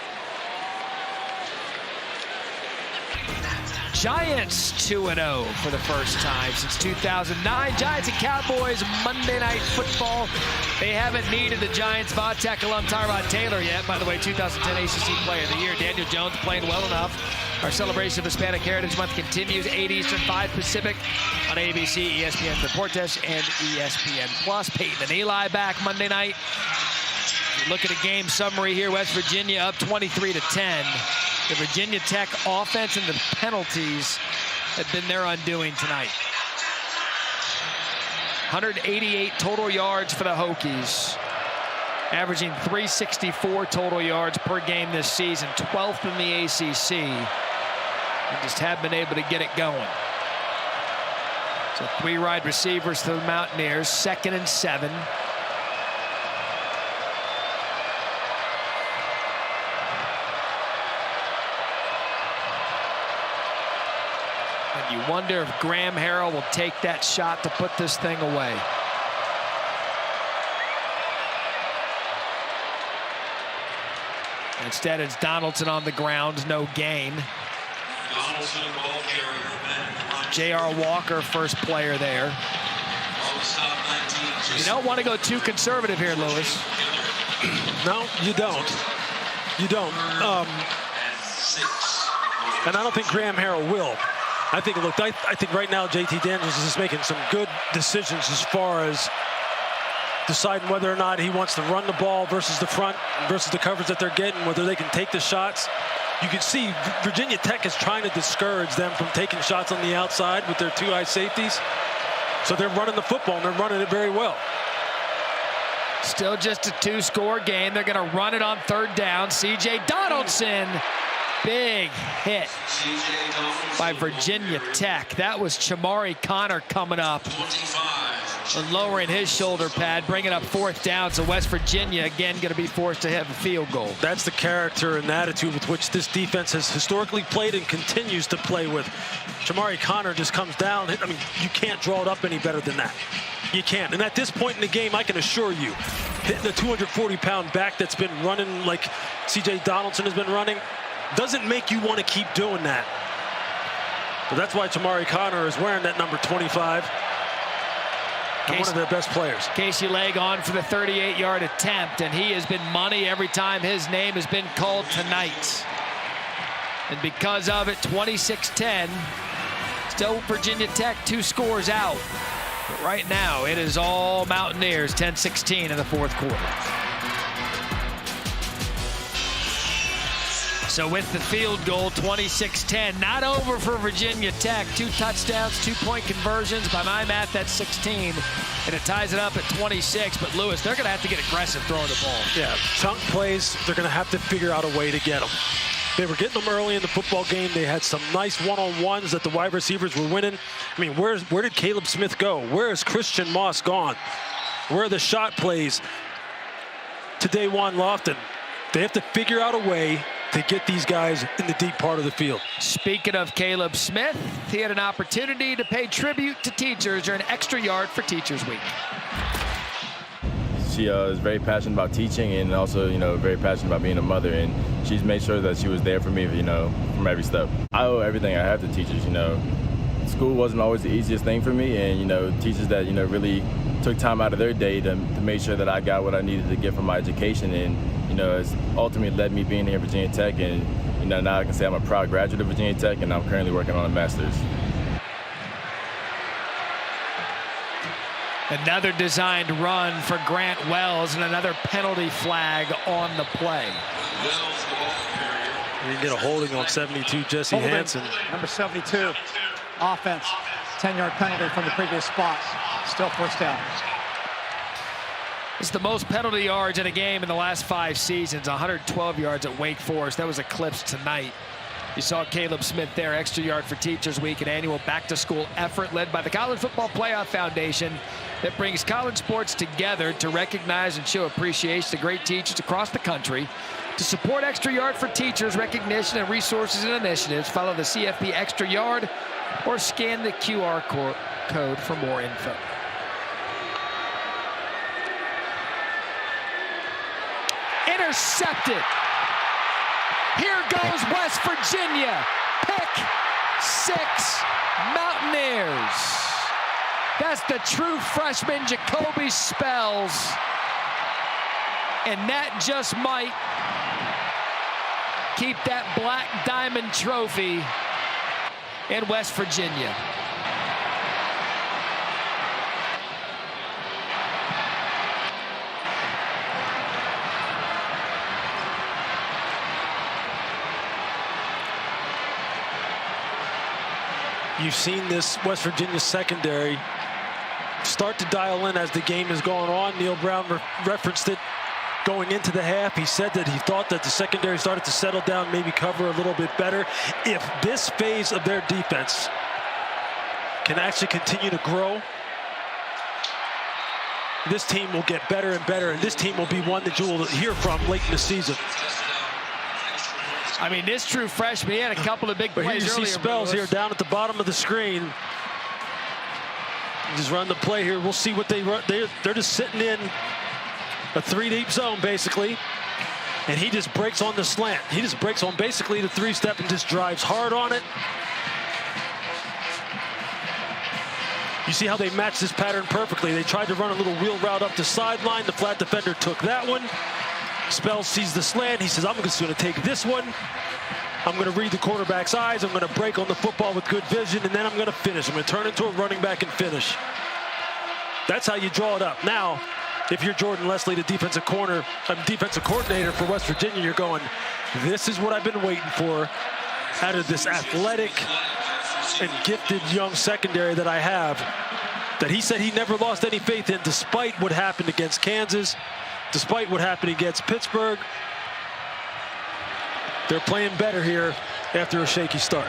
Giants 2-0 for the first time since 2009. Giants and Cowboys Monday Night Football. They haven't needed the Giants Vodtech alum Tyrod Taylor yet. By the way, 2010 ACC Player of the Year. Daniel Jones playing well enough. Our celebration of Hispanic Heritage Month continues. 8 Eastern, 5 Pacific on ABC, ESPN Deportes, and ESPN Plus. Peyton and Eli back Monday night. Look at a game summary here. West Virginia up 23-10. The Virginia Tech offense and the penalties have been their undoing tonight. 188 total yards for the Hokies, averaging 364 total yards per game this season, 12th in the ACC. And just haven't been able to get it going. So 3 wide receivers for the Mountaineers, 2nd and 7. You wonder if Graham Harrell will take that shot to put this thing away. Instead, it's Donaldson on the ground, no gain. J.R. Walker, first player there. You don't want to go too conservative here, Lewis. No, you don't. You don't. And I don't think Graham Harrell will. I think, look, I think right now JT Daniels is making some good decisions as far as deciding whether or not he wants to run the ball versus the front, versus the coverage that they're getting, whether they can take the shots. You can see Virginia Tech is trying to discourage them from taking shots on the outside with their 2 high safeties. So they're running the football, and they're running it very well. Still just a 2-score game. They're going to run it on 3rd down. C.J. Donaldson. Big hit by Virginia Tech. That was Chamari Connor coming up and lowering his shoulder pad, bringing up 4th down. So West Virginia again going to be forced to have a field goal. That's the character and attitude with which this defense has historically played and continues to play with. Chamari Connor just comes down. I mean, you can't draw it up any better than that. You can't. And at this point in the game, I can assure you, hitting a 240-pound back that's been running like C.J. Donaldson has been running doesn't make you want to keep doing that. But that's why Chamari Connor is wearing that number 25. And one of their best players. Casey Legg on for the 38-yard attempt, and he has been money every time his name has been called tonight. And because of it, 26-10. Still Virginia Tech 2 scores out. But right now, it is all Mountaineers, 10-16 in the 4th quarter. So with the field goal, 26-10, not over for Virginia Tech. 2 touchdowns, 2-point conversions. By my math, that's 16. And it ties it up at 26. But Lewis, they're going to have to get aggressive throwing the ball. Yeah, chunk plays, they're going to have to figure out a way to get them. They were getting them early in the football game. They had some nice one-on-ones that the wide receivers were winning. I mean, where did Caleb Smith go? Where is Christian Moss gone? Where are the shot plays to Dawan Lofton? They have to figure out a way to get these guys in the deep part of the field. Speaking of Caleb Smith, he had an opportunity to pay tribute to teachers during Extra Yard for Teachers Week. She is very passionate about teaching and also, very passionate about being a mother. And she's made sure that she was there for me, from every step. I owe everything I have to teachers, School wasn't always the easiest thing for me, and, teachers that, really took time out of their day to make sure that I got what I needed to get from my education. And, it's ultimately led me being here at Virginia Tech. And, now I can say I'm a proud graduate of Virginia Tech, and I'm currently working on a master's. Another designed run for Grant Wells and another penalty flag on the play. You can get a holding on 72, Jesse Hansen. Number 72, offense, 10-yard penalty from the previous spot. Still 1st down. It's the most penalty yards in a game in the last 5 seasons, 112 yards at Wake Forest. That was eclipsed tonight. You saw Caleb Smith there, Extra Yard for Teachers Week, an annual back-to-school effort led by the College Football Playoff Foundation that brings college sports together to recognize and show appreciation to great teachers across the country. To support Extra Yard for Teachers recognition and resources and initiatives, follow the CFP Extra Yard or scan the QR code for more info. Intercepted. Here goes West Virginia. Pick 6, Mountaineers. That's the true freshman Jacoby Spells. And that just might keep that Black Diamond trophy in West Virginia. You've seen this West Virginia secondary start to dial in as the game is going on. Neil Brown referenced it going into the half. He said that he thought that the secondary started to settle down, maybe cover a little bit better. If this phase of their defense can actually continue to grow, this team will get better and better, and this team will be one that you will hear from late in the season. I mean, this true freshman, he had a couple of big plays earlier. But here you see Spells here down at the bottom of the screen. Just run the play here. We'll see what they run. They're just sitting in a 3-deep zone, basically. And he just breaks on the slant. He just breaks on basically the 3-step and just drives hard on it. You see how they match this pattern perfectly. They tried to run a little wheel route up the sideline. The flat defender took that one. Spells sees the slant. He says, I'm just going to take this one. I'm going to read the quarterback's eyes. I'm going to break on the football with good vision, and then I'm going to finish. I'm going to turn into a running back and finish. That's how you draw it up. Now, if you're Jordan Leslie, the defensive coordinator for West Virginia, you're going, this is what I've been waiting for out of this athletic and gifted young secondary that I have, that he said he never lost any faith in, despite what happened against Kansas, despite what happened against Pittsburgh. They're playing better here after a shaky start.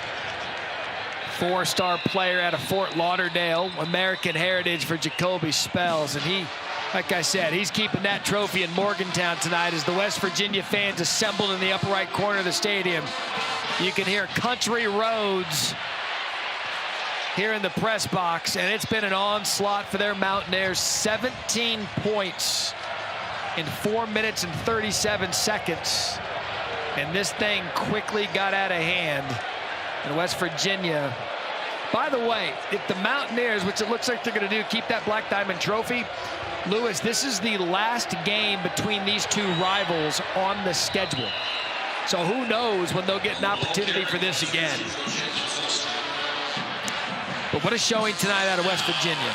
4-star player out of Fort Lauderdale, American heritage for Jacoby Spells. And he, like I said, he's keeping that trophy in Morgantown tonight as the West Virginia fans assembled in the upper right corner of the stadium. You can hear Country Roads here in the press box, and it's been an onslaught for their Mountaineers. 17 points in 4 minutes and 37 seconds. And this thing quickly got out of hand. And West Virginia, by the way, if the Mountaineers, which it looks like they're going to do, keep that Black Diamond trophy, Lewis, this is the last game between these two rivals on the schedule. So who knows when they'll get an opportunity for this again. But what a showing tonight out of West Virginia.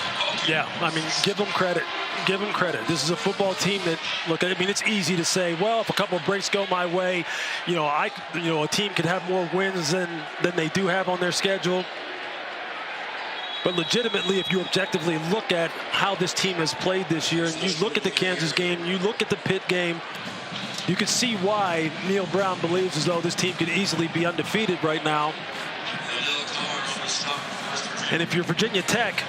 Yeah, I mean, give them credit. Give them credit. This is a football team that, look, I mean, it's easy to say, well, if a couple of breaks go my way, a team could have more wins than they do have on their schedule. But legitimately, if you objectively look at how this team has played this year, and you look at the Kansas game, you look at the Pitt game, you can see why Neil Brown believes as though this team could easily be undefeated right now. And if you're Virginia Tech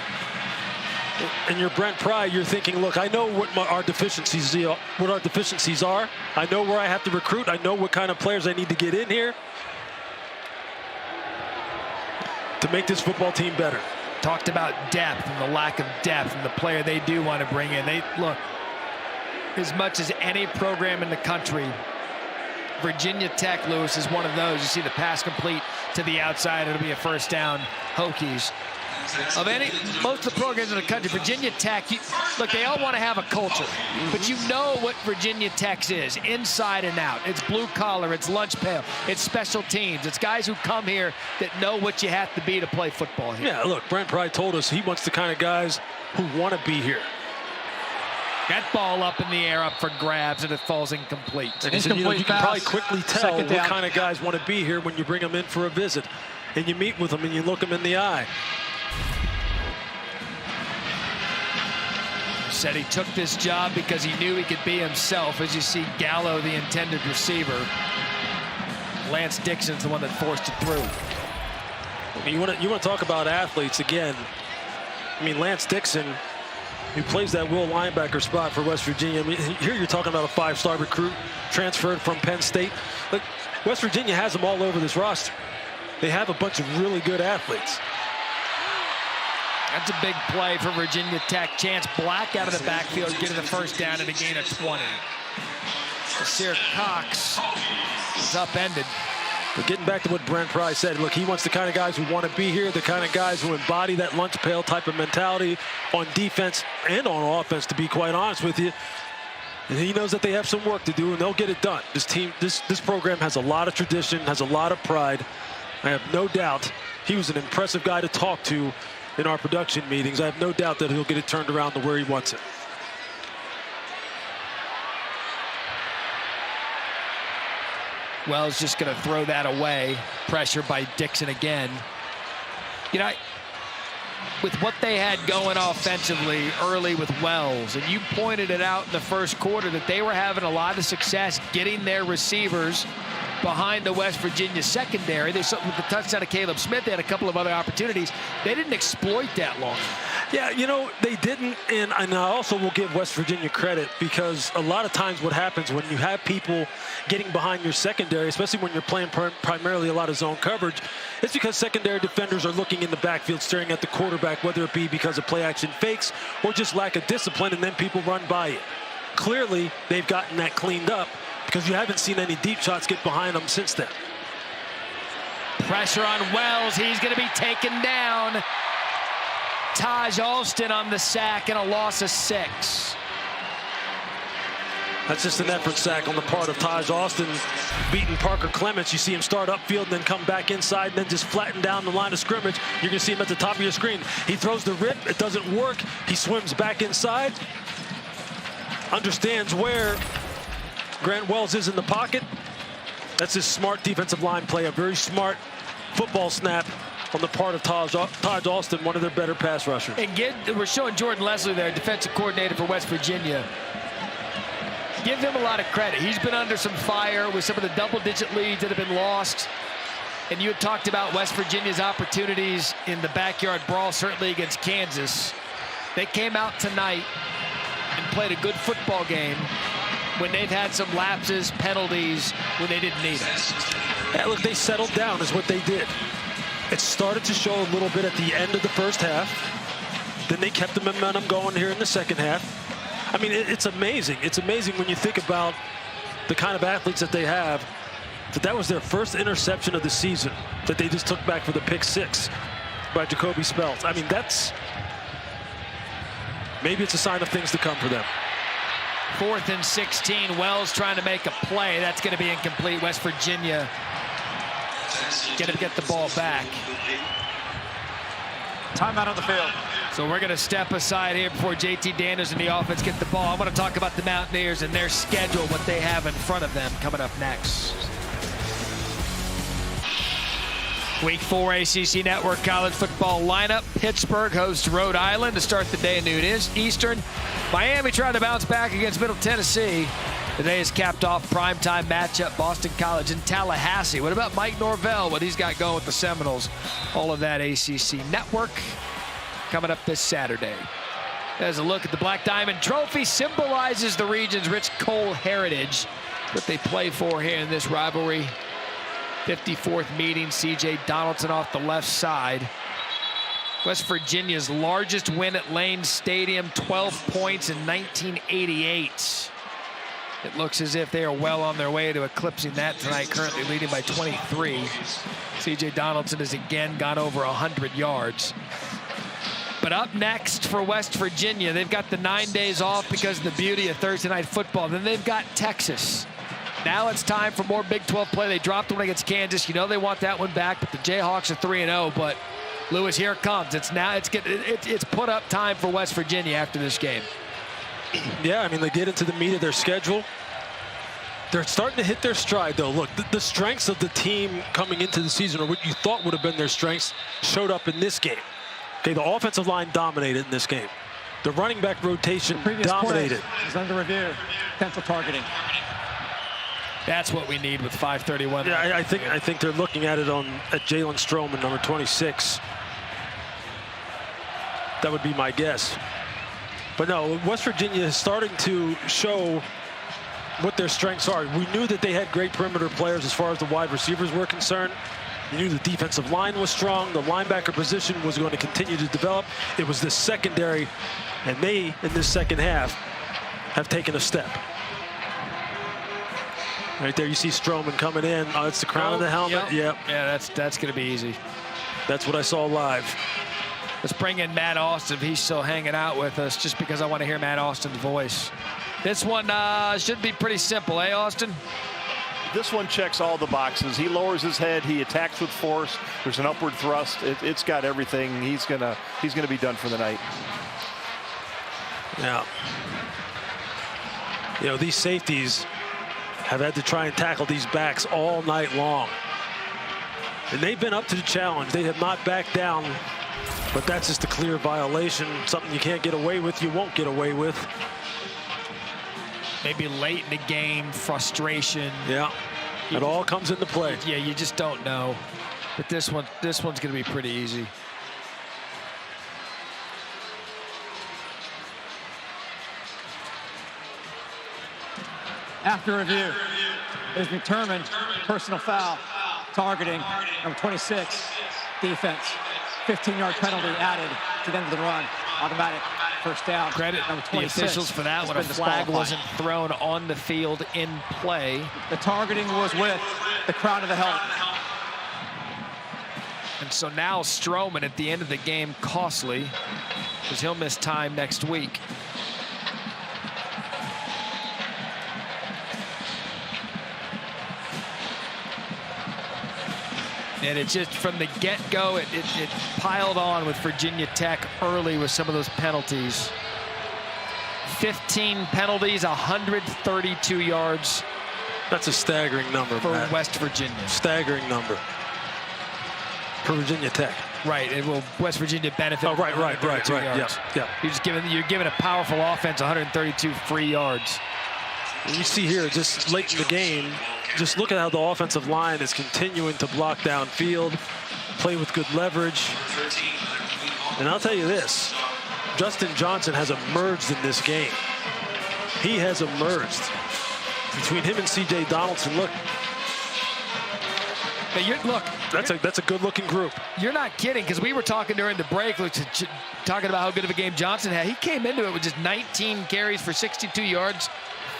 and you're Brent Pry, you're thinking, look, I know what our deficiencies are. I know where I have to recruit. I know what kind of players I need to get in here to make this football team better. Talked about depth and the lack of depth and the player they do want to bring in. They look, as much as any program in the country, Virginia Tech, Lewis, is one of those. You see the pass complete to the outside, it'll be a first down, Hokies. Of most of the programs in the country, Virginia Tech, look, they all want to have a culture, but you know what Virginia Tech's is, inside and out. It's blue collar, it's lunch pail, it's special teams, it's guys who come here that know what you have to be to play football here. Yeah, look, Brent Pry told us he wants the kind of guys who want to be here. That ball up in the air, up for grabs, and it falls incomplete. And he said, you can probably quickly tell what kind of guys want to be here when you bring them in for a visit. And you meet with them and you look them in the eye. Said he took this job because he knew he could be himself, as you see Gallo, the intended receiver. Lance Dixon's the one that forced it through. You want to talk about athletes again. I mean, Lance Dixon, who plays that will linebacker spot for West Virginia. I mean, here you're talking about a 5-star recruit transferred from Penn State. Look, West Virginia has them all over this roster. They have a bunch of really good athletes. That's a big play for Virginia Tech. Chance Black out of the backfield, getting the first down and a gain of 20. Nasir Cox is upended. But getting back to what Brent Pry said, look, he wants the kind of guys who want to be here, the kind of guys who embody that lunch pail type of mentality on defense and on offense, to be quite honest with you. And he knows that they have some work to do, and they'll get it done. This team, this program has a lot of tradition, has a lot of pride. I have no doubt he was an impressive guy to talk to in our production meetings. I have no doubt that he'll get it turned around to where he wants it. Wells just going to throw that away. Pressure by Dixon again. You know, with what they had going offensively early with Wells, and you pointed it out in the first quarter that they were having a lot of success getting their receivers behind the West Virginia secondary. They saw with the touchdown of Caleb Smith, they had a couple of other opportunities. They didn't exploit that long. Yeah, you know, they didn't, and I also will give West Virginia credit, because a lot of times what happens when you have people getting behind your secondary, especially when you're playing primarily a lot of zone coverage, it's because secondary defenders are looking in the backfield, staring at the quarterback, whether it be because of play action fakes or just lack of discipline, and then people run by it. Clearly, they've gotten that cleaned up, because you haven't seen any deep shots get behind them since then. Pressure on Wells. He's going to be taken down. Taj Alston on the sack and a loss of 6. That's just an effort sack on the part of Taj Alston, beating Parker Clements. You see him start upfield and then come back inside and then just flatten down the line of scrimmage. You're going to see him at the top of your screen. He throws the rip. It doesn't work. He swims back inside. Understands where Grant Wells is in the pocket. That's his smart defensive line play. A very smart football snap on the part of Taj Alston, one of their better pass rushers. And we're showing Jordan Leslie there, defensive coordinator for West Virginia. Give him a lot of credit. He's been under some fire with some of the double-digit leads that have been lost. And you had talked about West Virginia's opportunities in the backyard brawl, certainly against Kansas. They came out tonight and played a good football game when they've had some lapses, penalties, when they didn't need it. Yeah, look, they settled down is what they did. It started to show a little bit at the end of the first half. Then they kept the momentum going here in the second half. I mean, it's amazing. It's amazing when you think about the kind of athletes that they have, that was their first interception of the season that they just took back for the pick 6 by Jacoby Spells. I mean, maybe it's a sign of things to come for them. 4th and 16. Wells trying to make a play. That's going to be incomplete. West Virginia going to get the ball back. Timeout on the field. So we're going to step aside here before JT Daniels and the offense get the ball. I want to talk about the Mountaineers and their schedule, what they have in front of them coming up next. Week 4 ACC Network College Football lineup. Pittsburgh hosts Rhode Island to start the day at noon Eastern. Miami trying to bounce back against Middle Tennessee. Today is capped off primetime matchup, Boston College in Tallahassee. What about Mike Norvell, what he's got going with the Seminoles? All of that ACC Network coming up this Saturday. As a look at the Black Diamond Trophy, symbolizes the region's rich coal heritage that they play for here in this rivalry. 54th meeting, C.J. Donaldson off the left side. West Virginia's largest win at Lane Stadium, 12 points in 1988. It looks as if they are well on their way to eclipsing that tonight, currently leading by 23. C.J. Donaldson has again gone over 100 yards. But up next for West Virginia, they've got the 9 days off because of the beauty of Thursday night football. Then they've got Texas. Now it's time for more Big 12 play. They dropped one against Kansas. You know they want that one back, but the Jayhawks are 3-0. But Lewis, here it comes. It's put up time for West Virginia after this game. Yeah, I mean, they get into the meat of their schedule. They're starting to hit their stride, though. Look, the strengths of the team coming into the season, or what you thought would have been their strengths, showed up in this game. Okay, the offensive line dominated in this game. The running back rotation dominated. Is under review. Potential targeting. That's what we need with 5:31. Yeah, I think they're looking at it at Jalen Stroman, number 26. That would be my guess. But no, West Virginia is starting to show what their strengths are. We knew that they had great perimeter players as far as the wide receivers were concerned. We knew the defensive line was strong. The linebacker position was going to continue to develop. It was this secondary, and they, in this second half, have taken a step. Right there, you see Stroman coming in. Oh, it's the crown of the helmet. Yep. Yeah, that's going to be easy. That's what I saw live. Let's bring in Matt Austin if he's still hanging out with us, just because I want to hear Matt Austin's voice. This one should be pretty simple, eh, Austin? This one checks all the boxes. He lowers his head. He attacks with force. There's an upward thrust. It's got everything. He's gonna be done for the night. Yeah. You know, these safeties have had to try and tackle these backs all night long. And they've been up to the challenge. They have not backed down. But that's just a clear violation. Something you can't get away with, you won't get away with. Maybe late in the game, frustration. Yeah, it all comes into play. Yeah, you just don't know. But this one's going to be pretty easy. After review, it is determined personal foul, targeting, number 26, defense. 15-yard penalty added to the end of the run. Automatic first down. Credit the officials for that when a flag wasn't thrown on the field in play. The targeting was with the crown of the helmet. And so now Stroman at the end of the game, costly, because he'll miss time next week. And it just, from the get-go, it piled on with Virginia Tech early with some of those penalties. 15 penalties, 132 yards. That's a staggering number, for Matt. West Virginia. Staggering number for Virginia Tech. Right, and will West Virginia benefit? Oh, right. Yeah. You're giving a powerful offense 132 free yards. And you see here, just late in the game, just look at how the offensive line is continuing to block downfield, play with good leverage. And I'll tell you this, Justin Johnson has emerged in this game. He has emerged. Between him and C.J. Donaldson, look. That's a good-looking group. You're not kidding, because we were talking during the break, talking about how good of a game Johnson had. He came into it with just 19 carries for 62 yards.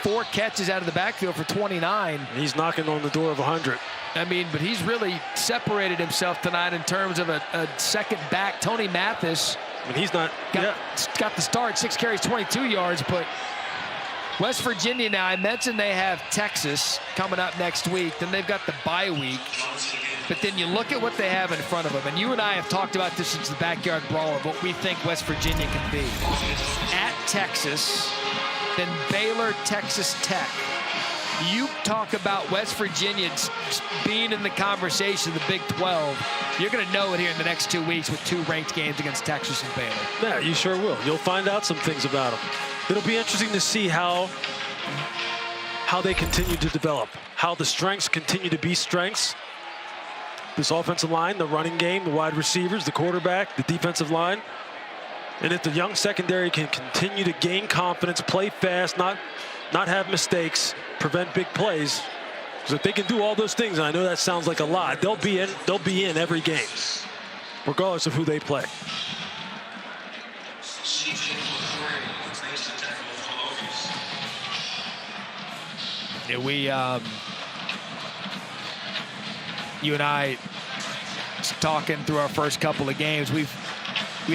4 catches out of the backfield for 29. He's knocking on the door of 100. I mean, but he's really separated himself tonight in terms of a second back. Tony Mathis. I mean, he's not got the start, 6 carries, 22 yards. But West Virginia now, I mentioned they have Texas coming up next week. Then they've got the bye week. But then you look at what they have in front of them. And you and I have talked about this since the Backyard Brawl of what we think West Virginia can be. At Texas, then Baylor, Texas Tech. You talk about West Virginia being in the conversation of the Big 12. You're going to know it here in the next 2 weeks with 2 ranked games against Texas and Baylor. Yeah, you sure will. You'll find out some things about them. It'll be interesting to see how they continue to develop, how the strengths continue to be strengths. This offensive line, the running game, the wide receivers, the quarterback, the defensive line. And if the young secondary can continue to gain confidence, play fast, not have mistakes, prevent big plays, because if they can do all those things, and I know that sounds like a lot, they'll be in every game, regardless of who they play. Yeah, you and I, talking through our first couple of games, we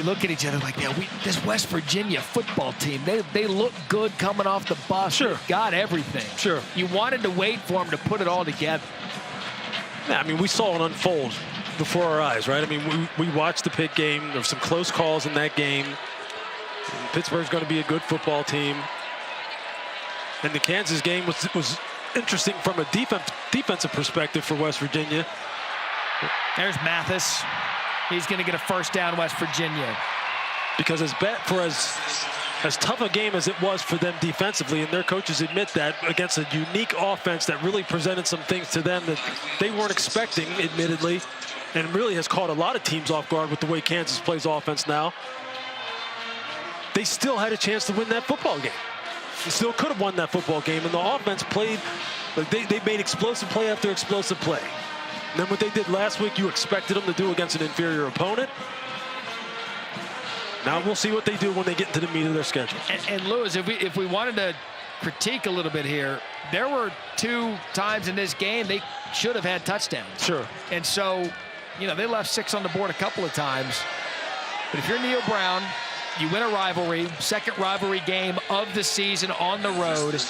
look at each other like, man, this West Virginia football team, they look good coming off the bus. Sure. They've got everything. Sure. You wanted to wait for them to put it all together. Yeah, I mean, we saw it unfold before our eyes, right? I mean, we watched the Pitt game. There were some close calls in that game. And Pittsburgh's going to be a good football team. And the Kansas game was interesting from a defensive perspective for West Virginia. There's Mathis. He's going to get a first down, West Virginia. Because as as tough a game as it was for them defensively, and their coaches admit that, against a unique offense that really presented some things to them that they weren't expecting, admittedly, and really has caught a lot of teams off guard with the way Kansas plays offense now. They still had a chance to win that football game. They still could have won that football game, and the offense played, like they made explosive play after explosive play. And then what they did last week, you expected them to do against an inferior opponent. Now we'll see what they do when they get into the meat of their schedule. And Lewis, if we wanted to critique a little bit here, there were 2 times in this game they should have had touchdowns. Sure. And so, you know, they left 6 on the board a couple of times. But if you're Neil Brown, you win a rivalry, second rivalry game of the season on the road,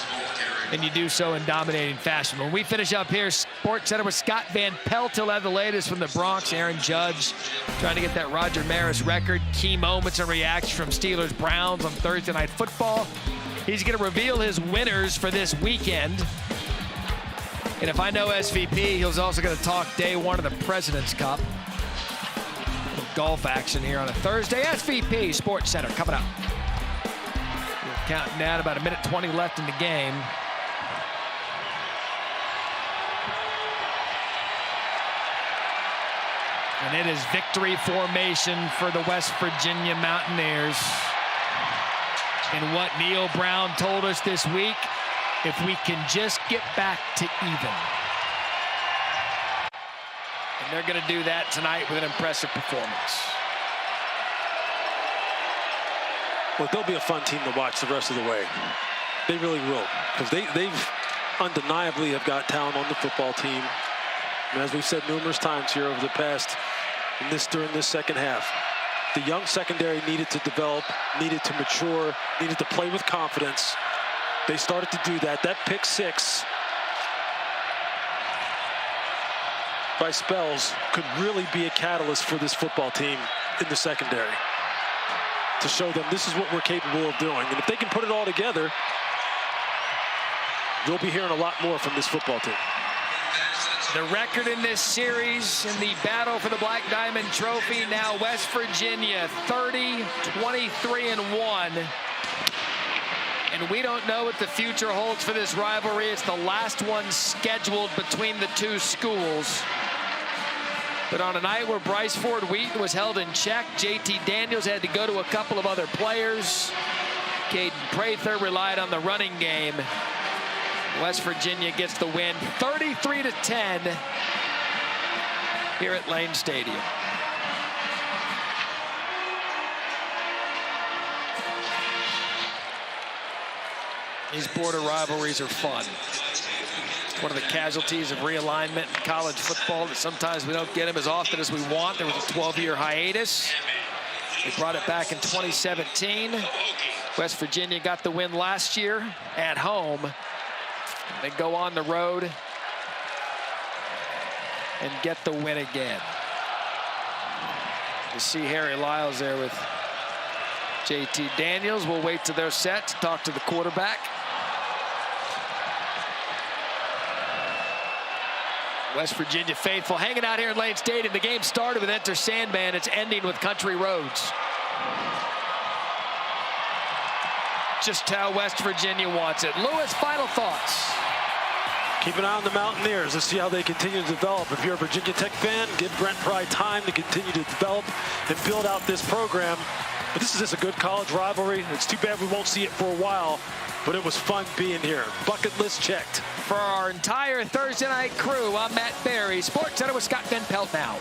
and you do so in dominating fashion. When we finish up here, Sports Center with Scott Van Pelt. He'll have the latest from the Bronx. Aaron Judge trying to get that Roger Maris record. Key moments and reactions from Steelers-Browns on Thursday Night Football. He's going to reveal his winners for this weekend. And if I know SVP, he's also going to talk day 1 of the President's Cup. Golf action here on a Thursday. SVP Sports Center coming up. We're counting down, about 1:20 left in the game. And it is victory formation for the West Virginia Mountaineers. And what Neil Brown told us this week, if we can just get back to even. And they're going to do that tonight with an impressive performance. Well, they'll be a fun team to watch the rest of the way. They really will, because they've undeniably have got talent on the football team. And as we've said numerous times here over the past, during this second half, the young secondary needed to develop, needed to mature, needed to play with confidence. They started to do that. That pick 6 by Spells could really be a catalyst for this football team in the secondary, to show them this is what we're capable of doing. And if they can put it all together, you'll be hearing a lot more from this football team. The record in this series in the battle for the Black Diamond Trophy, now West Virginia 30, 23-1. And we don't know what the future holds for this rivalry. It's the last one scheduled between the 2 schools. But on a night where Bryce Ford Wheaton was held in check, JT Daniels had to go to a couple of other players. Caden Prather relied on the running game. West Virginia gets the win 33-10 here at Lane Stadium. These border rivalries are fun. It's one of the casualties of realignment in college football, that sometimes we don't get them as often as we want. There was a 12-year hiatus. They brought it back in 2017. West Virginia got the win last year at home. They go on the road and get the win again. You see Harry Lyles there with JT Daniels. We'll wait till they're set to talk to the quarterback. West Virginia faithful hanging out here in Lane Stadium. The game started with Enter Sandman. It's ending with Country Roads. Just how West Virginia wants it. Lewis, final thoughts. Keep an eye on the Mountaineers. Let's see how they continue to develop. If you're a Virginia Tech fan, give Brent Pry time to continue to develop and build out this program. But this is just a good college rivalry. It's too bad we won't see it for a while, but it was fun being here. Bucket list checked. For our entire Thursday night crew, I'm Matt Barry. Sports Center with Scott Van Pelt now.